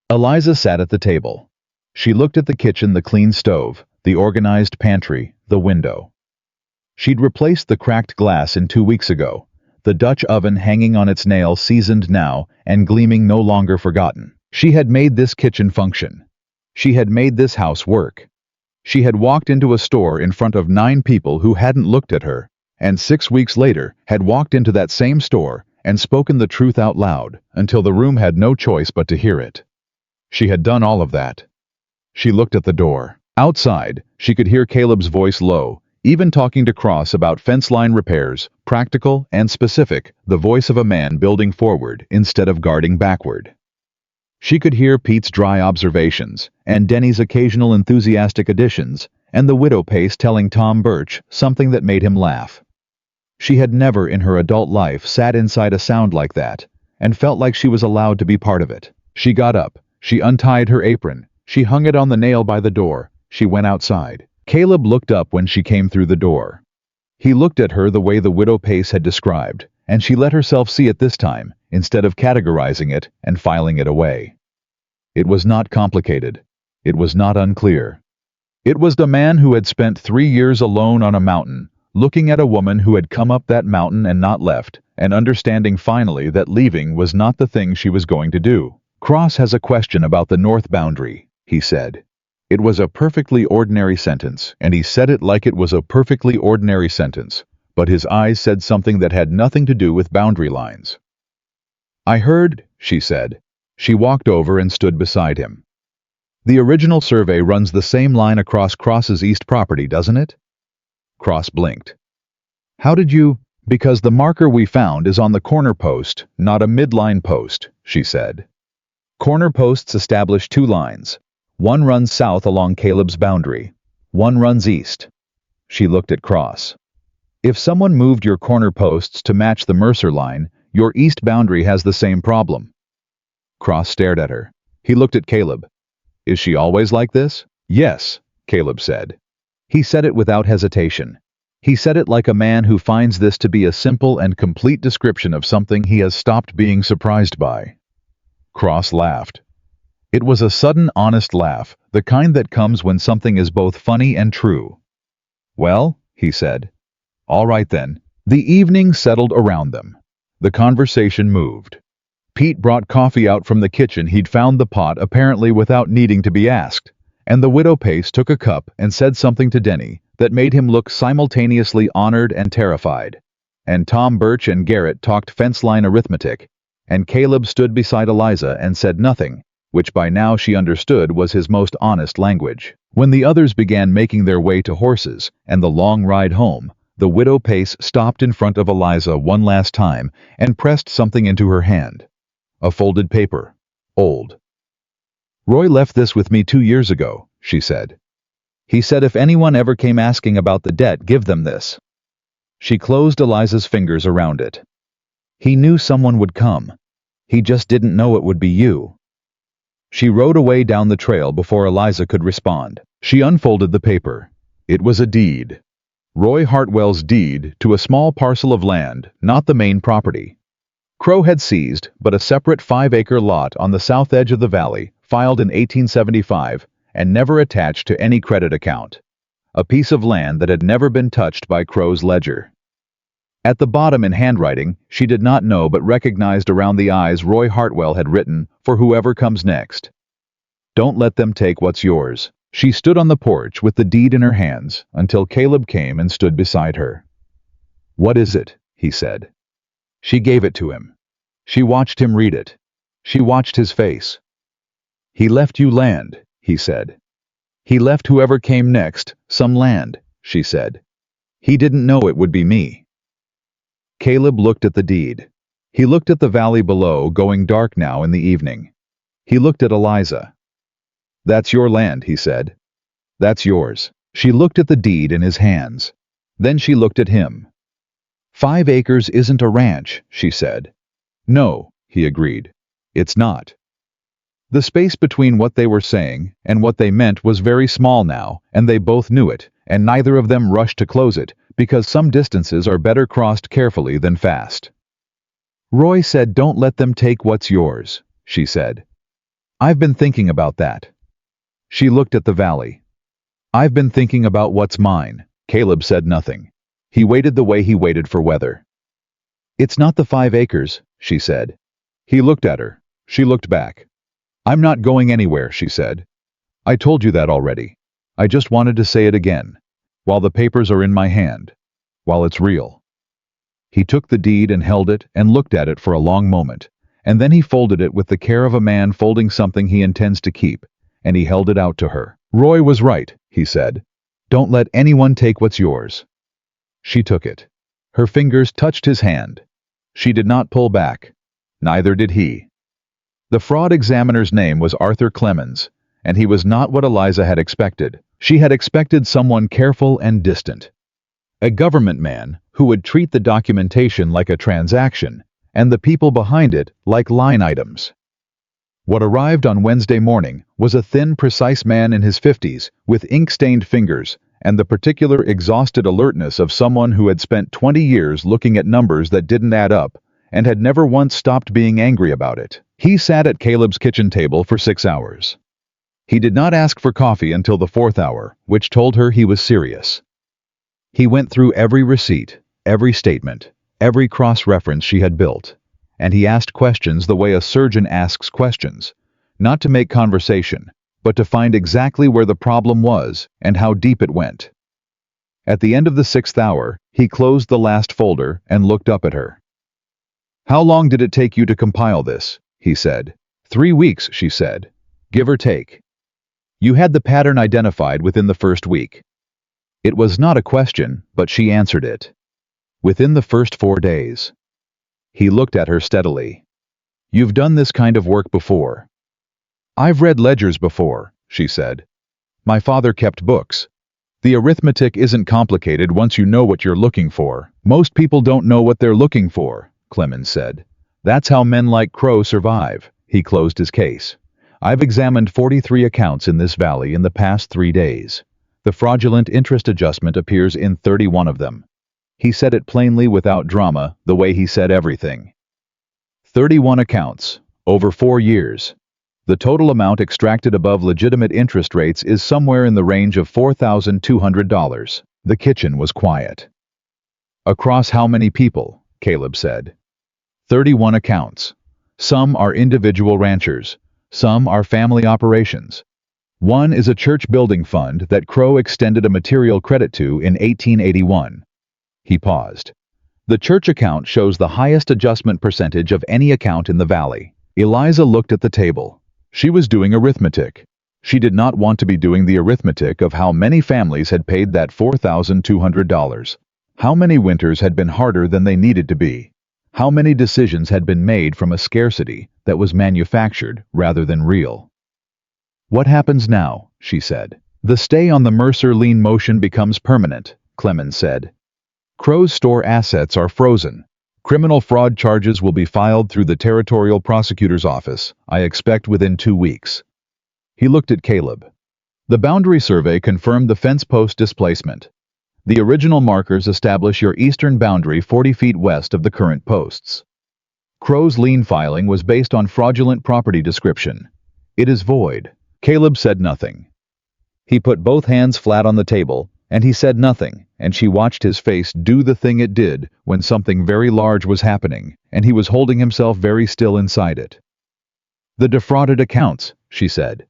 Eliza sat at the table. She looked at the kitchen, the clean stove, the organized pantry, the window. She'd replaced the cracked glass 2 weeks ago, the Dutch oven hanging on its nail, seasoned now and gleaming, no longer forgotten. She had made this kitchen function. She had made this house work. She had walked into a store in front of 9 people who hadn't looked at her, and 6 weeks later had walked into that same store and spoken the truth out loud until the room had no choice but to hear it. She had done all of that. She looked at the door. Outside, she could hear Caleb's voice low, even talking to Cross about fence line repairs, practical and specific, the voice of a man building forward instead of guarding backward. She could hear Pete's dry observations, and Denny's occasional enthusiastic additions, and the widow Pace telling Tom Birch something that made him laugh. She had never in her adult life sat inside a sound like that, and felt like she was allowed to be part of it. She got up, she untied her apron, she hung it on the nail by the door, she went outside. Caleb looked up when she came through the door. He looked at her the way the widow Pace had described, and she let herself see it this time, instead of categorizing it and filing it away. It was not complicated. It was not unclear. It was the man who had spent 3 years alone on a mountain, looking at a woman who had come up that mountain and not left, and understanding finally that leaving was not the thing she was going to do. "Cross has a question about the north boundary," he said. It was a perfectly ordinary sentence, and he said it like it was a perfectly ordinary sentence, but his eyes said something that had nothing to do with boundary lines. "I heard," she said. She walked over and stood beside him. "The original survey runs the same line across Cross's east property, doesn't it?" Cross blinked. "How did you—" "Because the marker we found is on the corner post, not a midline post," she said. "Corner posts establish 2 lines. One runs south along Caleb's boundary. One runs east." She looked at Cross. "If someone moved your corner posts to match the Mercer line, your east boundary has the same problem." Cross stared at her. He looked at Caleb. "Is she always like this?" "Yes," Caleb said. He said it without hesitation. He said it like a man who finds this to be a simple and complete description of something he has stopped being surprised by. Cross laughed. It was a sudden, honest laugh, the kind that comes when something is both funny and true. "Well," he said. "All right then." The evening settled around them. The conversation moved. Pete brought coffee out from the kitchen. He'd found the pot apparently without needing to be asked, and the widow Pace took a cup and said something to Denny that made him look simultaneously honored and terrified. and Tom Birch and Garrett talked fence-line arithmetic, and Caleb stood beside Eliza and said nothing, which by now she understood was his most honest language. When the others began making their way to horses and the long ride home, the widow Pace stopped in front of Eliza one last time and pressed something into her hand. A folded paper. Old. "Roy left this with me 2 years ago," she said. "He said if anyone ever came asking about the debt, give them this." She closed Eliza's fingers around it. "He knew someone would come. He just didn't know it would be you." She rode away down the trail before Eliza could respond. She unfolded the paper. It was a deed. Roy Hartwell's deed to a small parcel of land, not the main property. Crow had seized but a separate 5-acre lot on the south edge of the valley, filed in 1875, and never attached to any credit account. A piece of land that had never been touched by Crow's ledger. At the bottom in handwriting, she did not know but recognized around the eyes Roy Hartwell had written, "For whoever comes next. Don't let them take what's yours." She stood on the porch with the deed in her hands until Caleb came and stood beside her. "What is it?" he said. She gave it to him. She watched him read it. She watched his face. "He left you land," he said. "He left whoever came next some land," she said. "He didn't know it would be me." Caleb looked at the deed. He looked at the valley below, going dark now in the evening. He looked at Eliza. "That's your land," he said. "That's yours." She looked at the deed in his hands. Then she looked at him. 5 acres isn't a ranch," she said. "No," he agreed. "It's not." The space between what they were saying and what they meant was very small now, and they both knew it, and neither of them rushed to close it, because some distances are better crossed carefully than fast. "Roy said don't let them take what's yours," she said. "I've been thinking about that." She looked at the valley. "I've been thinking about what's mine." Caleb said nothing. He waited the way he waited for weather. "It's not the 5 acres, she said. He looked at her. She looked back. "I'm not going anywhere," she said. "I told you that already. I just wanted to say it again. While the papers are in my hand. While it's real." He took the deed and held it and looked at it for a long moment, and then he folded it with the care of a man folding something he intends to keep, and he held it out to her. "Roy was right," he said. "Don't let anyone take what's yours." She took it. Her fingers touched his hand. She did not pull back. Neither did he. The fraud examiner's name was Arthur Clemens, and he was not what Eliza had expected. She had expected someone careful and distant. A government man who would treat the documentation like a transaction, and the people behind it like line items. What arrived on Wednesday morning was a thin, precise man in his 50s, with ink-stained fingers, and the particular exhausted alertness of someone who had spent 20 years looking at numbers that didn't add up, and had never once stopped being angry about it. He sat at Caleb's kitchen table for 6 hours. He did not ask for coffee until the 4th hour, which told her he was serious. He went through every receipt, every statement, every cross-reference she had built, and he asked questions the way a surgeon asks questions, not to make conversation, but to find exactly where the problem was and how deep it went. At the end of the 6th hour, he closed the last folder and looked up at her. "How long did it take you to compile this?" he said. 3 weeks, she said. "Give or take." "You had the pattern identified within the first week." It was not a question, but she answered it. "Within the first 4 days." He looked at her steadily. "You've done this kind of work before." "I've read ledgers before," she said. "My father kept books. The arithmetic isn't complicated once you know what you're looking for." "Most people don't know what they're looking for," Clemens said. "That's how men like Crow survive." He closed his case. "I've examined 43 accounts in this valley in the past 3 days. The fraudulent interest adjustment appears in 31 of them." He said it plainly without drama, the way he said everything. 31 accounts, over 4 years. The total amount extracted above legitimate interest rates is somewhere in the range of $4,200. The kitchen was quiet. "Across how many people?" Caleb said. 31 accounts. Some are individual ranchers. Some are family operations. One is a church building fund that Crow extended a material credit to in 1881. He paused. The church account shows the highest adjustment percentage of any account in the valley. Eliza looked at the table. She was doing arithmetic. She did not want to be doing the arithmetic of how many families had paid that $4,200. How many winters had been harder than they needed to be. How many decisions had been made from a scarcity that was manufactured rather than real. "What happens now?" she said. "The stay on the Mercer lien motion becomes permanent," Clemens said. "Crow's store assets are frozen. Criminal fraud charges will be filed through the Territorial Prosecutor's Office, I expect within 2 weeks." He looked at Caleb. The boundary survey confirmed the fence post displacement. The original markers establish your eastern boundary 40 feet west of the current posts. Crow's lien filing was based on fraudulent property description. It is void. Caleb said nothing. He put both hands flat on the table, and he said nothing, and she watched his face do the thing it did when something very large was happening, and he was holding himself very still inside it. "The defrauded accounts," she said.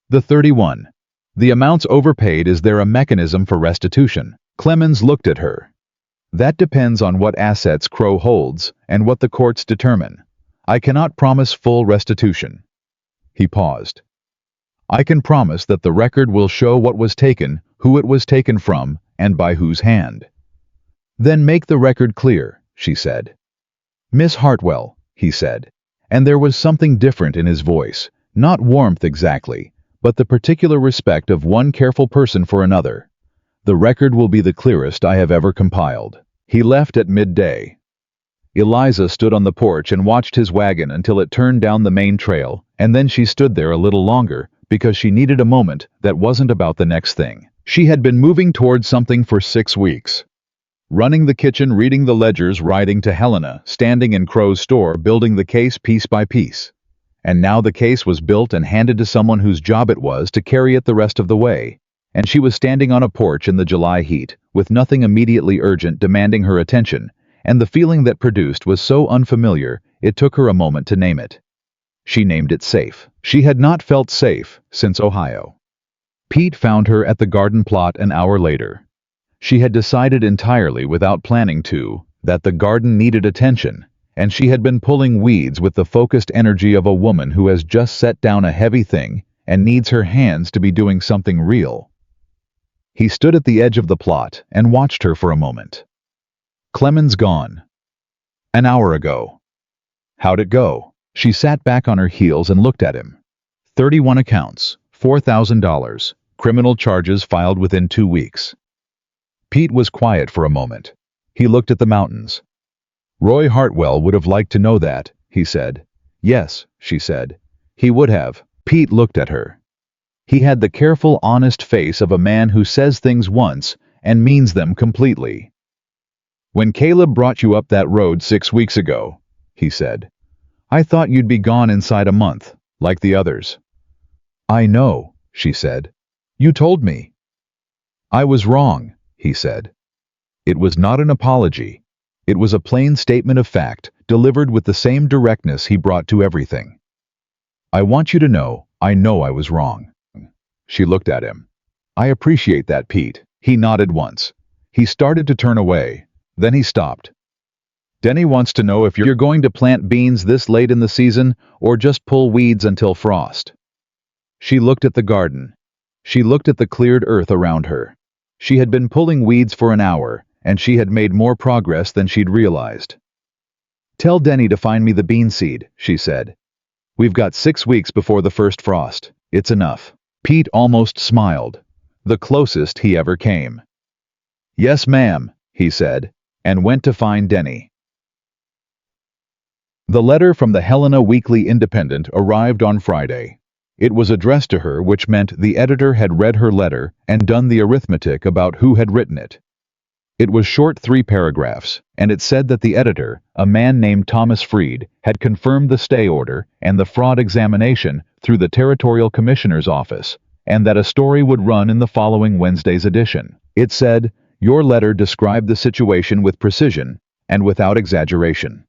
"The 31. The amounts overpaid, is there a mechanism for restitution?" Clemens looked at her. "That depends on what assets Crow holds and what the courts determine. I cannot promise full restitution." He paused. "I can promise that the record will show what was taken, who it was taken from, and by whose hand." "Then make the record clear," she said. "Miss Hartwell," he said, and there was something different in his voice, not warmth exactly, but the particular respect of one careful person for another. "The record will be the clearest I have ever compiled." He left at midday. Eliza stood on the porch and watched his wagon until it turned down the main trail, and then she stood there a little longer because she needed a moment that wasn't about the next thing. She had been moving towards something for 6 weeks. Running the kitchen, reading the ledgers, writing to Helena, standing in Crow's store, building the case piece by piece. And now the case was built and handed to someone whose job it was to carry it the rest of the way. And she was standing on a porch in the July heat, with nothing immediately urgent demanding her attention, and the feeling that produced was so unfamiliar it took her a moment to name it. She named it safe. She had not felt safe since Ohio. Pete found her at the garden plot an hour later. She had decided entirely without planning to, that the garden needed attention, and she had been pulling weeds with the focused energy of a woman who has just set down a heavy thing and needs her hands to be doing something real. He stood at the edge of the plot and watched her for a moment. "Clemens gone." "An hour ago." "How'd it go?" She sat back on her heels and looked at him. 31 accounts, $4,000, criminal charges filed within 2 weeks. Pete was quiet for a moment. He looked at the mountains. "Roy Hartwell would have liked to know that," he said. "Yes," she said. "He would have." Pete looked at her. He had the careful, honest face of a man who says things once and means them completely. "When Caleb brought you up that road 6 weeks ago," he said, "I thought you'd be gone inside a month, like the others." "I know," she said. "You told me." "I was wrong," he said. It was not an apology. It was a plain statement of fact, delivered with the same directness he brought to everything. "I want you to know I was wrong." She looked at him. "I appreciate that, Pete." He nodded once. He started to turn away. Then he stopped. "Denny wants to know if you're going to plant beans this late in the season or just pull weeds until frost." She looked at the garden. She looked at the cleared earth around her. She had been pulling weeds for an hour, and she had made more progress than she'd realized. "Tell Denny to find me the bean seed," she said. "We've got 6 weeks before the first frost. It's enough." Pete almost smiled. The closest he ever came. "Yes, ma'am," he said, and went to find Denny. The letter from the Helena Weekly Independent arrived on Friday. It was addressed to her, which meant the editor had read her letter and done the arithmetic about who had written it. It was short 3 paragraphs, and it said that the editor, a man named Thomas Freed, had confirmed the stay order and the fraud examination through the Territorial Commissioner's office, and that a story would run in the following Wednesday's edition. It said, "Your letter described the situation with precision and without exaggeration.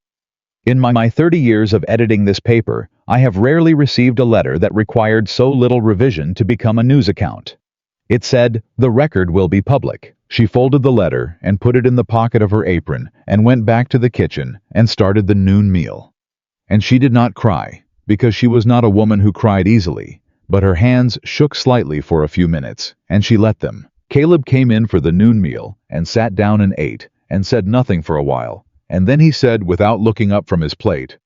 In my 30 years of editing this paper, I have rarely received a letter that required so little revision to become a news account." It said, "The record will be public. She folded the letter and put it in the pocket of her apron and went back to the kitchen and started the noon meal. And she did not cry, because she was not a woman who cried easily, but her hands shook slightly for a few minutes, and she let them. Caleb came in for the noon meal and sat down and ate and said nothing for a while, and then he said without looking up from his plate,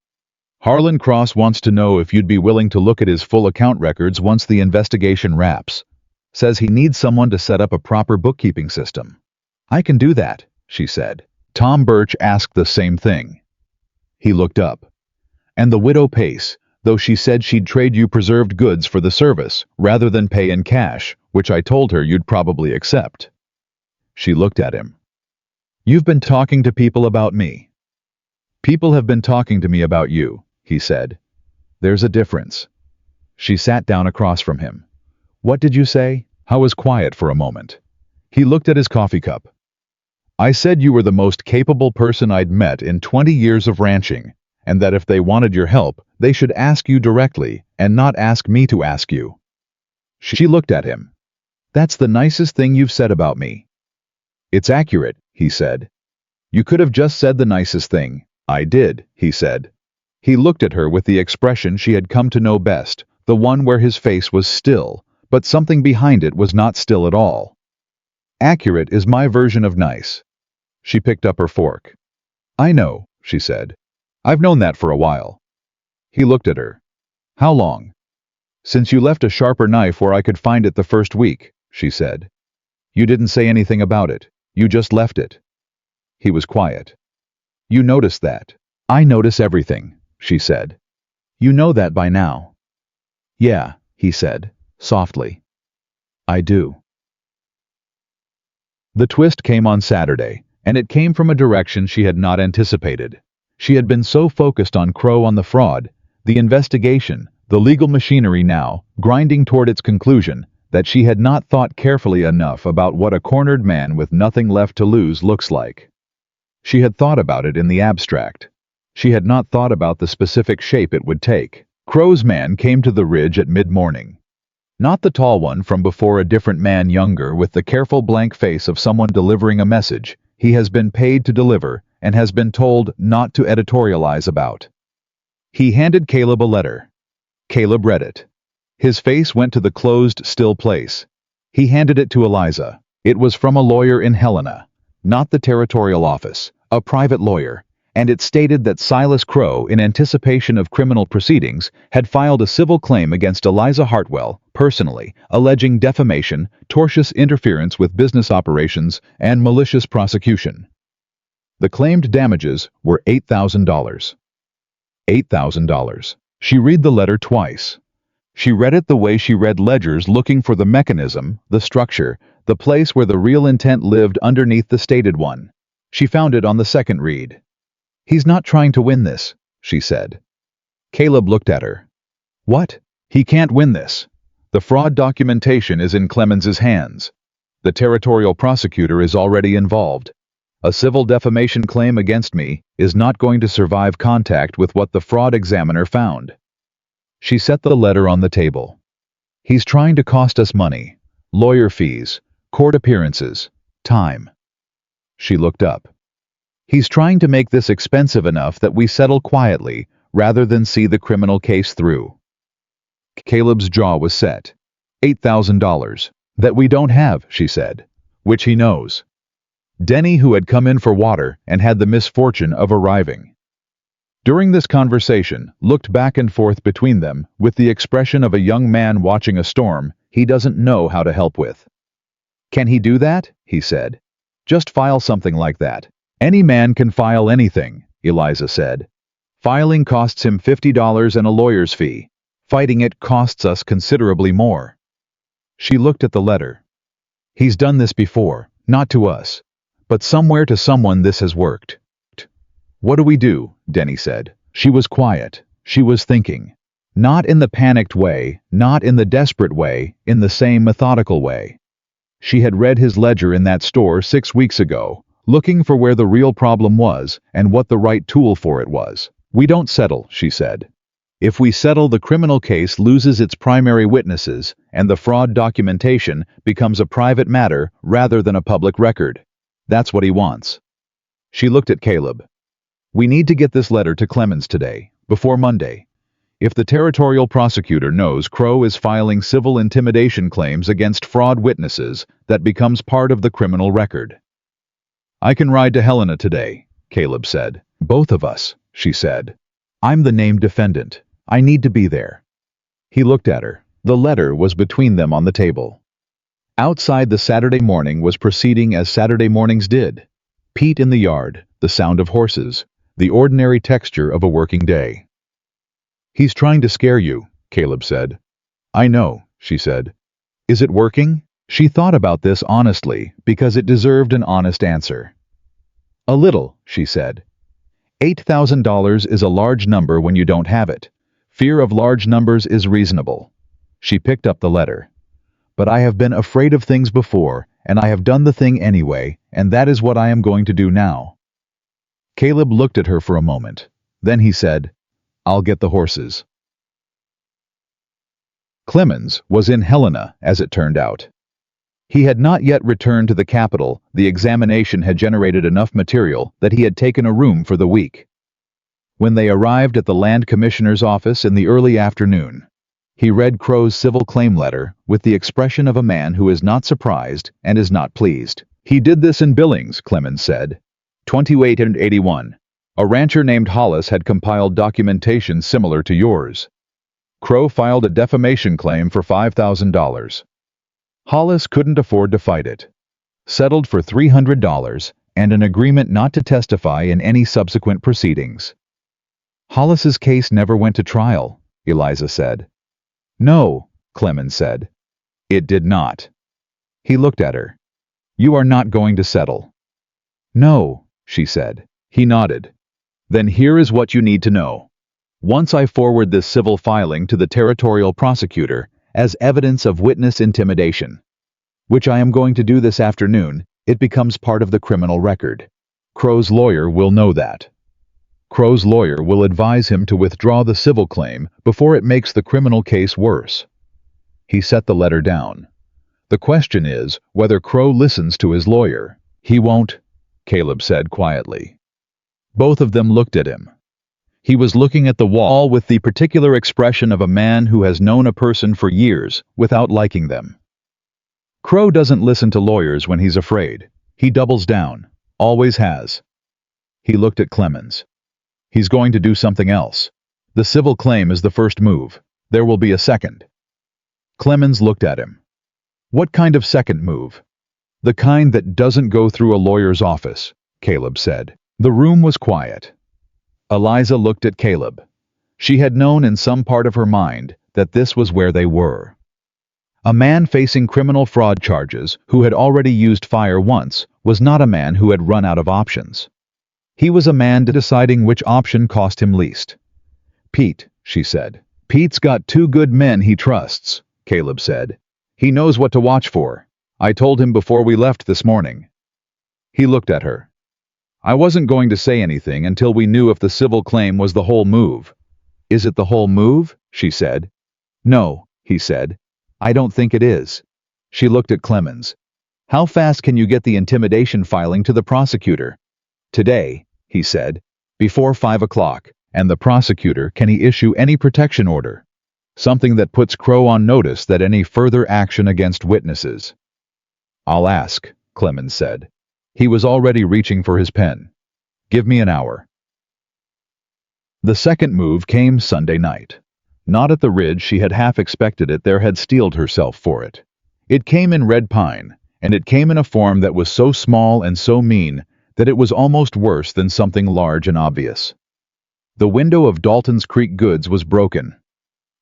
"Harlan Cross wants to know if you'd be willing to look at his full account records once the investigation wraps. Says he needs someone to set up a proper bookkeeping system." "I can do that," she said. Tom Birch asked the same thing. He looked up. "And the widow Pace, though she said she'd trade you preserved goods for the service, rather than pay in cash, which I told her you'd probably accept." She looked at him. "You've been talking to people about me." "People have been talking to me about you," he said. "There's a difference." She sat down across from him. "What did you say?" I was quiet for a moment. He looked at his coffee cup. "I said you were the most capable person I'd met in 20 years of ranching, and that if they wanted your help, they should ask you directly and not ask me to ask you." She looked at him. "That's the nicest thing you've said about me." "It's accurate," he said. "You could have just said the nicest thing." "I did," he said. He looked at her with the expression she had come to know best, the one where his face was still, but something behind it was not still at all. "Accurate is my version of nice." She picked up her fork. "I know," she said. "I've known that for a while." He looked at her. "How long?" "Since you left a sharper knife where I could find it the first week," she said. "You didn't say anything about it. You just left it." He was quiet. "You noticed that." "I notice everything," she said. "You know that by now." "Yeah," he said, softly. "I do." The twist came on Saturday, and it came from a direction she had not anticipated. She had been so focused on Crow on the fraud, the investigation, the legal machinery now, grinding toward its conclusion, that she had not thought carefully enough about what a cornered man with nothing left to lose looks like. She had thought about it in the abstract. She had not thought about the specific shape it would take. Crow's man came to the ridge at mid-morning. Not the tall one from before, a different man, younger, with the careful blank face of someone delivering a message he has been paid to deliver and has been told not to editorialize about. He handed Caleb a letter. Caleb read it. His face went to the closed, still place. He handed it to Eliza. It was from a lawyer in Helena, not the territorial office, a private lawyer, and it stated that Silas Crow, in anticipation of criminal proceedings, had filed a civil claim against Eliza Hartwell, personally, alleging defamation, tortious interference with business operations, and malicious prosecution. The claimed damages were $8,000. $8,000. She read the letter twice. She read it the way she read ledgers, looking for the mechanism, the structure, the place where the real intent lived underneath the stated one. She found it on the second read. "He's not trying to win this," she said. Caleb looked at her. "What? He can't win this. The fraud documentation is in Clemens's hands. The territorial prosecutor is already involved. A civil defamation claim against me is not going to survive contact with what the fraud examiner found." She set the letter on the table. "He's trying to cost us money, lawyer fees, court appearances, time." She looked up. "He's trying to make this expensive enough that we settle quietly rather than see the criminal case through." Caleb's jaw was set. $8,000. "That we don't have," she said. "Which he knows." Denny, who had come in for water and had the misfortune of arriving. During this conversation, looked back and forth between them with the expression of a young man watching a storm he doesn't know how to help with. "Can he do that?" he said. "Just file something like that." "Any man can file anything," Eliza said. "Filing costs him $50 and a lawyer's fee. Fighting it costs us considerably more." She looked at the letter. "He's done this before, not to us, but somewhere to someone this has worked." "What do we do?" Denny said. She was quiet. She was thinking. Not in the panicked way, not in the desperate way, in the same methodical way. She had read his ledger in that store 6 weeks ago, looking for where the real problem was and what the right tool for it was. "We don't settle," she said. If we settle, the criminal case loses its primary witnesses, and the fraud documentation becomes a private matter rather than a public record. That's what he wants. She looked at Caleb. We need to get this letter to Clemens today, before Monday. If the territorial prosecutor knows Crow is filing civil intimidation claims against fraud witnesses, that becomes part of the criminal record. I can ride to Helena today, Caleb said. Both of us, she said. I'm the named defendant. I need to be there. He looked at her. The letter was between them on the table. Outside, the Saturday morning was proceeding as Saturday mornings did. Pete in the yard, the sound of horses, the ordinary texture of a working day. He's trying to scare you, Caleb said. I know, she said. Is it working? She thought about this honestly because it deserved an honest answer. A little, she said. $8,000 is a large number when you don't have it. Fear of large numbers is reasonable. She picked up the letter. But I have been afraid of things before, and I have done the thing anyway, and that is what I am going to do now. Caleb looked at her for a moment. Then he said, I'll get the horses. Clemens was in Helena, as it turned out. He had not yet returned to the capital. The examination had generated enough material that he had taken a room for the week. When they arrived at the land commissioner's office in the early afternoon, he read Crow's civil claim letter with the expression of a man who is not surprised and is not pleased. He did this in Billings, Clemens said. 28 and 81. A rancher named Hollis had compiled documentation similar to yours. Crow filed a defamation claim for $5,000. Hollis couldn't afford to fight it. Settled for $300 and an agreement not to testify in any subsequent proceedings. Hollis's case never went to trial, Eliza said. No, Clemens said. It did not. He looked at her. You are not going to settle. No, she said. He nodded. Then here is what you need to know. Once I forward this civil filing to the territorial prosecutor as evidence of witness intimidation, which I am going to do this afternoon, it becomes part of the criminal record. Crow's lawyer will know that. Crow's lawyer will advise him to withdraw the civil claim before it makes the criminal case worse. He set the letter down. The question is whether Crow listens to his lawyer. He won't, Caleb said quietly. Both of them looked at him. He was looking at the wall with the particular expression of a man who has known a person for years without liking them. Crow doesn't listen to lawyers when he's afraid. He doubles down. Always has. He looked at Clemens. He's going to do something else. The civil claim is the first move. There will be a second. Clemens looked at him. What kind of second move? The kind that doesn't go through a lawyer's office, Caleb said. The room was quiet. Eliza looked at Caleb. She had known in some part of her mind that this was where they were. A man facing criminal fraud charges who had already used fire once was not a man who had run out of options. He was a man deciding which option cost him least. Pete, she said. Pete's got two good men he trusts, Caleb said. He knows what to watch for. I told him before we left this morning. He looked at her. I wasn't going to say anything until we knew if the civil claim was the whole move. Is it the whole move? She said. No, he said. I don't think it is. She looked at Clemens. How fast can you get the intimidation filing to the prosecutor? Today, he said, before 5 o'clock, and the prosecutor can he issue any protection order? Something that puts Crow on notice that any further action against witnesses. I'll ask, Clemens said. He was already reaching for his pen. Give me an hour. The second move came Sunday night. Not at the Ridge she had half expected it, there had steeled herself for it. It came in red pine, and it came in a form that was so small and so mean that it was almost worse than something large and obvious. The window of Dalton's Creek Goods was broken.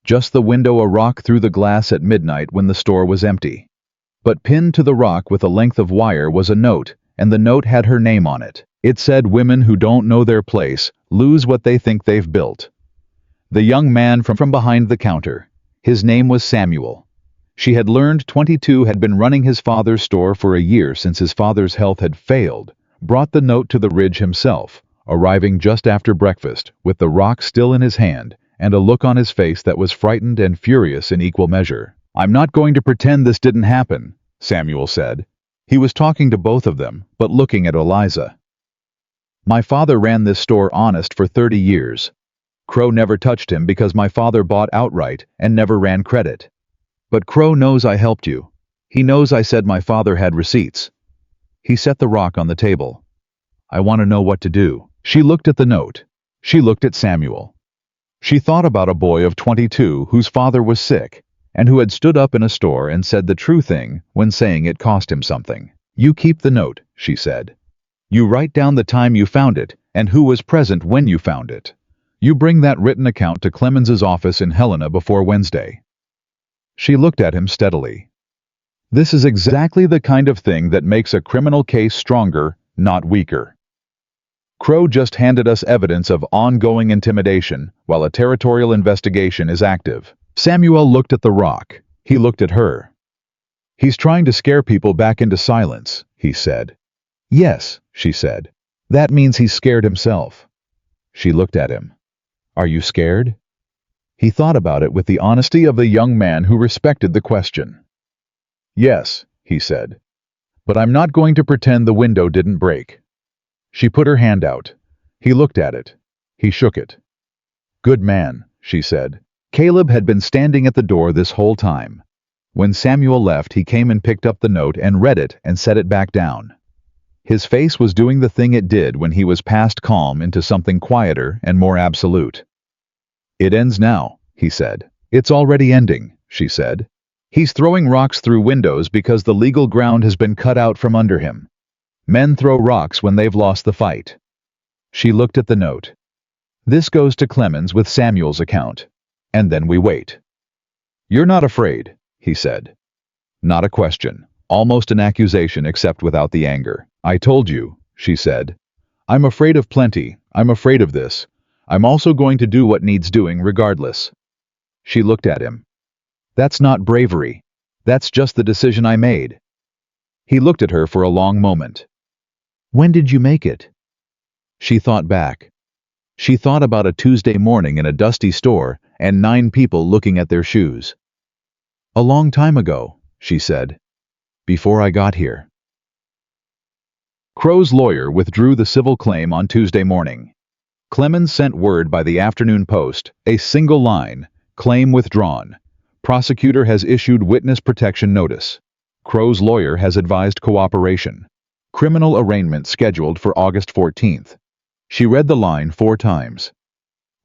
Just the window, a rock through the glass at midnight when the store was empty. But pinned to the rock with a length of wire was a note, and the note had her name on it. It said, "Women who don't know their place lose what they think they've built." The young man from behind the counter. His name was Samuel. She had learned 22 had been running his father's store for a year since his father's health had failed, brought the note to the Ridge himself, arriving just after breakfast with the rock still in his hand and a look on his face that was frightened and furious in equal measure. "I'm not going to pretend this didn't happen," Samuel said. He was talking to both of them, but looking at Eliza. "My father ran this store honest for 30 years. Crow never touched him because my father bought outright and never ran credit. But Crow knows I helped you. He knows I said my father had receipts." He set the rock on the table. "I want to know what to do." She looked at the note. She looked at Samuel. She thought about a boy of 22 whose father was sick, and who had stood up in a store and said the true thing when saying it cost him something. "You keep the note," she said. "You write down the time you found it and who was present when you found it. You bring that written account to Clemens's office in Helena before Wednesday." She looked at him steadily. "This is exactly the kind of thing that makes a criminal case stronger, not weaker. Crow just handed us evidence of ongoing intimidation while a territorial investigation is active." Samuel looked at the rock. He looked at her. "He's trying to scare people back into silence," he said. "Yes," she said. "That means he's scared himself." She looked at him. "Are you scared?" He thought about it with the honesty of the young man who respected the question. "Yes," he said. "But I'm not going to pretend the window didn't break." She put her hand out. He looked at it. He shook it. "Good man," she said. Caleb had been standing at the door this whole time. When Samuel left, he came and picked up the note and read it and set it back down. His face was doing the thing it did when he was past calm into something quieter and more absolute. "It ends now," he said. "It's already ending," she said. "He's throwing rocks through windows because the legal ground has been cut out from under him. Men throw rocks when they've lost the fight." She looked at the note. "This goes to Clemens with Samuel's account. And then we wait." "You're not afraid," he said. Not a question, almost an accusation except without the anger. "I told you," she said. "I'm afraid of plenty. I'm afraid of this. I'm also going to do what needs doing regardless." She looked at him. "That's not bravery. That's just the decision I made." He looked at her for a long moment. "When did you make it?" She thought back. She thought about a Tuesday morning in a dusty store and 9 people looking at their shoes. "A long time ago," she said. "Before I got here." Crow's lawyer withdrew the civil claim on Tuesday morning. Clemens sent word by the afternoon post, a single line, "Claim withdrawn. Prosecutor has issued witness protection notice. Crow's lawyer has advised cooperation. Criminal arraignment scheduled for August 14th. She read the line 4 times.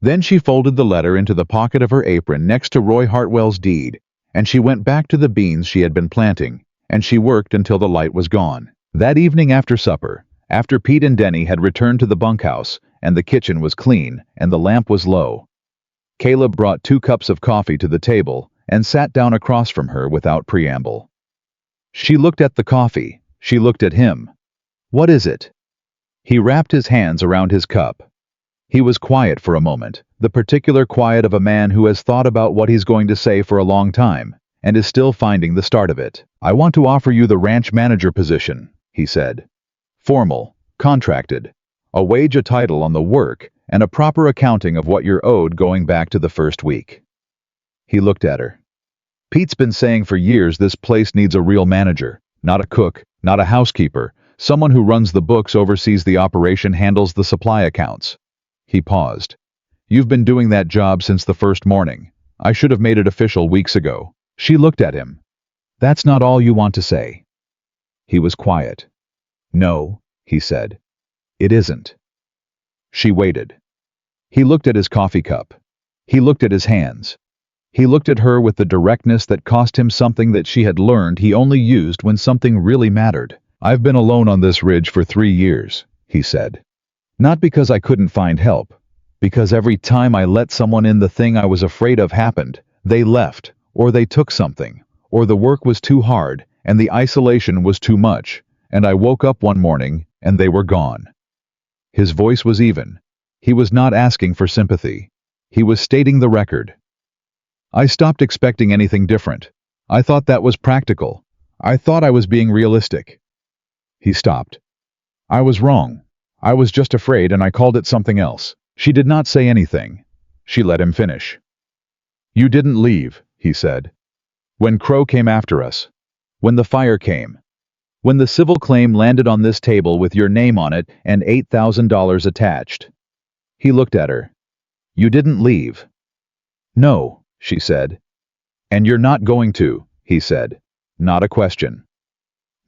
Then she folded the letter into the pocket of her apron next to Roy Hartwell's deed, and she went back to the beans she had been planting, and she worked until the light was gone. That evening after supper, after Pete and Denny had returned to the bunkhouse, and the kitchen was clean, and the lamp was low, Caleb brought 2 cups of coffee to the table and sat down across from her without preamble. She looked at the coffee. She looked at him. "What is it?" He wrapped his hands around his cup. He was quiet for a moment, the particular quiet of a man who has thought about what he's going to say for a long time, and is still finding the start of it. "I want to offer you the ranch manager position," he said. "Formal, contracted, a wage, a title on the work, and a proper accounting of what you're owed going back to the first week." He looked at her. "Pete's been saying for years this place needs a real manager, not a cook, not a housekeeper, someone who runs the books, oversees the operation, handles the supply accounts." He paused. "You've been doing that job since the first morning. I should have made it official weeks ago." She looked at him. "That's not all you want to say." He was quiet. "No," he said. "It isn't." She waited. He looked at his coffee cup. He looked at his hands. He looked at her with the directness that cost him something that she had learned he only used when something really mattered. "I've been alone on this ridge for 3 years," he said. "Not because I couldn't find help. Because every time I let someone in, the thing I was afraid of happened. They left, or they took something, or the work was too hard, and the isolation was too much, and I woke up one morning, and they were gone." His voice was even. He was not asking for sympathy. He was stating the record. "I stopped expecting anything different. I thought that was practical. I thought I was being realistic." He stopped. "I was wrong. I was just afraid, and I called it something else." She did not say anything. She let him finish. "You didn't leave," he said. "When Crow came after us. When the fire came. When the civil claim landed on this table with your name on it and $8,000 attached." He looked at her. "You didn't leave." "No," she said. "And you're not going to," he said. Not a question.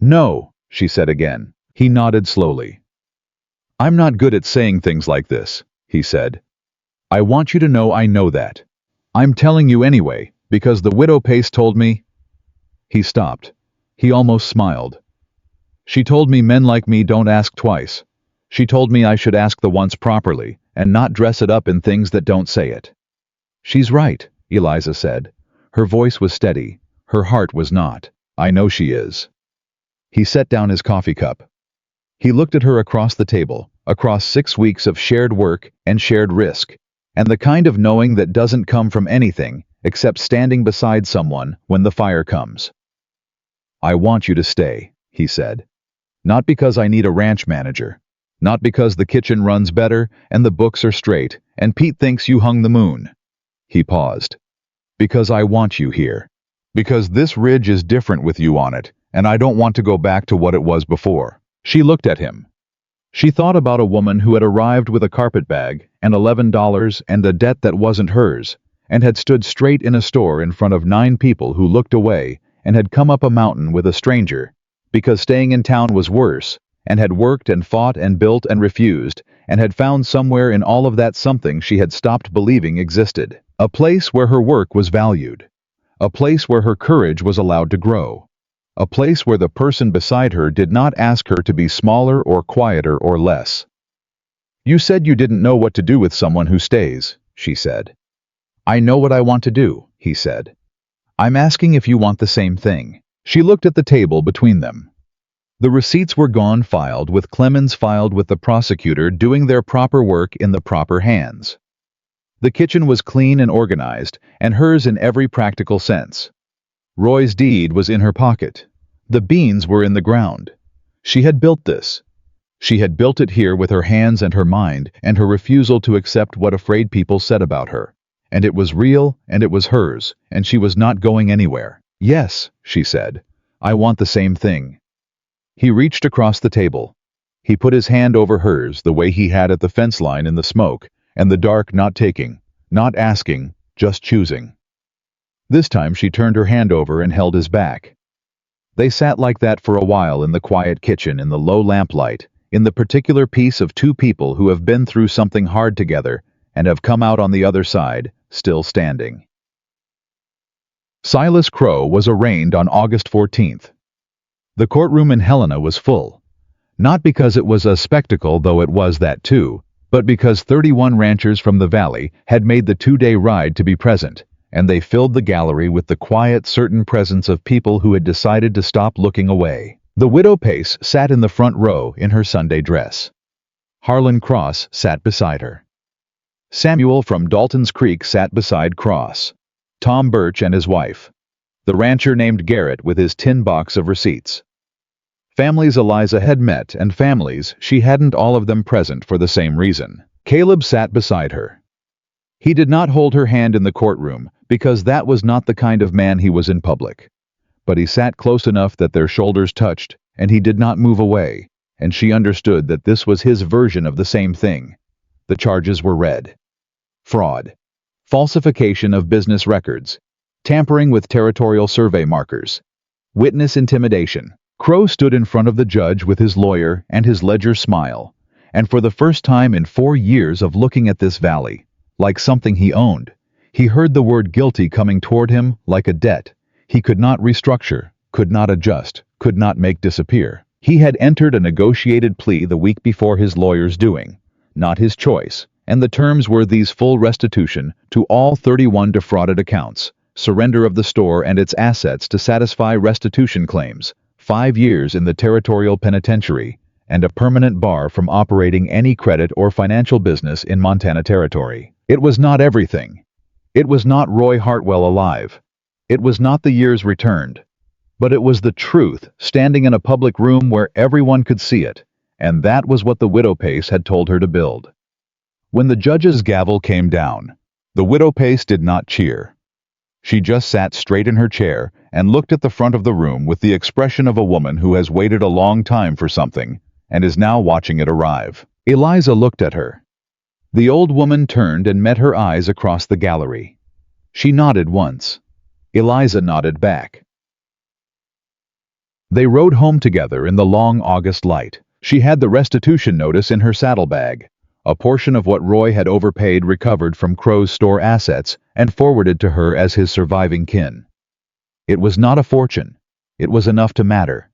"No," she said again. He nodded slowly. "I'm not good at saying things like this," he said. "I want you to know I know that. I'm telling you anyway, because the widow Pace told me—" He stopped. He almost smiled. "She told me men like me don't ask twice. She told me I should ask the once properly, and not dress it up in things that don't say it." "She's right," Eliza said. Her voice was steady. Her heart was not. "I know she is." He set down his coffee cup. He looked at her across the table, across 6 weeks of shared work and shared risk, and the kind of knowing that doesn't come from anything except standing beside someone when the fire comes. "I want you to stay," he said. "Not because I need a ranch manager. Not because the kitchen runs better and the books are straight and Pete thinks you hung the moon." He paused. "Because I want you here. Because this ridge is different with you on it, and I don't want to go back to what it was before." She looked at him. She thought about a woman who had arrived with a carpet bag and $11 and a debt that wasn't hers, and had stood straight in a store in front of 9 people who looked away, and had come up a mountain with a stranger, because staying in town was worse, and had worked and fought and built and refused, and had found somewhere in all of that something she had stopped believing existed. A place where her work was valued. A place where her courage was allowed to grow. A place where the person beside her did not ask her to be smaller or quieter or less. "You said you didn't know what to do with someone who stays," she said. "I know what I want to do," he said. "I'm asking if you want the same thing." She looked at the table between them. The receipts were gone, filed with Clemens, filed with the prosecutor, doing their proper work in the proper hands. The kitchen was clean and organized, and hers in every practical sense. Roy's deed was in her pocket. The beans were in the ground. She had built this. She had built it here with her hands and her mind and her refusal to accept what afraid people said about her. And it was real, and it was hers, and she was not going anywhere. "Yes," she said. "I want the same thing." He reached across the table. He put his hand over hers the way he had at the fence line in the smoke, and the dark, not taking, not asking, just choosing. This time she turned her hand over and held his back. They sat like that for a while in the quiet kitchen, in the low lamplight, in the particular peace of 2 people who have been through something hard together and have come out on the other side, still standing. Silas Crow was arraigned on August 14th. The courtroom in Helena was full. Not because it was a spectacle, though it was that too, but because 31 ranchers from the valley had made the 2-day ride to be present, and they filled the gallery with the quiet, certain presence of people who had decided to stop looking away. The widow Pace sat in the front row in her Sunday dress. Harlan Cross sat beside her. Samuel from Dalton's Creek sat beside Cross. Tom Birch and his wife. The rancher named Garrett with his tin box of receipts. Families Eliza had met, and families she hadn't, all of them present for the same reason. Caleb sat beside her. He did not hold her hand in the courtroom, because that was not the kind of man he was in public. But he sat close enough that their shoulders touched, and he did not move away, and she understood that this was his version of the same thing. The charges were read. Fraud. Falsification of business records. Tampering with territorial survey markers. Witness intimidation. Crow stood in front of the judge with his lawyer and his ledger smile, and for the first time in 4 years of looking at this valley, like something he owned, he heard the word guilty coming toward him like a debt he could not restructure, could not adjust, could not make disappear. He had entered a negotiated plea the week before his lawyer's doing, not his choice, and the terms were these: full restitution to all 31 defrauded accounts, surrender of the store and its assets to satisfy restitution claims, 5 years in the territorial penitentiary, and a permanent bar from operating any credit or financial business in Montana Territory. It was not everything. It was not Roy Hartwell alive. It was not the years returned. But it was the truth, standing in a public room where everyone could see it, and that was what the widow Pace had told her to build. When the judge's gavel came down, The widow Pace did not cheer. She just sat straight in her chair and looked at the front of the room with the expression of a woman who has waited a long time for something and is now watching it arrive. Eliza looked at her. The old woman turned and met her eyes across the gallery. She nodded once. Eliza nodded back. They rode home together in the long August light. She had the restitution notice in her saddlebag, a portion of what Roy had overpaid recovered from Crow's store assets and forwarded to her as his surviving kin. It was not a fortune. It was enough to matter.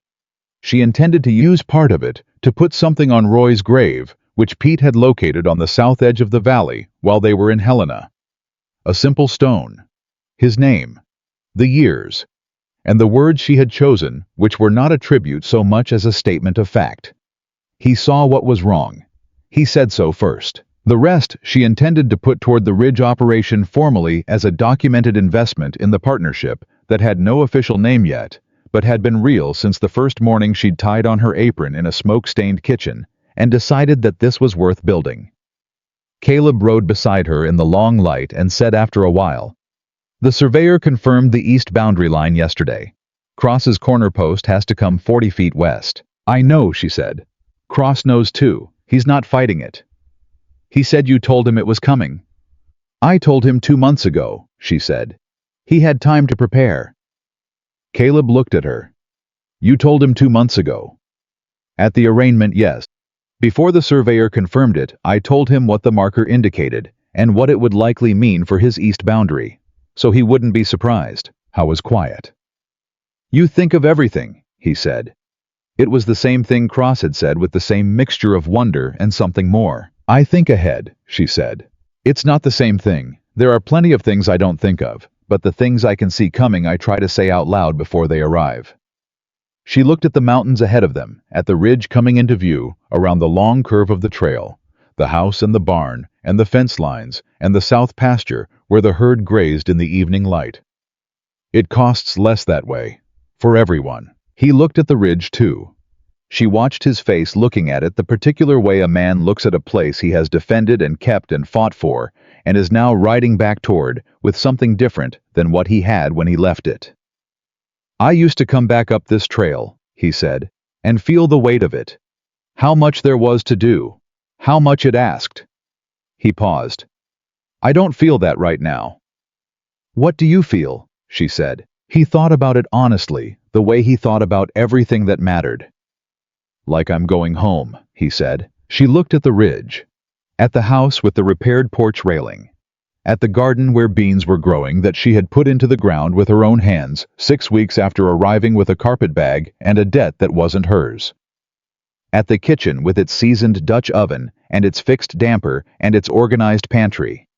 She intended to use part of it to put something on Roy's grave, which Pete had located on the south edge of the valley while they were in Helena. A simple stone. His name. The years. And the words she had chosen, which were not a tribute so much as a statement of fact. He saw what was wrong. He said so first. The rest she intended to put toward the Ridge operation formally as a documented investment in the partnership that had no official name yet, but had been real since the first morning she'd tied on her apron in a smoke-stained kitchen and decided that this was worth building. Caleb rode beside her in the long light and said after a while, "The surveyor confirmed the east boundary line yesterday. Cross's corner post has to come 40 feet west." "I know," she said. "Cross knows too. He's not fighting it." "He said you told him it was coming." "I told him 2 months ago," she said. "He had time to prepare." Caleb looked at her. "You told him 2 months ago." "At the arraignment, yes. Before the surveyor confirmed it, I told him what the marker indicated and what it would likely mean for his east boundary, so he wouldn't be surprised." Howe was quiet. "You think of everything," he said. It was the same thing Cross had said with the same mixture of wonder and something more. "I think ahead," she said. "It's not the same thing. There are plenty of things I don't think of, but the things I can see coming I try to say out loud before they arrive." She looked at the mountains ahead of them, at the ridge coming into view, around the long curve of the trail, the house and the barn, and the fence lines, and the south pasture where the herd grazed in the evening light. "It costs less that way. For everyone." He looked at the ridge too. She watched his face looking at it the particular way a man looks at a place he has defended and kept and fought for, and is now riding back toward, with something different than what he had when he left it. "I used to come back up this trail," he said, "and feel the weight of it. How much there was to do. How much it asked." He paused. "I don't feel that right now." "What do you feel?" she said. He thought about it honestly, the way he thought about everything that mattered. "Like I'm going home," he said. She looked at the ridge, at the house with the repaired porch railing, at the garden where beans were growing that she had put into the ground with her own hands 6 weeks after arriving with a carpet bag and a debt that wasn't hers, at the kitchen with its seasoned Dutch oven and its fixed damper and its organized pantry,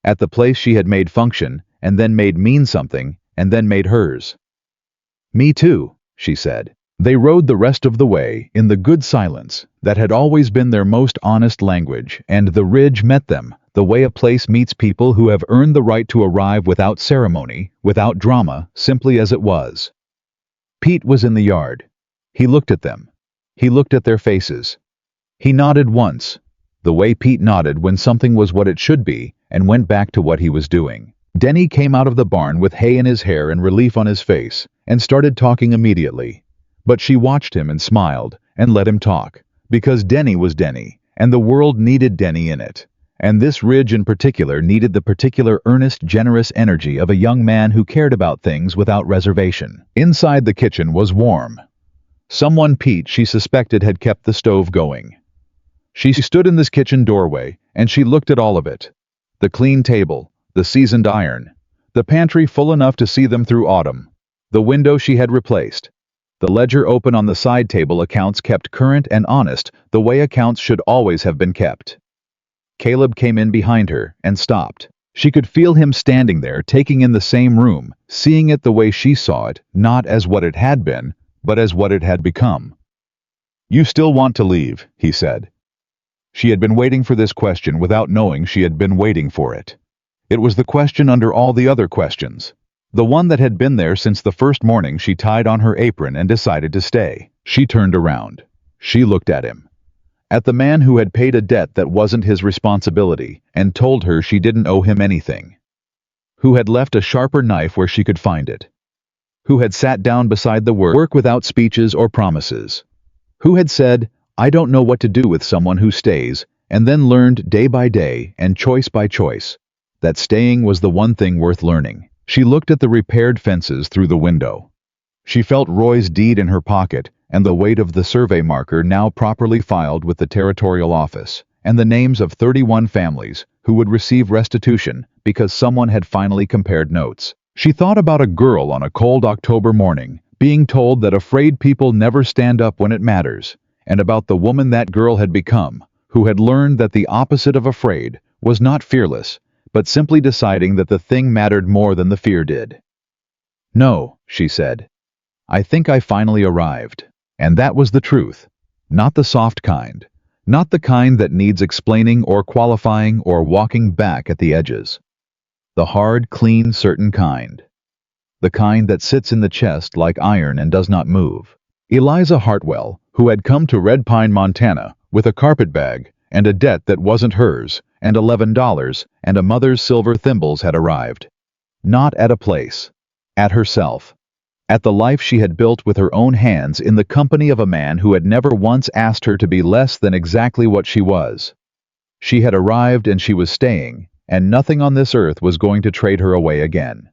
at the place she had made function and then made mean something and then made hers. "Me too," she said. They rode the rest of the way in the good silence that had always been their most honest language, and the ridge met them, the way a place meets people who have earned the right to arrive without ceremony, without drama, simply as it was. Pete was in the yard. He looked at them. He looked at their faces. He nodded once, the way Pete nodded when something was what it should be, and went back to what he was doing. Denny came out of the barn with hay in his hair and relief on his face, and started talking immediately. But she watched him and smiled, and let him talk, because Denny was Denny, and the world needed Denny in it. And this ridge in particular needed the particular earnest, generous energy of a young man who cared about things without reservation. Inside the kitchen was warm. Someone Pete she suspected had kept the stove going. She stood in this kitchen doorway, and she looked at all of it. The clean table, the seasoned iron, the pantry full enough to see them through autumn, the window she had replaced, the ledger open on the side table, accounts kept current and honest the way accounts should always have been kept. Caleb came in behind her and stopped. She could feel him standing there, taking in the same room, seeing it the way she saw it, not as what it had been, but as what it had become. "You still want to leave," he said. She had been waiting for this question without knowing she had been waiting for it. It was the question under all the other questions. The one that had been there since the first morning she tied on her apron and decided to stay. She turned around. She looked at him. At the man who had paid a debt that wasn't his responsibility and told her she didn't owe him anything. Who had left a sharper knife where she could find it. Who had sat down beside the work without speeches or promises. Who had said, "I don't know what to do with someone who stays," and then learned day by day and choice by choice that staying was the one thing worth learning. She looked at the repaired fences through the window. She felt Roy's deed in her pocket and the weight of the survey marker now properly filed with the territorial office, and the names of 31 families who would receive restitution because someone had finally compared notes. She thought about a girl on a cold October morning being told that afraid people never stand up when it matters, and about the woman that girl had become, who had learned that the opposite of afraid was not fearless, but simply deciding that the thing mattered more than the fear did. "No," she said. "I think I finally arrived." And that was the truth. Not the soft kind. Not the kind that needs explaining or qualifying or walking back at the edges. The hard, clean, certain kind. The kind that sits in the chest like iron and does not move. Eliza Hartwell, who had come to Red Pine, Montana, with a carpet bag and a debt that wasn't hers, and $11 and a mother's silver thimbles had arrived. Not at a place. At herself. At the life she had built with her own hands in the company of a man who had never once asked her to be less than exactly what she was. She had arrived and she was staying, and nothing on this earth was going to trade her away again.